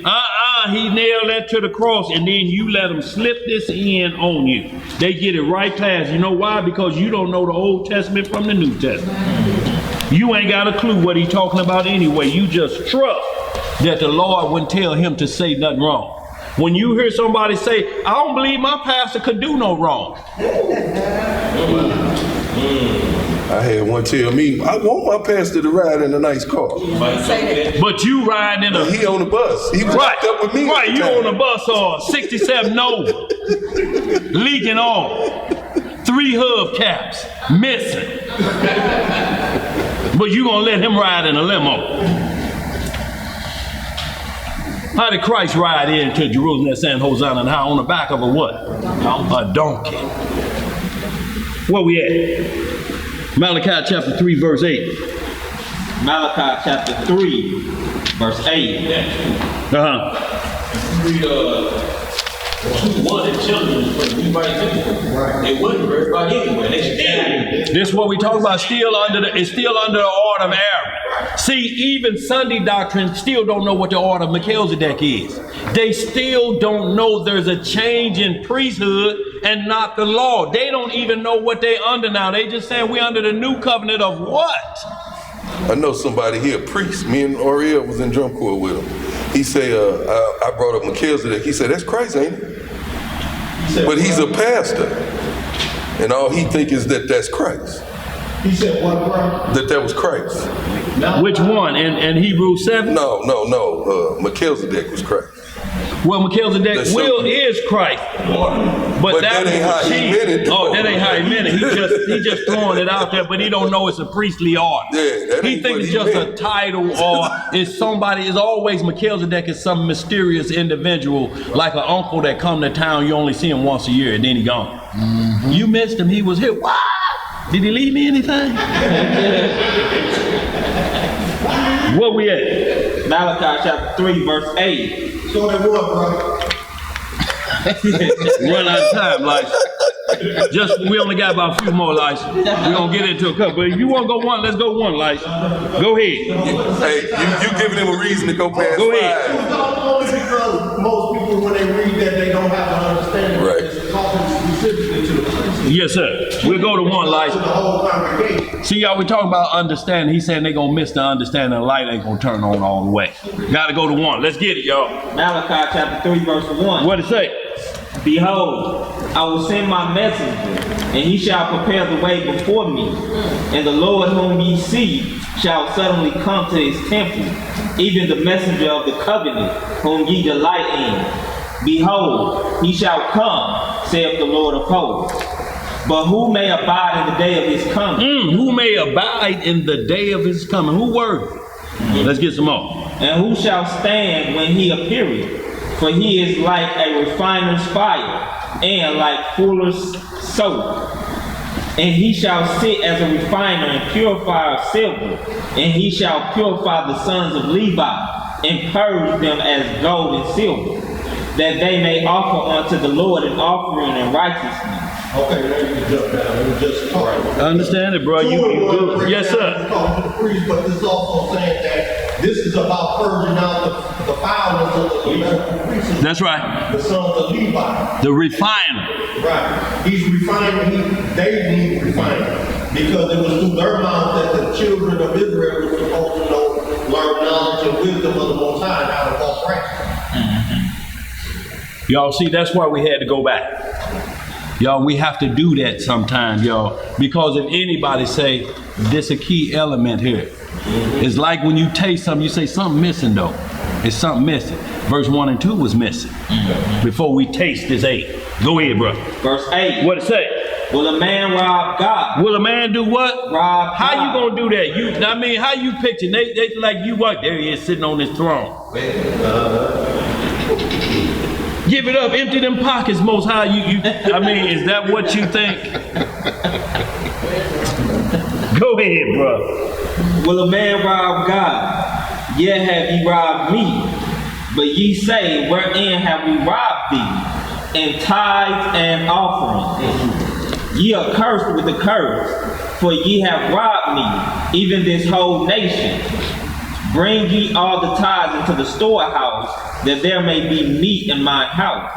Speaker 1: He nailed that to the cross, and then you let them slip this in on you. They get it right past. You know why? Because you don't know the Old Testament from the New Testament. You ain't got a clue what he's talking about anyway. You just trust that the Lord wouldn't tell him to say nothing wrong. When you hear somebody say, I don't believe my pastor could do no wrong.
Speaker 3: I had one tell me, I want my pastor to ride in a nice car.
Speaker 1: But you ride in a...
Speaker 3: He on the bus. He was
Speaker 1: right
Speaker 3: up with me.
Speaker 1: Right, you on the bus or 67 Nova. Leaking off. 3 hubcaps. Missing. But you gonna let him ride in a limo. How did Christ ride into Jerusalem saying Hosanna and how? On the back of a what? A donkey. Where we at? Malachi chapter 3 verse 8.
Speaker 6: Malachi chapter 3 verse 8.
Speaker 5: Read 2:1 and children, but we might think it wouldn't for everybody anyway. They still.
Speaker 1: This is what we talk about. It's still under the order of Aaron. See, even Sunday doctrine still don't know what the order of Melchizedek is. They still don't know there's a change in priesthood and not the law. They don't even know what they under now. They just saying we under the new covenant of what?
Speaker 3: I know somebody here, a priest. Me and Oriel was in drum corps with him. He say, I brought up Melchizedek. He said, that's Christ, ain't it? But he's a pastor. And all he think is that that's Christ.
Speaker 4: He said what, bro?
Speaker 3: That was Christ.
Speaker 1: Which one? In Hebrews 7?
Speaker 3: No. Melchizedek was Christ.
Speaker 1: Well, Melchizedek is Christ. But that ain't how he meant it. Oh, that ain't how he meant it. He just throwing it out there, but he don't know it's a priestly order.
Speaker 3: Yeah,
Speaker 1: he thinks it's just a title or it's somebody. It's always Melchizedek is some mysterious individual like an uncle that come to town. You only see him once a year and then he gone. Mm-hmm. You missed him. He was here. What? Did he leave me anything? Where we at?
Speaker 6: Malachi chapter 3 verse 8.
Speaker 4: So that what, bro?
Speaker 1: Run out of time, like. We only got about a few more lights. We're gonna get into a couple. But if you want to go one, let's go one lights. Go ahead.
Speaker 3: Hey, you giving him a reason to go past
Speaker 1: Go ahead.
Speaker 4: Only because most people, when they read that, they don't have an understanding.
Speaker 3: Right.
Speaker 4: It's talking specifically to the priest.
Speaker 1: Yes, sir. We'll go to one light.
Speaker 4: To the whole congregation.
Speaker 1: See, y'all, we talking about understanding. He's saying they gonna miss the understanding. The light ain't gonna turn on all the way. Gotta go to one. Let's get it, y'all.
Speaker 6: Malachi chapter 3 verse 1.
Speaker 1: What it say?
Speaker 6: Behold, I will send my messenger, and he shall prepare the way before me. And the Lord whom ye see shall suddenly come to his temple, even the messenger of the covenant, whom ye delight in. Behold, he shall come, saith the Lord of hosts. But who may abide in the day of his coming?
Speaker 1: Who may abide in the day of his coming? Who worthy? Let's get some more.
Speaker 6: And who shall stand when he appeareth? For he is like a refiner's fire, and like fuller's soap. And he shall sit as a refiner and purifier of silver. And he shall purify the sons of Levi, and purge them as gold and silver, that they may offer unto the Lord an offering in righteousness.
Speaker 4: Okay, now you can jump down. Let me just talk.
Speaker 1: I understand it, bro. You good. Yes, sir.
Speaker 4: Talking to the priest, but this is also saying that this is about purging out the foulness of the Levitical priests.
Speaker 1: That's right.
Speaker 4: The sons of Levi.
Speaker 1: The refiner.
Speaker 4: Right. He's refining. They need refining because it was through their mouth that the children of Israel were supposed to know, learn knowledge and wisdom of the Most High, how to walk right.
Speaker 1: Y'all see, that's why we had to go back. Y'all, we have to do that sometimes, y'all, because if anybody say, this a key element here. It's like when you taste something, you say something missing though. It's something missing. Verse 1 and 2 was missing. Before we taste this 8. Go ahead, bro.
Speaker 6: Verse 8.
Speaker 1: What it say?
Speaker 6: Will a man rob God?
Speaker 1: Will a man do what?
Speaker 6: Rob
Speaker 1: How
Speaker 6: God.
Speaker 1: you gonna do that? How you picture? They like you what? There he is sitting on his throne. Give it up, empty them pockets, Most High. I mean, is that what you think? Go ahead, bro.
Speaker 6: Will a man rob God? Yet have ye robbed me. But ye say, wherein have we robbed thee? In tithes and offerings. Ye are cursed with a curse, for ye have robbed me, even this whole nation. Bring ye all the tithes into the storehouse, that there may be meat in my house.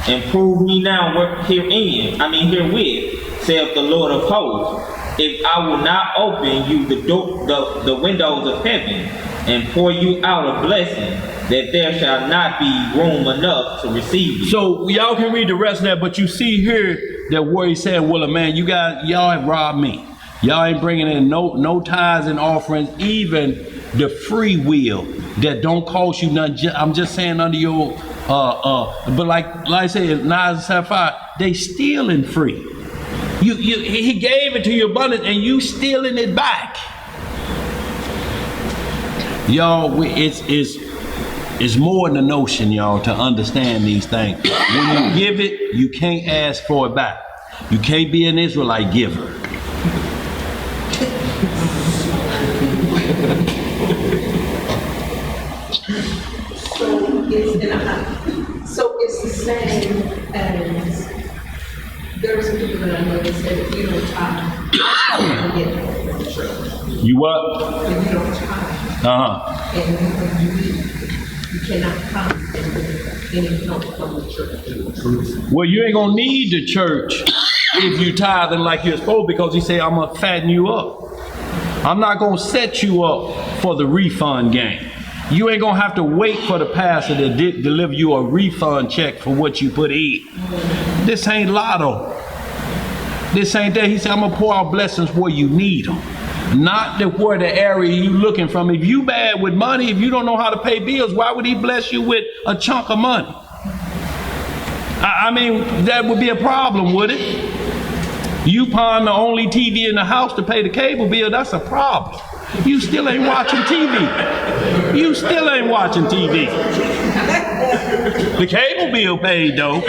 Speaker 6: And prove me now herewith, saith the Lord of hosts, if I will not open you the windows of heaven, and pour you out a blessing, that there shall not be room enough to receive you.
Speaker 1: So y'all can read the rest of that, but you see here that where he said, well, man, y'all have robbed me. Y'all ain't bringing in no tithes and offerings, even the free will that don't cost you nothing. I'm just saying under your, but like I said, Nas and Sapphire, they stealing free. He gave it to you abundant, and you stealing it back. Y'all, it's more than the notion, y'all, to understand these things. When you give it, you can't ask for it back. You can't be an Israelite giver.
Speaker 9: So it's the same as there's some people that I know that say if you don't tithe, you get from the church.
Speaker 1: You what?
Speaker 9: If you don't tithe, and you cannot come and get any help from the church.
Speaker 1: Well, you ain't gonna need the church if you tithing like you're supposed, because he said, I'm gonna fatten you up. I'm not gonna set you up for the refund game. You ain't gonna have to wait for the pastor to deliver you a refund check for what you put in. This ain't lotto. This ain't that. He said, I'm gonna pour out blessings where you need them. Not where the area you looking from. If you bad with money, if you don't know how to pay bills, why would he bless you with a chunk of money? I mean, that would be a problem, would it? You pawn the only TV in the house to pay the cable bill, that's a problem. You still ain't watching TV. You still ain't watching TV. The cable bill paid though.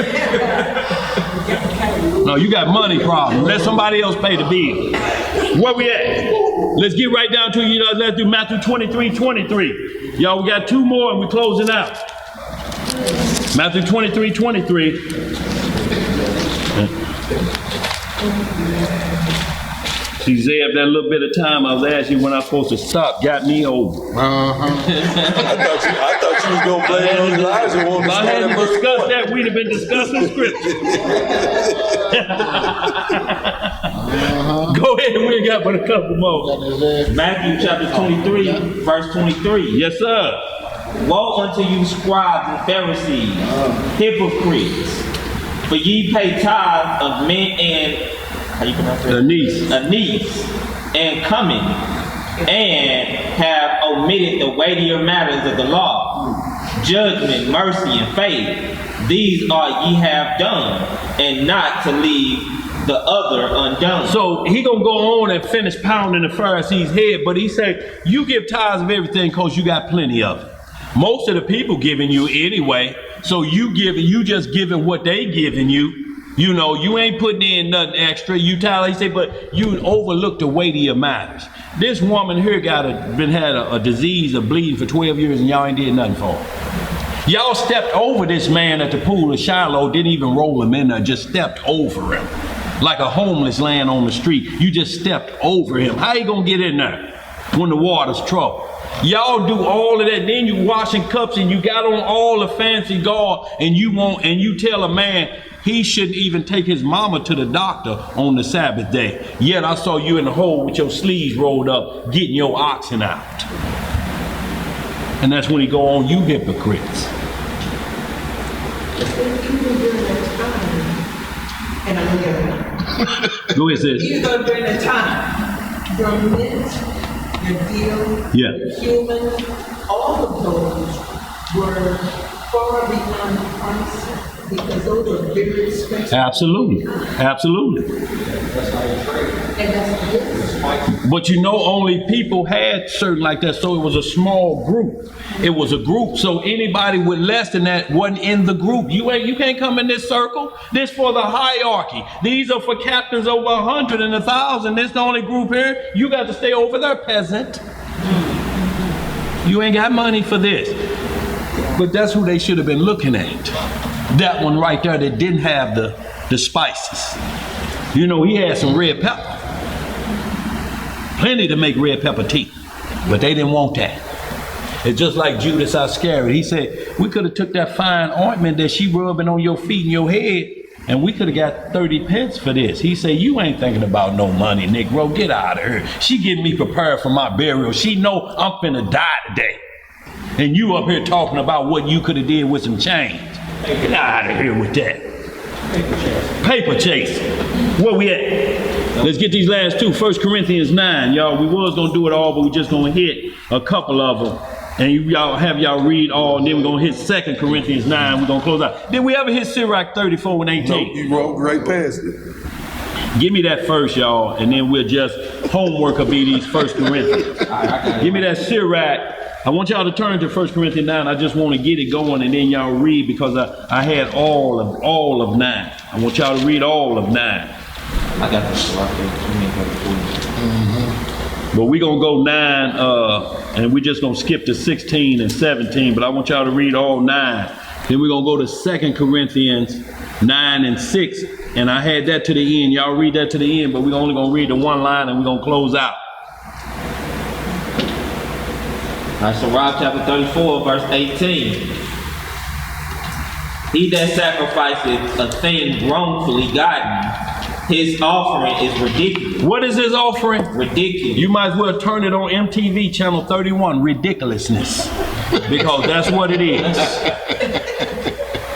Speaker 1: No, you got money problem. Let somebody else pay the bill. Where we at? Let's get right down to, let's do Matthew 23:23. Y'all, we got two more and we're closing out. Matthew 23:23. See, Zeb, that little bit of time I was asking you when I was supposed to stop got me over.
Speaker 3: I thought you was gonna play it on Elijah.
Speaker 1: If I hadn't discussed that, we'd have been discussing scripture. Go ahead, we got but a couple more.
Speaker 6: Matthew chapter 23, verse 23.
Speaker 1: Yes, sir.
Speaker 6: Woe unto you, scribes and Pharisees, hypocrites! For ye pay tithe of mint and, how you pronounce that? Anise, and cumin, and have omitted the weightier matters of the law, judgment, mercy, and faith. These are ye have done, and not to leave the other undone.
Speaker 1: So he gonna go on and finish pounding the Pharisees' head, but he said, you give tithes of everything because you got plenty of it. Most of the people giving you anyway, so you just giving what they giving you. You know, you ain't putting in nothing extra. You tell, he said, but you overlook the weightier matters. This woman here had a disease of bleeding for 12 years and y'all ain't did nothing for her. Y'all stepped over this man at the pool of Shiloh, didn't even roll him in there, just stepped over him. Like a homeless laying on the street. You just stepped over him. How you gonna get in there when the water's troubled? Y'all do all of that, then you washing cups and you got on all the fancy garb and you tell a man he shouldn't even take his mama to the doctor on the Sabbath day. Yet I saw you in the hole with your sleeves rolled up getting your oxen out. And that's when he go on, you hypocrites.
Speaker 9: And I'm here.
Speaker 1: Go ahead, sis.
Speaker 9: Even during the time, your mint, your deal, your human, all of those were far beyond the price because those are very expensive.
Speaker 1: Absolutely. Absolutely.
Speaker 9: And that's
Speaker 1: But you know, only people had certain like that, so it was a small group. It was a group, so anybody with less than that wasn't in the group. You can't come in this circle. This for the hierarchy. These are for captains over 100 and 1,000. This the only group here. You got to stay over there, peasant. You ain't got money for this. But that's who they should have been looking at. That one right there that didn't have the spices. You know, he had some red pepper. Plenty to make red pepper tea. But they didn't want that. It's just like Judas Iscariot. He said, we could have took that fine ointment that she rubbing on your feet and your head, and we could have got 30 pence for this. He said, you ain't thinking about no money, Negro. Get out of here. She getting me prepared for my burial. She know I'm finna die today. And you up here talking about what you could have did with some change. Get out of here with that. Paper chase. Where we at? Let's get these last two. 1 Corinthians 9. Y'all, we was going to do it all, but we just going to hit a couple of them. And y'all read all, and then we're going to hit 2 Corinthians 9. We're going to close out. Did we ever hit Sirach 34 and 18?
Speaker 3: No, you wrote right past it.
Speaker 1: Give me that first, y'all, and then we'll just, homework will be these 1 Corinthians. Give me that Sirach. I want y'all to turn to 1 Corinthians 9. I just want to get it going, and then y'all read, because I had all of 9. I want y'all to read all of 9.
Speaker 6: I got this right there.
Speaker 1: But we're going to go 9, and we're just going to skip to 16 and 17, but I want y'all to read all 9. Then we're going to go to 2 Corinthians 9 and 6, and I had that to the end. Y'all read that to the end, but we're only going to read the one line, and we're going to close out.
Speaker 6: All right, so Rob chapter 34, verse 18. He that sacrifices a thing wrongfully gotten, his offering is ridiculous.
Speaker 1: What is his offering?
Speaker 6: Ridiculous.
Speaker 1: You might as well turn it on MTV channel 31, ridiculousness. Because that's what it is.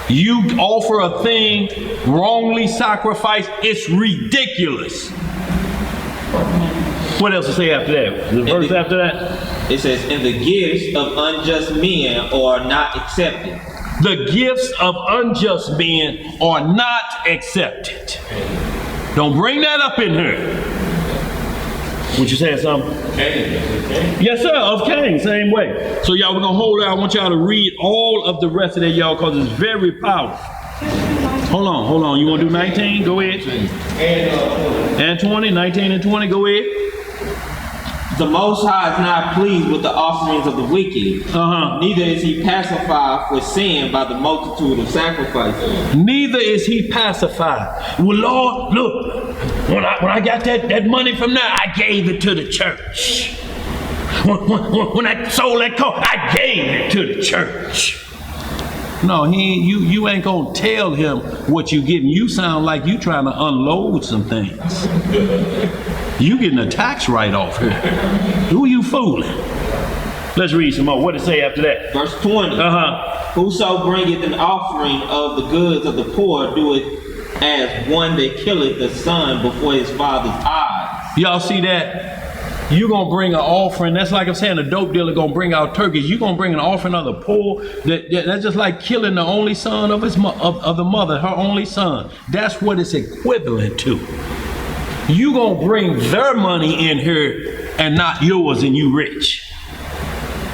Speaker 1: You offer a thing wrongly sacrificed, it's ridiculous. What else to say after that? The verse after that?
Speaker 6: It says, and the gifts of unjust men are not accepted.
Speaker 1: The gifts of unjust men are not accepted. Don't bring that up in here. Would you say something?
Speaker 5: Cain.
Speaker 1: Yes, sir, of Cain, same way. So y'all, we're going to hold it. I want y'all to read all of the rest of that, y'all, because it's very powerful. Hold on. You want to do 19? Go ahead. And 20, 19 and 20, go ahead.
Speaker 6: The Most High is not pleased with the offerings of the wicked. Neither is he pacified for sin by the multitude of sacrifices.
Speaker 1: Neither is he pacified. Well, Lord, look, when I got that money from there, I gave it to the church. When I sold that car, I gave it to the church. No, you ain't gonna tell him what you getting. You sound like you trying to unload some things. You getting a tax write-off here. Who you fooling? Let's read some more. What did it say after that?
Speaker 6: Verse 20. Whoso bringeth an offering of the goods of the poor doeth as one that killeth the son before his father's eyes.
Speaker 1: Y'all see that? You gonna bring an offering. That's like I'm saying, a dope dealer gonna bring out turkeys. You gonna bring an offering of the poor. That's just like killing the only son of his of the mother, her only son. That's what it's equivalent to. You gonna bring their money in here and not yours, and you rich.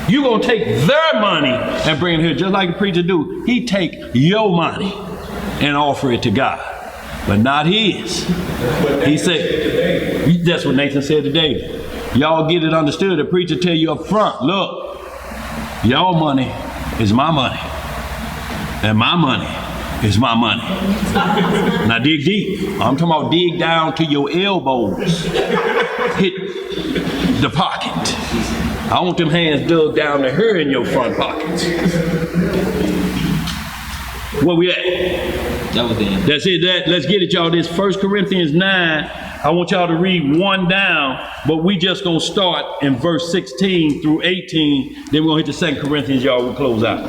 Speaker 1: You gonna take their money and bring it here, just like the preacher do. He take your money and offer it to God, but not his. He said, that's what Nathan said today. Y'all get it understood. The preacher tell you up front, look, your money is my money, and my money is my money. Now dig deep. I'm talking about dig down to your elbows. Hit the pocket. I want them hands dug down to her in your front pockets. Where we at?
Speaker 6: That was the end.
Speaker 1: That's it. Let's get it, y'all. This 1 Corinthians 9. I want y'all to read one down, but we just gonna start in verse 16 through 18. Then we're gonna hit the 2 Corinthians, y'all. We'll close out.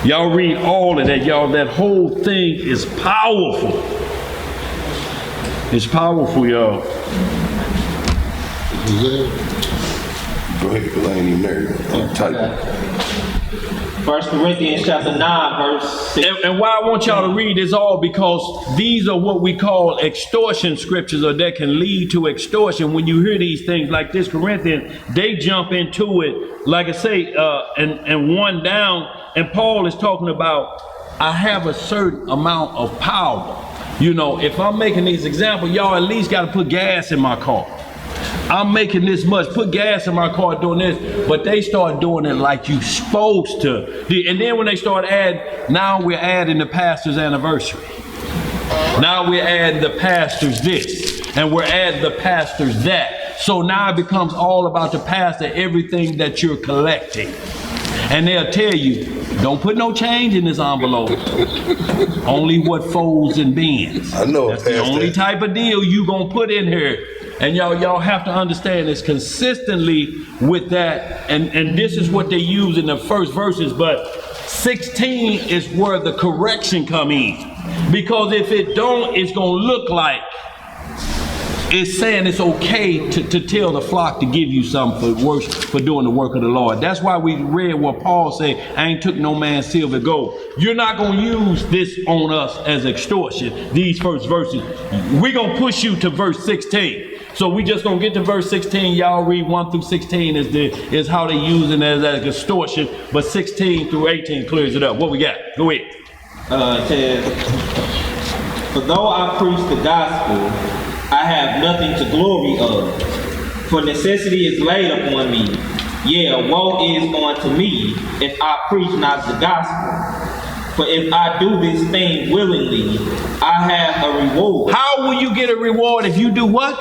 Speaker 1: Y'all read all of that, y'all. That whole thing is powerful. It's powerful, y'all.
Speaker 3: Go ahead, because I ain't even married. I'm typing.
Speaker 6: 1 Corinthians chapter 9, verse 6.
Speaker 1: And why I want y'all to read this all, because these are what we call extortion scriptures, or that can lead to extortion. When you hear these things like this, Corinthians, they jump into it, like I say, and one down. And Paul is talking about, I have a certain amount of power. You know, if I'm making these examples, y'all at least got to put gas in my car. I'm making this much, put gas in my car doing this, but they start doing it like you supposed to. And then when they start adding, now we're adding the pastor's anniversary. Now we're adding the pastor's this, and we're adding the pastor's that. So now it becomes all about the pastor, everything that you're collecting. And they'll tell you, don't put no change in this envelope. Only what folds and bends.
Speaker 3: I know.
Speaker 1: That's the only type of deal you gonna put in here. And y'all have to understand this consistently with that. And this is what they use in the first verses, but 16 is where the correction come in. Because if it don't, it's gonna look like it's saying it's okay to tell the flock to give you something for doing the work of the Lord. That's why we read what Paul said, I ain't took no man's silver gold. You're not going to use this on us as extortion, these first verses. We're going to push you to verse 16. So we just going to get to verse 16. Y'all read 1 through 16 is how they use it as extortion. But 16 through 18 clears it up. What we got? Go ahead.
Speaker 6: It says, for though I preach the gospel, I have nothing to glory of, for necessity is laid upon me. Yeah, woe is unto me if I preach not the gospel. For if I do this thing willingly, I have a reward.
Speaker 1: How will you get a reward if you do what?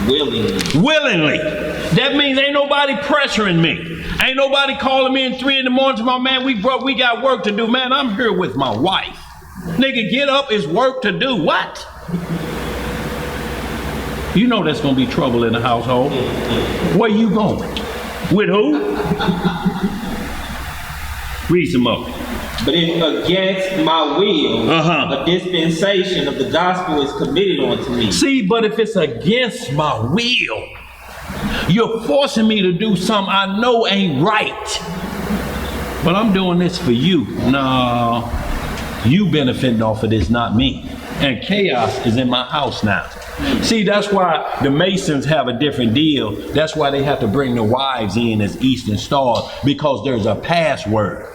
Speaker 6: Willingly.
Speaker 1: Willingly. That means ain't nobody pressuring me. Ain't nobody calling me at 3 in the morning to my man, we got work to do. Man, I'm here with my wife. Nigga, get up, it's work to do. What? You know there's going to be trouble in the household. Where you going? With who? Read some more.
Speaker 6: But if against my will, a dispensation of the gospel is committed unto me.
Speaker 1: See, but if it's against my will, you're forcing me to do something I know ain't right. But I'm doing this for you. No, you benefiting off of this, not me. And chaos is in my house now. See, that's why the Masons have a different deal. That's why they have to bring the wives in as Eastern Stars, because there's a password.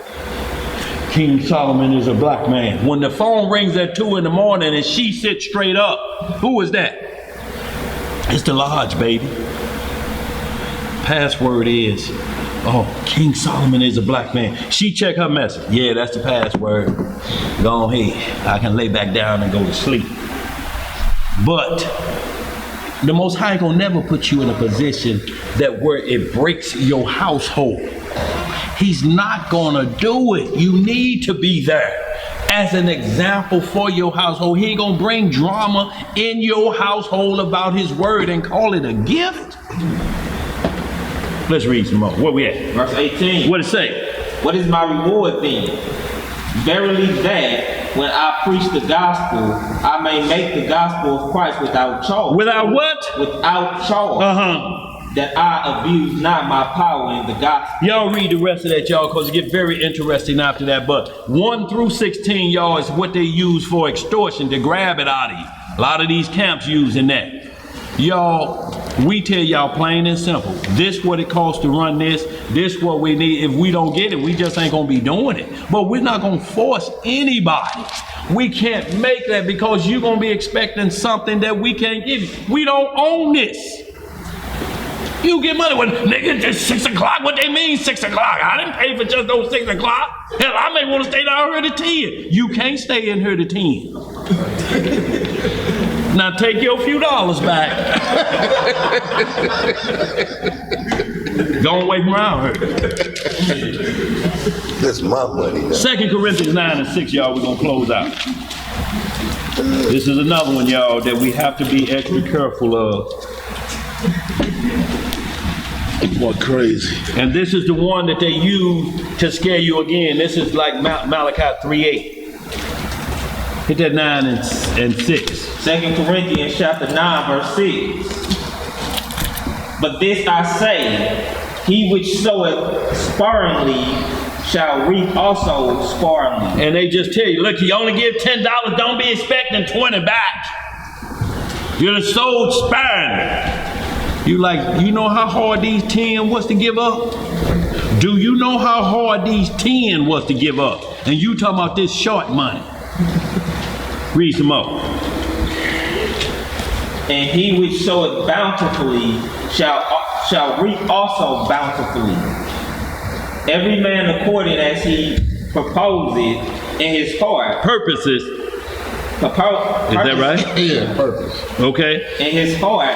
Speaker 1: King Solomon is a black man. When the phone rings at 2 in the morning and she sits straight up, who is that? It's the lodge, baby. Password is, oh, King Solomon is a black man. She check her message. Yeah, that's the password. Go ahead. I can lay back down and go to sleep. But the Most High gonna never put you in a position that where it breaks your household. He's not gonna do it. You need to be there as an example for your household. He ain't gonna bring drama in your household about his word and call it a gift. Let's read some more. Where we at?
Speaker 6: Verse 18.
Speaker 1: What it say?
Speaker 6: What is my reward then? Verily that when I preach the gospel, I may make the gospel of Christ without charge.
Speaker 1: Without what?
Speaker 6: Without charge. That I abuse not my power in the gospel.
Speaker 1: Y'all read the rest of that, y'all, because it gets very interesting after that. But 1 through 16, y'all, is what they use for extortion, to grab it out of you. A lot of these camps using that. Y'all, we tell y'all plain and simple, this what it costs to run this what we need. If we don't get it, we just ain't gonna be doing it. But we're not gonna force anybody. We can't make that, because you're gonna be expecting something that we can't give you. We don't own this. You get money when, nigga, just 6 o'clock. What they mean 6 o'clock? I didn't pay for just those 6 o'clock. Hell, I may want to stay down here to 10. You can't stay in here to 10. Now take your few dollars back. Go away from around here.
Speaker 3: That's my money now.
Speaker 1: 2 Corinthians 9 and 6, y'all, we're going to close out. This is another one, y'all, that we have to be extra careful of.
Speaker 2: What crazy.
Speaker 1: And this is the one that they use to scare you again. This is like Malachi 3:8. Hit that 9 and 6.
Speaker 6: 2 Corinthians chapter 9, verse 6. But this I say, he which soweth sparingly shall reap also sparingly.
Speaker 1: And they just tell you, look, you only give $10, don't be expecting 20 back. You're the sold sparingly. You like, you know how hard these 10 was to give up? Do you know how hard these 10 was to give up? And you talking about this short money. Read some more.
Speaker 6: And he which soweth bountifully shall reap also bountifully. Every man according as he proposeth in his heart.
Speaker 1: Purposes. Is that right?
Speaker 2: Yeah, purpose.
Speaker 1: Okay.
Speaker 6: In his heart,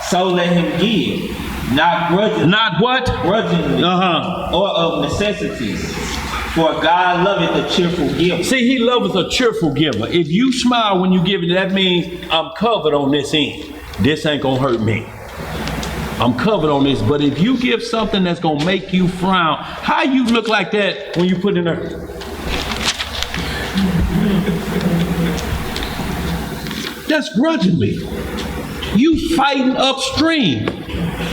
Speaker 6: so let him give, not grudgingly.
Speaker 1: Not what?
Speaker 6: Grudgingly. Or of necessities. For God loveth a cheerful giver.
Speaker 1: See, he loveth a cheerful giver. If you smile when you give it, that means I'm covered on this end. This ain't gonna hurt me. I'm covered on this. But if you give something that's gonna make you frown, how you look like that when you put in there? That's grudgingly. You fighting upstream.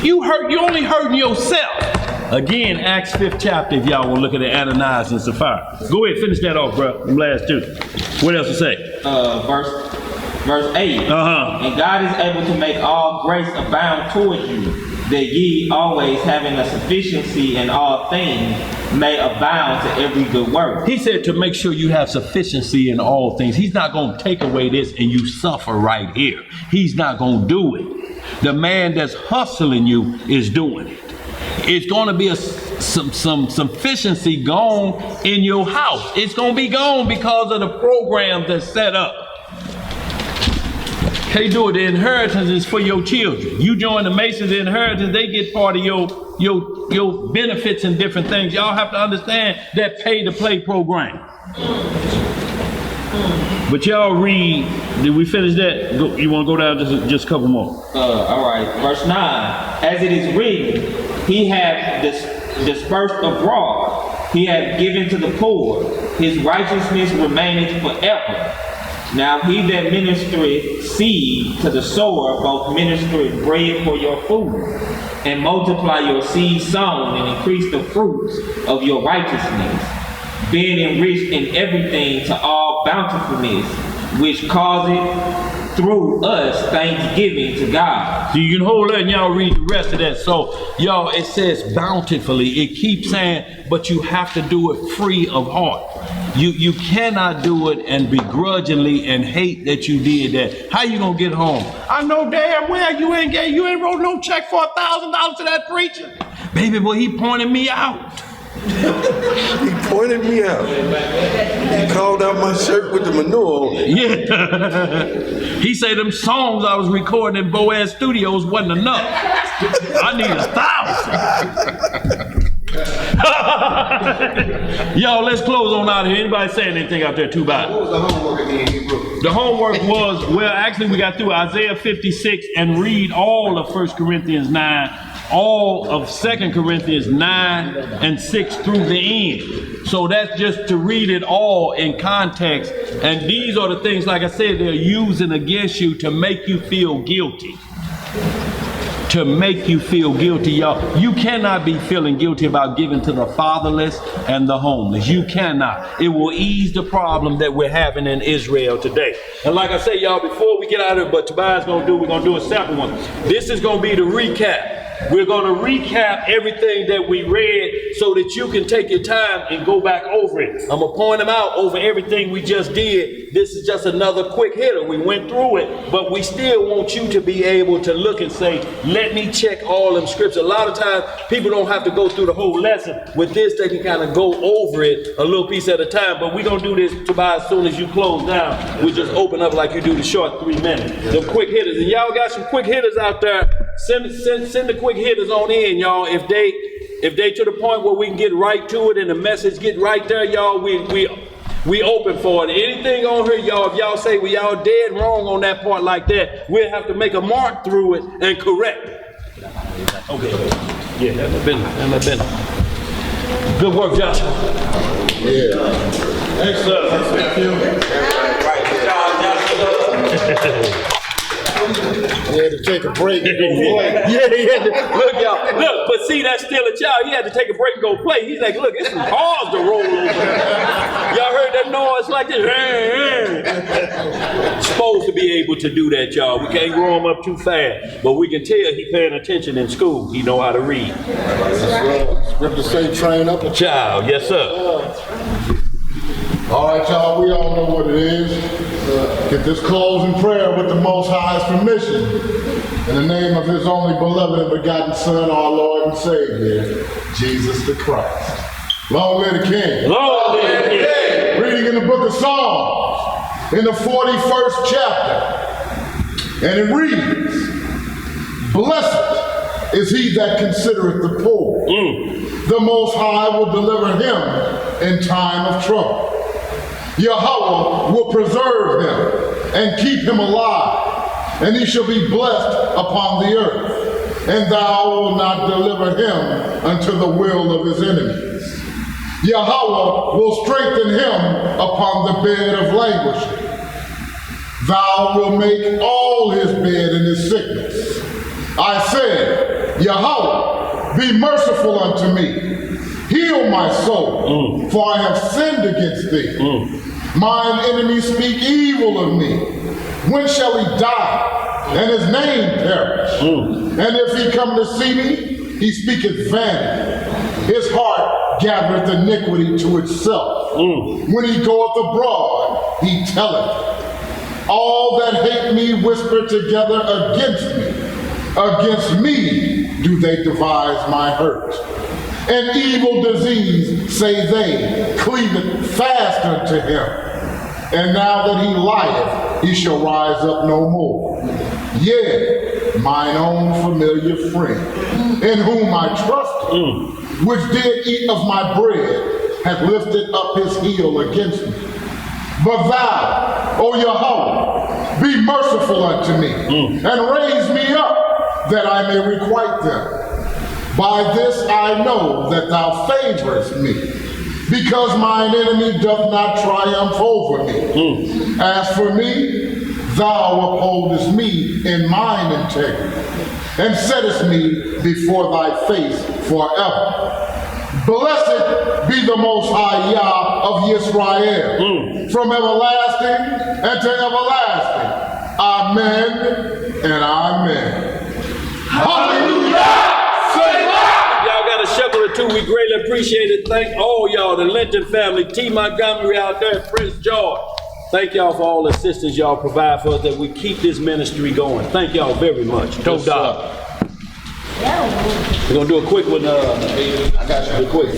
Speaker 1: You only hurting yourself. Again, Acts 5th chapter, if y'all want to look at the Ananias and Sapphira. Go ahead, finish that off, bro. Them last two. What else to say?
Speaker 6: Verse 8.
Speaker 1: And
Speaker 6: God is able to make all grace abound toward you, that ye always having a sufficiency in all things may abound to every good work.
Speaker 1: He said to make sure you have sufficiency in all things. He's not going to take away this and you suffer right here. He's not going to do it. The man that's hustling you is doing it. It's going to be some sufficiency gone in your house. It's going to be gone because of the program that's set up. They do it. The inheritance is for your children. You join the Masons inheritance, they get part of your benefits and different things. Y'all have to understand that pay-to-play program. But y'all read, did we finish that? You want to go down just a couple more?
Speaker 6: All right. Verse 9. As it is written, he hath dispersed abroad. He hath given to the poor. His righteousness remaineth forever. Now he that ministereth seed to the sower, both ministereth bread for your food, and multiply your seed sown, and increase the fruits of your righteousness, being enriched in everything to all bountifulness, which causeth through us thanksgiving to God.
Speaker 1: So you can hold that and y'all read the rest of that. So y'all, it says bountifully. It keeps saying, but you have to do it free of heart. You cannot do it and begrudgingly and hate that you did that. How you gonna get home? I know damn well you ain't wrote no check for $1,000 to that preacher. Baby boy, he pointed me out.
Speaker 3: He pointed me out. He called out my shirt with the manure on it.
Speaker 1: Yeah. He said them songs I was recording in Boaz Studios wasn't enough. I need 1,000. Y'all, let's close on out of here. Anybody saying anything out there too bad?
Speaker 12: What was the homework again, Hebrew?
Speaker 1: The homework was, well, actually we got through Isaiah 56 and read all of 1 Corinthians 9, all of 2 Corinthians 9 and 6 through the end. So that's just to read it all in context. And these are the things, like I said, they're using against you to make you feel guilty. To make you feel guilty, y'all. You cannot be feeling guilty about giving to the fatherless and the homeless. You cannot. It will ease the problem that we're having in Israel today. And like I say, y'all, before we get out of here, what Tobias we're going to do a separate one. This is going to be the recap. We're going to recap everything that we read so that you can take your time and go back over it. I'm going to point them out over everything we just did. This is just another quick hitter. We went through it, but we still want you to be able to look and say, let me check all them scripts. A lot of times people don't have to go through the whole lesson. With this, they can kind of go over it a little piece at a time. But we're going to do this, Tobias, as soon as you close down. We just open up like you do the short 3 minutes. The quick hitters. And y'all got some quick hitters out there. Send the quick hitters on in, y'all. If they to the point where we can get right to it and the message get right there, y'all, we open for it. Anything on here, y'all, if y'all say y'all dead wrong on that part like that, we'll have to make a mark through it and correct it. Okay. Yeah, that's my business. Good work, Joshua.
Speaker 2: Yeah.
Speaker 1: Excellent. Thank you.
Speaker 6: Right. Good job, Joshua.
Speaker 2: He had to take a break and go play.
Speaker 1: Yeah, he had to, look, y'all, look, but see, that's still a child. He had to take a break and go play. He's like, look, it's some cars to roll over. Y'all heard that noise like this? Supposed to be able to do that, y'all. We can't grow him up too fast, but we can tell he paying attention in school. He know how to read.
Speaker 2: Scripture say train up a
Speaker 1: Child, yes, sir.
Speaker 2: All right, y'all, we all know what it is. Get this closing prayer with the Most High's permission. In the name of his only beloved and begotten Son, our Lord and Savior, Jesus the Christ. Long live the King.
Speaker 1: Long live the King.
Speaker 2: Reading in the book of Psalms, in the 41st chapter. And it reads, Blessed is he that considereth the poor. The Most High will deliver him in time of trouble. Yahweh will preserve him and keep him alive, and he shall be blessed upon the earth, and thou wilt not deliver him unto the will of his enemies. Yahweh will strengthen him upon the bed of languishing. Thou wilt make all his bed in his sickness. I said, Yahweh, be merciful unto me. Heal my soul, for I have sinned against thee. Mine enemies speak evil of me. When shall he die, and his name perish? And if he come to see me, he speaketh vanity. His heart gathereth iniquity to itself. When he goeth abroad, he telleth. All that hate me whisper together against me. Against me do they devise my hurt. An evil disease, say they, cleaveth fast unto him. And now that he lieth, he shall rise up no more. Yea, mine own familiar friend, in whom I trusted, which did eat of my bread, hath lifted up his heel against me. But thou, O Yahweh, be merciful unto me, and raise me up, that I may requite them. By this I know that thou favorest me, because mine enemy doth not triumph over me. As for me, thou upholdest me in mine integrity, and settest me before thy face forever. Blessed be the Most High Yah of Yisrael, from everlasting and to everlasting. Amen and amen. Hallelujah!
Speaker 1: Y'all got a shekel or two, we greatly appreciate it. Thank all y'all, the Linton family, T. Montgomery out there, Prince George. Thank y'all for all the assistance y'all provide for us, that we keep this ministry going. Thank y'all very much. Todah. We're gonna do a quick one. I got you. Quick.